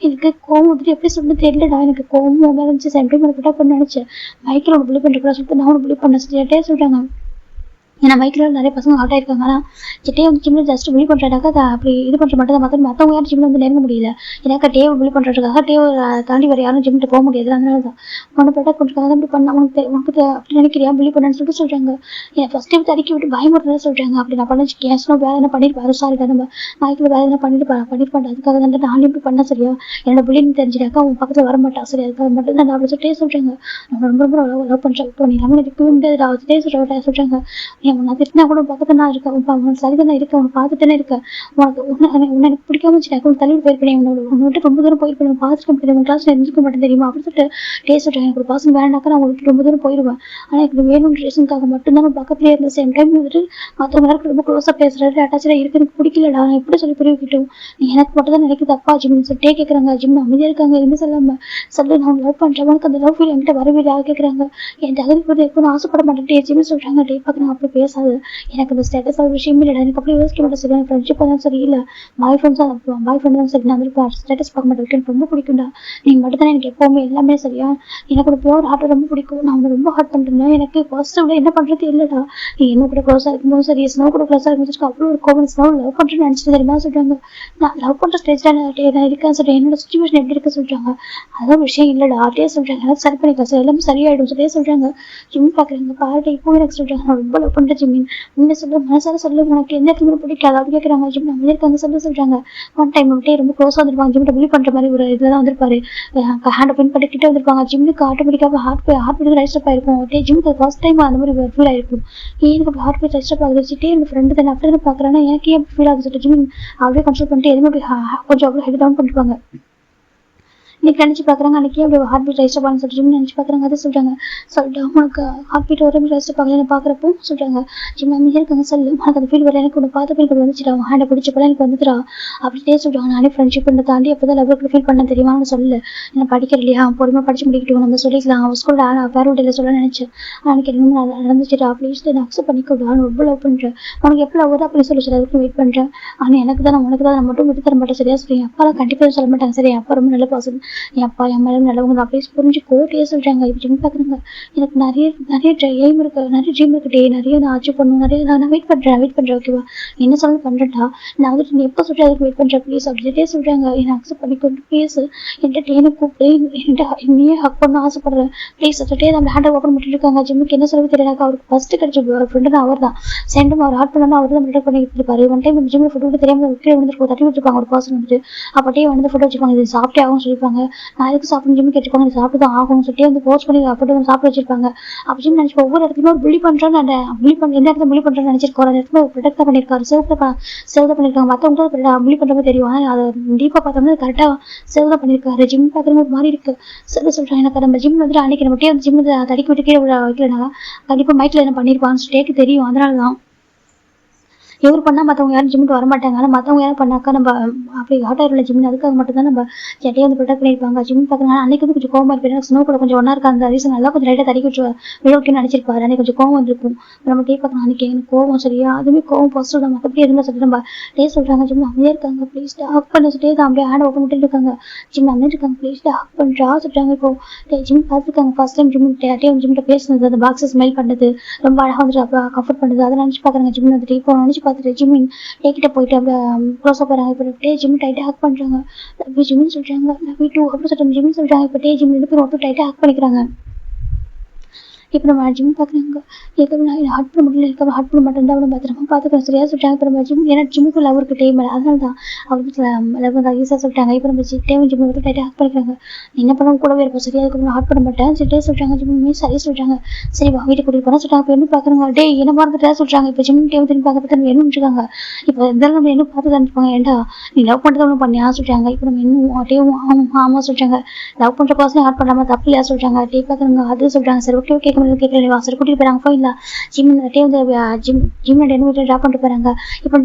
எனக்கு கோவம் வந்துட்டு எப்படி சொல்ல தெரியலடா, எனக்கு கோவம் மேலே இருந்துச்சு. சென்ட்ரி மேலே கிட்ட பண்ண நினச்சேன், மைக்கில் ஒன்று பிலி பண்ணுறா சொல்லிட்டு நான் ஒன்று பிலி பண்ண சொல்லிட்டே சொல்கிறாங்க. ஏன்னா மைக்கில் நிறைய பசங்க ஹார்ட் ஆயிருக்காங்க. ஆனால் டே வந்து ஜிம்மில் ஜஸ்ட் பிலி பண்ணுறதுக்காக அதை அப்படி இது பண்ணுற மட்டும் தான், மற்றவங்க யாரும் ஜிம்மில் வந்து நெருங்க முடியல. ஏன்னாக்கா டே பிலி பண்ணுறதுக்காக டே தாண்டி வர யாரும் ஜிம்மிட்டு போக முடியாது. அதனால தான் உனக்கு பெட்டா கொஞ்சம் அப்படி பண்ண உனக்கு அப்படி நினைக்கிறியா பிலி பண்ணு சொல்லிட்டு சொல்கிறாங்க. என் ஃபஸ்ட் டைம் தடுக்கி விட்டு பயமுறுறதா சொல்கிறாங்க. அப்படி நான் பண்ண கேஸ்னோ வேறு எதனா பண்ணியிருப்பாரு, சாரி தான் நம்ம மைக்கில் வேறு எதனா பண்ணியிருப்பாரு, அதுக்காக தான் நான் இப்படி பண்ண சரியா, என்னோட பிள்ளைன்னு தெரிஞ்சிட்டாக்கா அவன் பக்கத்தில் வர மாட்டா சரி, அதுக்காக மட்டும் தான் அப்படி சொல்லிட்டே சொல்கிறாங்க. நான் ரொம்ப ரொம்ப லவ் பண்ணுறேன். இப்போ நீ நம்ம இருக்கவே முடியாது அவர்கிட்டே சொல்கிறாங்க. நான் திட்டினா கூட பக்கத்துல நான் இருக்கேன், உனக்கு சரிதானே இருக்கேன், உனக்கு பார்த்துட்டே இருக்கேன், உனக்கு எனக்கு பிடிக்காம வச்சு உனக்கு தள்ளி போயிருப்பேன், உன்னை விட்டு ரொம்ப தூரம் போயிருப்பேன், பார்த்துக்க முடியாது, உன் கிளாஸ்ல இருந்துக்க மாட்டேன் தெரியுமா அப்படின்னு சொல்லிட்டு டே சொல்கிறேன். எனக்கு ஒரு பர்சன் வேணாக்கா நான் உங்களுக்கு ரொம்ப தூரம் போயிடுவேன். ஆனால் எனக்கு வேணும்னு ரீசனுக்காக மட்டும்தான் நான் பக்கத்துலேயே இருந்த சேம் டைம் வந்துட்டு மற்றவங்க எல்லாருக்கும் ரொம்ப க்ளோஸாக பேசுறது அட்டாச்சாக இருக்கு, எனக்கு பிடிக்கலடா, நான் எப்படி சொல்லி புரிவிக்கிட்டோம், நீ எனக்கு மட்டும் தான் நினைக்குது அப்பா ஜிம்னு சொல்லிட்டே கேட்குறாங்க. ஜிம் அமைதியாக இருக்காங்க, எதுவுமே சொல்லாமல் சொல்லி நான் லவ் பண்ணுறேன், உனக்கு அந்த லவ் ஃபீல் என்கிட்ட வரவே கேட்குறாங்க. என் தகுதி கூட எப்போ ஆசைப்பட மாட்டேன் ஜிம்னு சொல்கிறாங்க. டே பார்க்குறாங்க. அப்படி பேசாது, எனக்கு இந்த ஸ்டேட்டஸ் ஒரு விஷயம் இல்லைடா, எனக்கு அப்படியே யோசிக்க மாட்டேன் சரி, ஃப்ரெண்ட்ஷிப் தான் சரி, இல்லை பாய் ஃப்ரெண்ட் தான் சரி, நான் வந்து ஸ்டேட்டஸ் பார்க்க மாட்டேன், எனக்கு ரொம்ப பிடிக்கும்டா, நீ மட்டும் தான் எனக்கு எப்பவுமே எல்லாமே சரியா, எனக்கு ஒரு பியோர் ஹார்ட் ரொம்ப பிடிக்கும், நான் அவனை ரொம்ப ஹார்ட் பண்ணுறேன், எனக்கு ஃபர்ஸ்ட் விட என்ன பண்றது இல்லடா, நீ என்ன கூட க்ளோஸா இருக்கும்போது சரி, ஸ்னோ கூட க்ளோஸா இருக்கும்போது அவ்வளோ ஒரு கோவம், ஸ்னோ லவ் பண்றேன்னு நினைச்சிட்டு தெரியுமா சொல்றாங்க. நான் லவ் பண்ற ஸ்டேஜ்ல நான் இருக்கேன் சொல்றேன், என்னோட சுச்சுவேஷன் எப்படி இருக்க சொல்றாங்க. அதான் விஷயம் இல்லடா அப்படியே சொல்றாங்க, எனக்கு சரி பண்ணிக்கலாம் சார், எல்லாமே சரியாயிடும் சொல்லியே சொல்றாங்க. ஜிம்மி பாக்குறாங்க, பாருட்டு இப்போ எனக்கு சொல்றாங்க, நான் ரொம்ப லவ் பண்றேன் ஜிம்மி, உண்மை சொல்ல மனசார சொல்ல, உனக்கு எந்த இடத்துல பிடிக்காது அப்படி கேட்கறாங்க. ஜிம்மி நம்ம இருக்காங்க சொல்றாங்க. ஒன் டைம் விட்டே ரொம்ப க்ளோஸா வந்துருப்பாங்க, ஜிம்மி பிலீவ் பண்ற மாதிரி ஒரு இதுல தான் வந்திருப்பாரு, ஹேண்ட் பின் பண்ணிக்கிட்டே வந்திருப்பாங்க. ஜிம்முக்கு ஆட்டோமேட்டிக்காக ஹார்ட் பீட் ரைஸ் அப் ஆயிருக்கும், ஜிம்முக்கு ஃபர்ஸ்ட் டைம் அந்த மாதிரி ஃபீல் ஆயிருக்கும். எனக்கு ஹார்ட் பீட் ரைஸ் அப் ஆகுது வச்சுட்டே என் ஃப்ரெண்டு தானே அப்படி தானே பாக்குறேன்னா எனக்கு ஏன் ஃபீல் ஆகுது சொல்லிட்டு ஜிம்மி அப்படியே கன்சல்ட் பண்ணிட்டு எதுவுமே கொஞ்சம் அவ்வளோ ஹெட் டவுன் பண்ணிருப்பாங்க. இன்னைக்கு நினைச்சு பாக்குறாங்க, அன்னைக்கு அப்படி ஹார்ட் பீட் ரைஸ் ஆகணும்னு சொல்லிட்டு ஜிம் நினைச்சு பாக்குறாங்க. அதை சொல்றாங்க, சொல்லிட்டு உனக்கு ஹார்ட் பீட் ஒரு ரைஸ் பார்க்கல பாக்குறப்போ சொல்றாங்க, ஜிம் அமைதியா இருக்காங்க, சொல்லு உனக்கு அந்த ஃபீல் வர, எனக்கு ஒன்று பார்த்த ஃபீல் வந்துச்சுடா, அவன் ஹேண்டை பிடிச்சப்பல எனக்கு வந்துடுறா அப்படியே சொல்றாங்க. நானே ஃப்ரெண்ட்ஷிப் பண்ண தாண்டி அப்பதான் லவ் ஃபீல் பண்ண தெரியுமான்னு சொல்லு, என்ன படிக்கிற இல்லையா, பொறுமையா படிச்சு முடிக்கிட்டோம், நம்ம சொல்லிக்கலாம், அவன் ஸ்கூல்ல ஃபேர்வெல் டேல சொல்ல நினைச்சேன், அன்னைக்கு என்ன நடந்துச்சுடா ப்ளீஸ் நான் அக்செப்ட் பண்ணிக்கூடா, நான் ரொம்ப லவ் பண்றேன், உனக்கு எப்போ லவ் அப்படின்னு சொல்லி அதுக்கு வெயிட் பண்றேன், ஆனா எனக்கு தான் உனக்கு தான் நான் மட்டும் விட்டு தர மாட்டேன் சரியா சொல்லி, அப்பாலாம் கண்டிப்பா சொல்ல மாட்டாங்க சரி, அப்பா ரொம்ப நல்ல பர்சன், என் அப்பா என் மேலும் நல்லவங்க தான் அப்படியே புரிஞ்சு கோட்டையே சொல்றாங்க. இப்படி பாக்குறாங்க, எனக்கு நிறைய நிறைய எய்ம் இருக்கு, நிறைய ட்ரீம் இருக்குடே, நிறைய நான் அச்சீவ் பண்ணணும், நிறைய நான் வெயிட் பண்றேன் ஓகேவா, என்ன சொல்ல பண்றேன்டா, நான் வந்துட்டு நீ எப்போ சொல்ற அதுக்கு வெயிட் பண்றேன் ப்ளீஸ் அப்படின்ட்டே சொல்றாங்க. என்ன அக்செப்ட் பண்ணிக்கொண்டு ப்ளீஸ் என்கிட்ட என்ன கூப்பிட்டு நீயே ஹக் பண்ண ஆசைப்படுறேன் ப்ளீஸ் சொல்லிட்டே நம்ம ஹேண்ட் ஓப்பன் பண்ணிட்டு இருக்காங்க. ஜிம்முக்கு என்ன சொல்ல தெரியல, அவருக்கு ஃபர்ஸ்ட் கிடைச்ச ஃப்ரெண்டு தான் அவர் தான், சென்டும் அவர் ஹார்ட் பண்ணணும், அவர் தான் ப்ரிடக்ட் பண்ணிட்டு இருப்பாரு. ஒன் டைம் ஜிம்மில் ஃபுட் விட்டு தெரியாமல் கீழே வந்துட்டு தட்டி விட்டுருப்பாங்க ஒரு பர்சன் வந்துட்டு, அப்படியே வந்து ஃபுட் வச்சுப்பாங்க, இது சாப்பிட்டே ஆகும்னு சொல்லியிருப்பாங்க. நான் எதுக்கு சாப்பிட்டு ஜிம்மி கேட்டுப்பாங்க, நீ சாப்பிட்டு தான் ஆகும்னு சொல்லிட்டு வந்து போஸ்ட் பண்ணி ஃபுட்டு வந்து சாப்பிட்டு வச்சிருப்பாங்க. அப்போ ஜிம் நினைச்சு ஒவ்வொரு இடத்துலையும் ஒரு புள்ளி பண்றேன்னு எந்த இடத்துல புள்ளி பண்றேன்னு நினைச்சிருக்கோம், அந்த இடத்துல ப்ரொடெக்ட் தான் பண்ணியிருக்காரு, சேவ் தான் பண்ணியிருக்காங்க. மற்றவங்க புள்ளி பண்ற மாதிரி தெரியும், ஆனால் அதை டீப்பா பார்த்தோம்னா கரெக்டா சேவ் தான் பண்ணியிருக்காரு. ஜிம் பார்க்குறது ஒரு மாதிரி இருக்கு சொல்றாங்க. எனக்கு நம்ம ஜிம் வந்துட்டு அன்னைக்கு நம்ம வந்து ஜிம் தடிக்க விட்டு கீழே வைக்கலனா கண்டிப்பா மைக்ல என்ன பண்ணிருப்பான்னு சொல்லிட்டு தெரியும், அதனாலதான் இவர் பண்ணா மற்றவங்க யாரும் ஜிம்முக்கு வர மாட்டாங்க, ஆனால் மற்றவங்க யாரும் பண்ணாக்கா நம்ம அப்படி ஹாட்டாயிருல ஜிம், அதுக்காக மட்டும் தான் நம்ம ஜட்டையை வந்து ப்ரொடெக்ட் பண்ணியிருப்பாங்க. ஜிம் பார்க்குறாங்க, அன்னைக்கு வந்து கொஞ்சம் கோவமா இருப்பேன், ஸ்னோ கூட கொஞ்சம் ஒன்றா இருக்க அந்த ரீசன் நல்லா கொஞ்சம் லைட்டாக தடிக்க விட்டு விழுவுக்குன்னு நினைச்சிருப்பாரு, அன்னைக்கு கொஞ்சம் கோவம் வந்துருக்கும். நம்ம டே பார்க்கலாம், அன்னைக்கு எனக்கு கோவம் சரியா, அதுவுமே கோவம் பாசிட்டிவ் தான், மற்றபடி எதுவுமே சொல்லிட்டு நம்ம டே சொல்றாங்க. ஜிம் அமைதியா இருக்காங்க, ப்ளீஸ் ஹக் பண்ண சொல்லிட்டு தான் அப்படியே ஹேண்ட் ஓப்பன் பண்ணிட்டு இருக்காங்க. ஜிம் அமைதியா இருக்காங்க, ப்ளீஸ் ஹக் பண்றா சொல்றாங்க. இப்போ ஜிம் பார்த்துருக்காங்க ஃபர்ஸ்ட் டைம் ஜிம்கிட்ட பேசுனது, அந்த பாக்ஸஸ் ஸ்மெல் பண்ணது ரொம்ப அழகா வந்துட்டு கம்ஃபர்ட் பண்ணுது, அதை நினைச்சு பாக்குறாங்க. ஜிம் வந்துட்டு இப்போ நினைச்சு பார்த்துட்டு ஜிம்மின் டேக்கிட்ட போயிட்டு அப்படியே க்ளோஸாக போகிறாங்க. இப்போ டே ஜிம் டைட்டாக ஹக் பண்ணுறாங்க, ஜிம்னு சொல்கிறாங்க, நான் டூ அப்படின்னு சொல்லிட்டு ஜிம்னு சொல்கிறாங்க. இப்போ டே ஜிம் 2 பேரும் ஒருத்தர் டைட்டாக ஹக் பண்ணிக்கிறாங்க. இப்போ நம்ம ஜிம் பார்க்குறாங்க, ஹார்ட் பண்ண முடியல, இருக்க ஹார்ட் பண்ண மாட்டேன் அவனை பத்திரமா பார்த்துக்கிறோம் சரியா சொல்லிட்டாங்க. இப்போ நம்ம ஜிம் ஏன்னா ஜிம்முக்கு லவ் இருக்கு டைம், அதனால தான் அவருக்கு லவ் தான் ஈஸியாக சொல்லிட்டாங்க. இப்போ நம்ம டைம் ஜிம் வந்து டைட்டாக ஹக் பண்ணிக்கிறாங்க, என்ன பண்ணவும் கூடவே இருப்போம் சரியா, அதுக்கு ஹார்ட் பண்ண மாட்டேன் சரிட்டே சொல்கிறாங்க. ஜிம்மே சரி சொல்கிறாங்க, சரி வா வீட்டுக்கு கூட்டிட்டு போனால் சொல்லிட்டாங்க. இப்போ என்ன பார்க்குறாங்க, டே என்ன பார்த்துட்டா சொல்கிறாங்க. இப்போ ஜிம் டைம் திரும்பி பார்க்கறதுக்கு நம்ம என்ன இருக்காங்க, இப்போ இதெல்லாம் நம்ம என்ன பார்த்து தான் இருப்பாங்க, ஏன்டா நீ லவ் பண்ணுறது ஒன்று பண்ணியா சொல்கிறாங்க. இப்போ நம்ம இன்னும் டே ஆமாம் சொல்கிறாங்க, லவ் பண்ணுற பர்சன் ஹார்ட் பண்ணாமல் தப்பு இல்லையா சொல்கிறாங்க. டே பார்க்குறாங்க, அது சொல்கிறாங்க. சரி ஓகே கேட்கல வாசல் கூட்டிட்டு போறாங்க ஃபைன்ல ஜிம் டே வந்து ஜிம் என்ன வீட்டில் ட்ராப் பண்ணிட்டு போறாங்க. இப்போ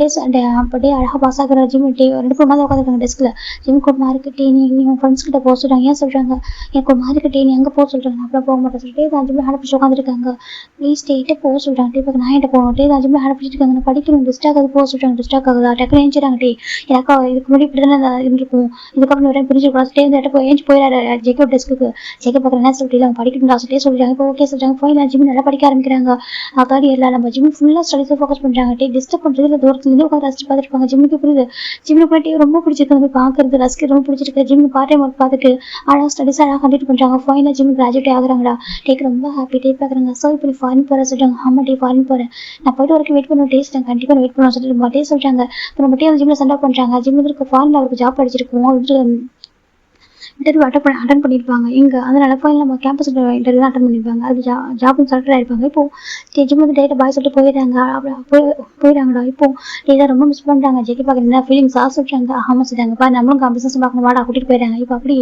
டே அழகா பாஸ் ஆகிற ஜிம் டே 2 பேரும் மாதிரி உட்காந்துருக்காங்க டெஸ்க்ல. ஜிம் ஒரு மாதிரி கிட்டே நீ உன் ஃப்ரெண்ட்ஸ் கிட்ட போக சொல்றாங்க, ஏன் சொல்றாங்க, எனக்கு ஒரு மாதிரி கிட்டே நீ எங்க போக சொல்றாங்க, அப்புறம் போக மாட்டேன் சொல்லிட்டு ஜிம்ல ஹேண்ட் பிடிச்சி உட்காந்துருக்காங்க. ப்ளீஸ் டேட்டே போக சொல்றாங்க. டே நான் என்கிட்ட போகணும், டே ஜிம்ல ஹேண்ட் பிடிச்சிருக்காங்க, நான் படிக்கணும், டிஸ்டாக் ஆகுது போக சொல்றாங்க. டிஸ்டாக் ஆகுதா டக்குனு ஏஞ்சிடாங்க. டே எனக்கா இதுக்கு முன்னாடி இப்படி தானே இருந்திருக்கும், இதுக்கப்புறம் நிறைய பிரிஞ்சிருக்கலாம். டே இந்த இடத்துல ஏஞ்சி போயிடாரு ஜெக்கப் டெஸ்க்கு. ஜெக்கப் பார்க்குற என்ன சொல்லிட்டு அவங்க படிக்கணும் சொல்லிட்டே சொல்றாங்க. இப்போ ஓகே சொல்றாங்க ஃபைன். ஜிம் நல்லா படிக்க ஆரம்பிக்கிறாங்க. தேர்ட் இயர்ல நம்ம ஜிம் ஃபுல்லா ஸ்டடிஸை ஃபோக்கஸ் பண்றாங்க. டே டிஸ்டர்ப் பண்றது இல்லை, தூரத்துல இருந்து உட்காந்து ரசிச்சு பார்த்துருப்பாங்க. ஜிம்முக்கு புரியுது, ஜிம்முக்கு போயிட்டு ரொம்ப பிடிச்சிருக்கு பார்க்கறது, ரசிக்க ரொம்ப பிடிச்சிருக்கு. ஜிம் பார்ட் டைம் ஒர்க் பார்த்துட்டு அழகா ஸ்டடிஸ் அழகாக கண்டினியூ பண்றாங்க. ஃபைனல் ஜிம் கிராஜுவேட் ஆகுறாங்களா. டேக் ரொம்ப ஹாப்பி. டே பார்க்குறாங்க, ஸோ இப்படி ஃபாரின் போகிறேன் சொல்றாங்க. ஆமா டே ஃபாரின் போறேன், நான் போயிட்டு வரைக்கும் வெயிட் பண்ணுவேன் டேஸ்ட், நான் கண்டிப்பாக வெயிட் பண்ணுவேன் சொல்லிட்டு டே சொல்றாங்க. இப்போ நம்ம டே ஜிம்ல சண்டை பண்றாங்க. ஜிம் இருக்க ஃபாரின்ல அவருக்கு ஜாப் அடிச்சிருக்கோம், இன்டர்வியூ அட்டன் பண்ணியிருப்பாங்க இங்க, அதனால ஃபைனல் நம்ம கேம்பஸ் இன்டர்வியூ தான் அட்டன் பண்ணியிருப்பாங்க, அது ஜாப்னு செலக்ட் ஆயிருப்பாங்க. இப்போ ஜிம் வந்து டேட்டா பாய் சொல்லிட்டு போயிடுறாங்க. போயிடுறாங்கடா. இப்போ டேட்டா ரொம்ப மிஸ் பண்றாங்க. ஜெகி பார்க்குறீங்க ஃபீலிங்ஸ் சொல்றாங்க. ஆமா சொல்றாங்க, நம்மளும் பிசினஸ் பார்க்கணும் வாடா கூட்டிட்டு போயிடுறாங்க. இப்போ அப்படி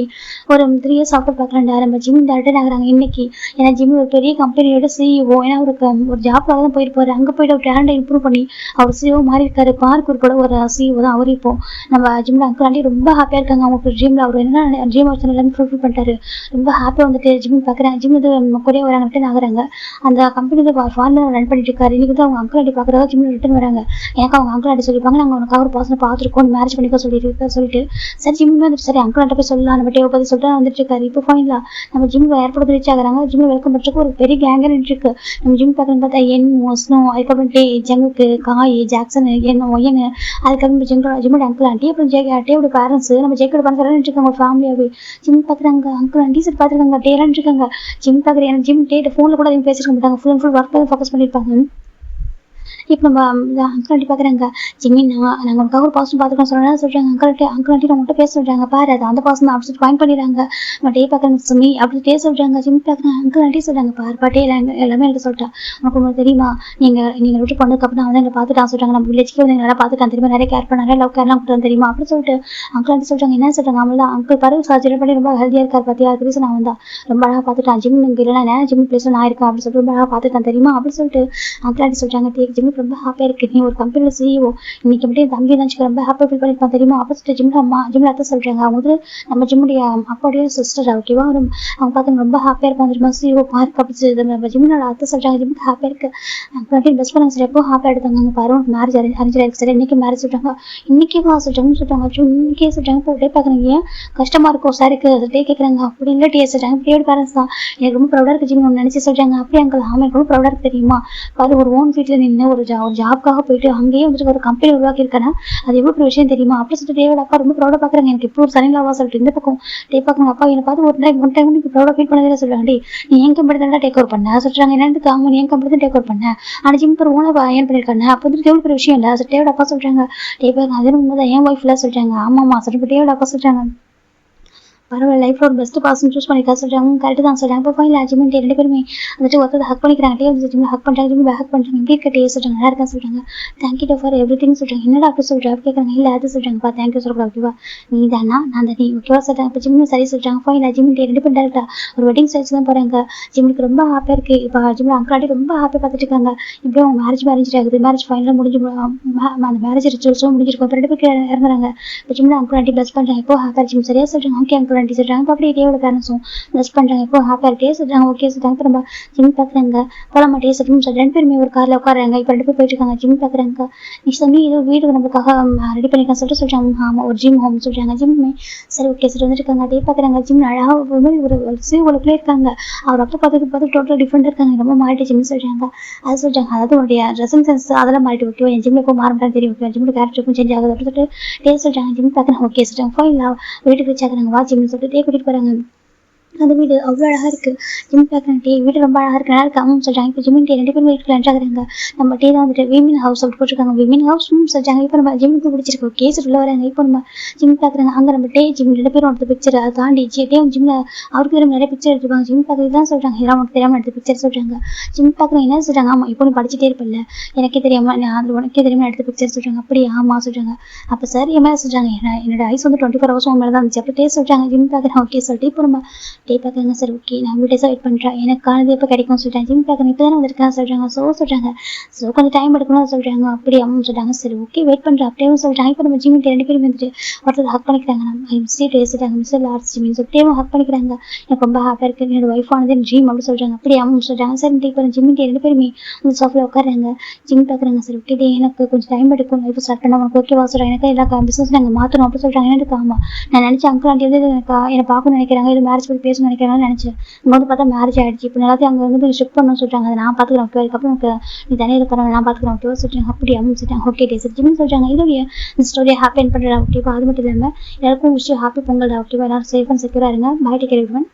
ஒரு 3 இயர்ஸ் ஆஃப்டர் பார்க்குறாங்க, நம்ம ஜிம் ரிட்டர்ன் ஆகுறாங்க இன்னைக்கு. ஏன்னா ஜிம் ஒரு பெரிய கம்பெனியோட சிஇஓ, ஏன்னா ஒரு ஜாப்காக தான் போயிருப்பாரு. அங்கே போயிட்டு ஒரு டேலண்டை இம்ப்ரூவ் பண்ணி அவர் சிஇஓ மாறி இருக்காரு. பார்க் கூட ஒரு சிஇஓ தான் அவர். இப்போ நம்ம ஜிம்ல அங்கிள் ஆண்டி ரொம்ப ஹாப்பியா இருக்காங்க. அவங்க ஜிம்ல அவர் என்ன ஜிம் ட்ரீம் வச்சு எல்லாமே ஃபுல்ஃபில் பண்ணிட்டாரு. ரொம்ப ஹாப்பியாக வந்துட்டு ஜிம் பார்க்குறேன். ஜிம் வந்து கொரியா வராங்க, ரிட்டன் ஆகுறாங்க. அந்த கம்பெனி வந்து ஃபாரினர் ரன் பண்ணிட்டு இருக்காரு. இன்னைக்கு வந்து அவங்க அங்கிள் ஆண்டி பார்க்குறதா ஜிம் ரிட்டன் வராங்க. எனக்கு அவங்க அங்கிள் ஆண்டி சொல்லியிருப்பாங்க, நாங்கள் உனக்காக ஒரு பர்சனை பார்த்துருக்கோம், மேரேஜ் பண்ணிக்க சொல்லிட்டு சரி ஜிம் வந்துட்டு சரி அங்கிள் ஆண்டி போய் சொல்லலாம் நம்ம டேவை பற்றி சொல்லிட்டு வந்துட்டு இருக்காரு. இப்போ ஃபைனலாக நம்ம ஜிம் ஏர்போர்ட் ரீச் ஆகுறாங்க. ஜிம்மில் வெல்கம் பண்ணுறதுக்கு ஒரு பெரிய கேங்கே நின்றுருக்கு. நம்ம ஜிம் பார்க்குறேன்னு பார்த்தா என் மோஸ்னோ, அதுக்கப்புறம் ஜங்குக்கு காய் ஜாக்சன் என்ன ஒயனு, அதுக்கப்புறம் ஜிம்மோட அங்கிள் ஆண்டி, அப்புறம் டேவோட பேரண்ட்ஸ், நம்ம ஜேக்கோட பேரண்ட்ஸ் எல்லாம் இருக்காங்க ஃபேமிலியாகவே. ஜிம் பார்க்குறாங்க, அங்கிள் ஆண்டி சரி பார்த்துருக்காங்க, டேலாம் இருக்காங்க. ஜிம் பார்க்குறேன், ஜிம் டேட் ஃபோனில் கூட அதிகம் பேசிருக்க மாட்டாங்க, ஃபுல் அண்ட் ஃபுல் ஒர்க் தான் ஃபோக்கஸ் பண்ணியிருப்பாங்க. இப்போ நம்ம அங்கிள் ஆண்டி பார்க்குறாங்க, ஜிம்மி நாங்கள் உனக்காக ஒரு பர்சன் பார்த்துக்கணும் சொல்கிறாங்க. அங்கிள் ஆண்டி நான் உங்கள்கிட்ட பேச சொல்கிறாங்க, பாரு அது அந்த பர்சன் தான் அப்படி பாயிண்ட் பண்ணிடுறாங்க. நம்ம டே பார்க்குறாங்க சுமி அப்படி டே சொல்கிறாங்க. ஜிம்மி பார்க்குறாங்க, அங்கிள் ஆண்டி சொல்கிறாங்க, பாரு எல்லாமே எனக்கு சொல்லிட்டா, உனக்கு உங்களுக்கு தெரியுமா நீங்கள் விட்டு போனதுக்கப்புறம் நான் வந்து எங்களை பார்த்துட்டான் சொல்கிறாங்க. நம்ம வில்லேஜ்க்கு வந்து நல்லா பார்த்துட்டான் தெரியுமா, நிறைய கேர் பண்ணாரு, லவ் கேர்லாம் கொடுத்தான்னு தெரியுமா அப்படின்னு சொல்லிட்டு அங்கிள் ஆண்டி சொல்கிறாங்க. என்ன சொல்கிறாங்க, அவள் அங்கிள் பாரு சர்ஜரி பண்ணி ரொம்ப ஹெல்த்தியாக இருக்கார் பார்த்தியா, அதுக்கு ரீசன் நான் வந்தா ரொம்ப அழகாக பார்த்துட்டான், ஜிம் இங்கே இல்லைனா ஜிம் பிளேஸில் நான் இருக்கேன் அப்படின்னு சொல்லிட்டு ரொம்ப அழகாக பார்த்துட்டான் தெரியுமா அப்படின்னு சொல்லிட்டு அங்கிள் ஆண்டி சொல்கிறாங்க. ஜிம்மி ரொம்ப ஹாப்பியாக இருக்குது, நீ ஒரு கம்பெனியில் CEO இன்னைக்கு மட்டும் தம்பி நினச்சிக்க ரொம்ப ஹாப்பியாக ஃபீல் பண்ணியிருப்பான் தெரியுமா அப்படின்னு சொல்லிட்டு ஜிம்மில் அத்தை சொல்கிறாங்க. அவங்க வந்து நம்ம ஜிம்முடைய அப்பாவுடைய சிஸ்டர் ஓகேவா, அவங்க பார்த்து ரொம்ப ஹாப்பியாக இருப்பாங்க தெரியுமா, CEO பார்க்க அப்படி நம்ம ஜிம்மினோட அத்தை சொல்கிறாங்க. ஜிம்முக்கு ஹாப்பியாக இருக்குது, அங்கே பெஸ்ட் பண்ணாங்க சரி எப்போ ஹாப்பியாக எடுத்தாங்க. அங்கே பாரு மேரேஜ் அரேஞ்ச் ஆயிருக்கு சரி, இன்னைக்கு மேரேஜ் சொல்கிறாங்க. இன்னைக்கே சொல்கிறாங்கன்னு சொல்கிறாங்க, இன்னைக்கே சொல்கிறாங்க. இப்போ டே பார்க்குறீங்க ஏன் கஷ்டமாக இருக்கும் சாருக்கு டே கேட்குறாங்க. அப்படி இல்லை டே சொல்கிறாங்க, இப்படியோட பேரண்ட்ஸ் தான் எனக்கு ரொம்ப ப்ரௌடாக இருக்குது ஜிம் நினச்சி சொல்கிறாங்க. அப்படி அங்கே ஆமாம் ரொம்ப ப்ரௌடாக இருக்குது தெரியுமா, பாரு ஒரு ஓன் வீட்டில் நின்று ஒரு ஜாப்காக போயிட்டு அங்கேயே வந்துட்டு ஒரு கம்பெனி உருவாக்கியிருக்கேன்னா அது எவ்வளோ பெரிய விஷயம் தெரியுமா அப்படி சொல்லிட்டு டேவோட அப்பா ரொம்ப ப்ரௌடாக பார்க்குறாங்க. எனக்கு இப்போ ஒரு சனிலாவா சொல்லிட்டு இந்த பக்கம் டே பார்க்கணும். அப்பா என்னை பார்த்து ஒரு டைம் நீங்க ப்ரௌடாக ஃபீல் பண்ணதே சொல்கிறாங்க. நீ என் கம்பெனி தான் டேக் ஓவர் பண்ண சொல்கிறாங்க. என்னன்னு அவங்க என் கம்பெனி தான் டேக் ஓவர் பண்ண ஆனால் ஜிம் ஒரு ஓனர் ஏன் பண்ணியிருக்காங்க அப்போ வந்துட்டு எவ்வளோ பெரிய விஷயம் இல்லை டேவோட அப்பா சொல்கிறாங்க. டே பார்க்க அது உண்மைதான் என் ஒய்ஃப்லாம் சொல்கிறாங்க. ஆமாம்மா சொல்லிட்டு டேவோட அப்பா சொல்கிறாங்க. பரவாயில்ல லைஃப்ல ஒரு பெஸ்ட் பர்சன் சூஸ் பண்ணிக்கா சொல்றாங்க. கரெக்ட் தான் சொல்றாங்க. இப்போ ஃபைனல் அஜிமெண்ட் ரெண்டு பேருமே வந்துட்டு ஒருத்தர் ஹக் பண்ணிக்கிறாங்க. டே வந்து ஹக் பண்றாங்க, ஜிம்மி ஹக் பண்றாங்க. எப்படி இருக்க டே சொல்றாங்க, நல்லா இருக்கா சொல்றாங்க. தேங்க்யூ ஃபார் எவ்ரி திங் சொல்றாங்க. என்னடா அப்படி சொல்ற அப்படி கேட்கறாங்க. இல்லை அது சொல்றாங்கப்பா தேங்க்யூ சொல்றா ஓகேவா, நீ தானா நான் தான் நீ ஓகேவா சொல்றாங்க. இப்போ ஜிம்மி சரி சொல்றாங்க. ஃபைனல் அஜிமெண்ட் ரெண்டு பேரும் டேரக்டா ஒரு வெட்டிங் ஸ்டைல்ஸ் தான் போறாங்க. ஜிம்மிக்கு ரொம்ப ஹாப்பியா இருக்கு. இப்போ ஜிம்மி அங்கிளாட்டி ரொம்ப ஹாப்பியா பார்த்துட்டு இருக்காங்க. இப்படியே அவங்க மேரேஜ் ஆகுது. மேரேஜ் ஃபைனலாக முடிஞ்சு அந்த மேரேஜ் ரிச்சுவல்ஸும் முடிஞ்சிருக்கும். இப்போ ரெண்டு பேருக்கு இறங்குறாங்க. இப்போ ஜிம்மி அங்கிளாட்டி பிளஸ் பண்றாங்க. இப்போ ஹாப்பியா ஜிம் சரியா சொல்றாங்க. ஓகே அங்கிளாட்டி சொல்றாங்க. அப்படி டேவோட பேரண்ட்ஸும் பிளஸ் பண்றாங்க. இப்போ ஹாப்பியாக டே சொல்றாங்க. ஓகே சொல்றாங்க. இப்போ நம்ம ஜிம் பார்க்குறாங்க போலாமா டே சொல்லிட்டு ரெண்டு பேருமே ஒரு காரில் உட்காராங்க. இப்போ ரெண்டு பேர் போயிட்டு இருக்காங்க. ஜிம் பார்க்குறாங்க. நீ சொல்லி ஏதோ வீடு நம்மளுக்காக ரெடி பண்ணிருக்கான்னு சொல்லிட்டு சொல்றாங்க. ஆமாம் ஒரு ஜிம் ஹோம் சொல்றாங்க. ஜிம்மே சரி ஓகே சொல்லிட்டு வந்துருக்காங்க. டே பார்க்குறாங்க. ஜிம் அழகாக ஒரு சீவுக்குள்ளே இருக்காங்க. அவர் அப்போ பார்த்து டோட்டல் டிஃப்ரெண்ட் இருக்காங்க. ரொம்ப மாறிட்டு ஜிம் சொல்றாங்க. அது சொல்றாங்க. அதாவது உடைய ட்ரெஸ்ஸிங் சென்ஸ் அதெல்லாம் மாறிட்டு ஓகே என் ஜிம்ல இப்போ மாறமாட்டான்னு தெரியும். ஓகே ஜிம்மோட கேரக்டருக்கும் சேஞ்ச் ஆகுது அப்படின்னு சொல்லிட்டு டே சொல்றாங்க. ஜிம் பார்க்குறாங்க. ஓகே சொல்றாங்க. ஃபைனலாக வீட்டுக்கு ரீச் ஆகுறாங்க. வா ஜிம்னு சொல்லிட்டு டே கூட்டிட்டு போறாங்க. அந்த வீடு அவ்வளோ அழகாக இருக்குது. ஜிம் பார்க்குறேன் டே வீடு ரொம்ப அழகாக இருக்குது, நல்லா இருக்கு அவங்க சொல்கிறாங்க. இப்போ ஜிம்மின் டே ரெண்டு பேரும் வீட்டுக்கு லஞ்ச் ஆகுறாங்க. நம்ம டே தான் வந்துட்டு விமின் ஹவுஸ் அப்படி போட்டிருக்காங்க. விமின் ஹவுஸ் சொல்கிறாங்க. இப்போ நம்ம ஜிம்முக்கு பிடிச்சிருக்கு கேஸ் உள்ள வராங்க. இப்போ நம்ம ஜிம் பார்க்குறாங்க. அங்கே நம்ம டே ஜிம் ரெண்டு பேரும் எடுத்த பிக்சர் அதை தாண்டி டே ஜிம்மில் அவருக்கு வேறு நிறைய பிக்சர் எடுத்துருப்பாங்க. ஜிம் பார்க்குறது தான் சொல்கிறாங்க. இதெல்லாம் உனக்கு தெரியாமல் எடுத்த பிக்சர் சொல்கிறாங்க. ஜிம் பார்க்குறேன் என்ன சொல்கிறாங்க. ஆமாம் இப்போ நீ படிச்சுட்டே இருப்பில்ல எனக்கே தெரியாமல் நான் அது உனக்கே தெரியாமல் எடுத்த பிக்சர் சொல்கிறாங்க. அப்படி ஆமாம் சொல்கிறாங்க. அப்போ சார் என் மேலே சொல்கிறாங்க. என்னோட ஐஸ் வந்து 24 hours உன் மேலே தான் இருந்துச்சு அப்படி டே சொல்கிறாங்க. ஜிம் பார்க்குறேன். ஓகே சொல்லிட்டு இப்போ நம்ம டே பார்க்குறாங்க. சார் ஓகே நான் வீட்டை வெயிட் பண்ணுறேன், எனக்கானது எப்போ கிடைக்கும் சொல்லிட்டேன். ஜிம் பார்க்கணும் இப்போ தானே வந்திருக்கேன் சொல்கிறாங்க. சொல்கிறாங்க. கொஞ்சம் டைம் எடுக்கணும்னு சொல்கிறாங்க. அப்படி அம்மா சொல்கிறாங்க. சரி ஓகே வெயிட் பண்ணுறேன் அப்படியே சொல்கிறாங்க. இப்போ நம்ம ஜிம்மிட்டு ரெண்டு பேரும் வந்துட்டு ஒருத்தர் ஹக் பண்ணிக்கிறாங்க. நம்ம மிஸ்டே பேசிட்டாங்க மிஸ்டர் லார்ஜ் ஜிம்மின்னு சொல்லிட்டு ஹக் பண்ணிக்கிறாங்க. எனக்கு ரொம்ப ஹாப்பியாக இருக்குது, என்னோட ஒய்ஃப் ஆனது ஜிம் அப்படின்னு சொல்கிறாங்க. அப்படி அம்மா சொல்கிறாங்க. சரி இப்போ ஜிம்மிட்டு ரெண்டு பேருமே அந்த சோஃபில் உட்காராங்க. ஜிம் பார்க்குறாங்க. சரி ஓகே எனக்கு கொஞ்சம் டைம் எடுக்கும் லைஃப் ஸ்டார்ட் பண்ண உனக்கு ஓகேவா சொல்கிறாங்க. எனக்கு எல்லா பிஸ்னஸ் நாங்கள் மாற்றணும் அப்படின்னு சொல்கிறாங்க. எனக்கு ஆமாம் நான் நினச்சேன் அங்கிள் ஆண்டி வந்து எனக்கு என்னை பார்க்கணும்னு நினைக்கிறாங்க, இது மேரேஜ் பற்றி பேசணும்னு நினைக்கிறாங்கன்னு நினச்சேன். இங்கே வந்து பார்த்தா மேரேஜ் ஆகிடுச்சு. இப்போ எல்லாத்தையும் அங்கே வந்து ஷிஃப்ட் பண்ணணும்னு சொல்கிறாங்க. அதை நான் பார்த்துக்கிறேன் ஓகே, அதுக்கப்புறம் எனக்கு நீ தனியாக இருக்கிற நான் பார்த்துக்கிறேன் ஓகேவா சொல்கிறாங்க. அப்படி அம்மா சொல்லிட்டாங்க. ஓகே டே சார் ஜிம்னு சொல்கிறாங்க. இதோடைய இந்த ஸ்டோரியை ஹாப்பி என் பண்ணுறா ஓகேவா. அது மட்டும் இல்லாமல் எல்லாருக்கும் விஷயம் ஹாப்பி பொங்கல் ஓகேவா. எல்லாரும் சேஃப் அண்ட் செக்யூராக இருங்க. Bye take care everyone.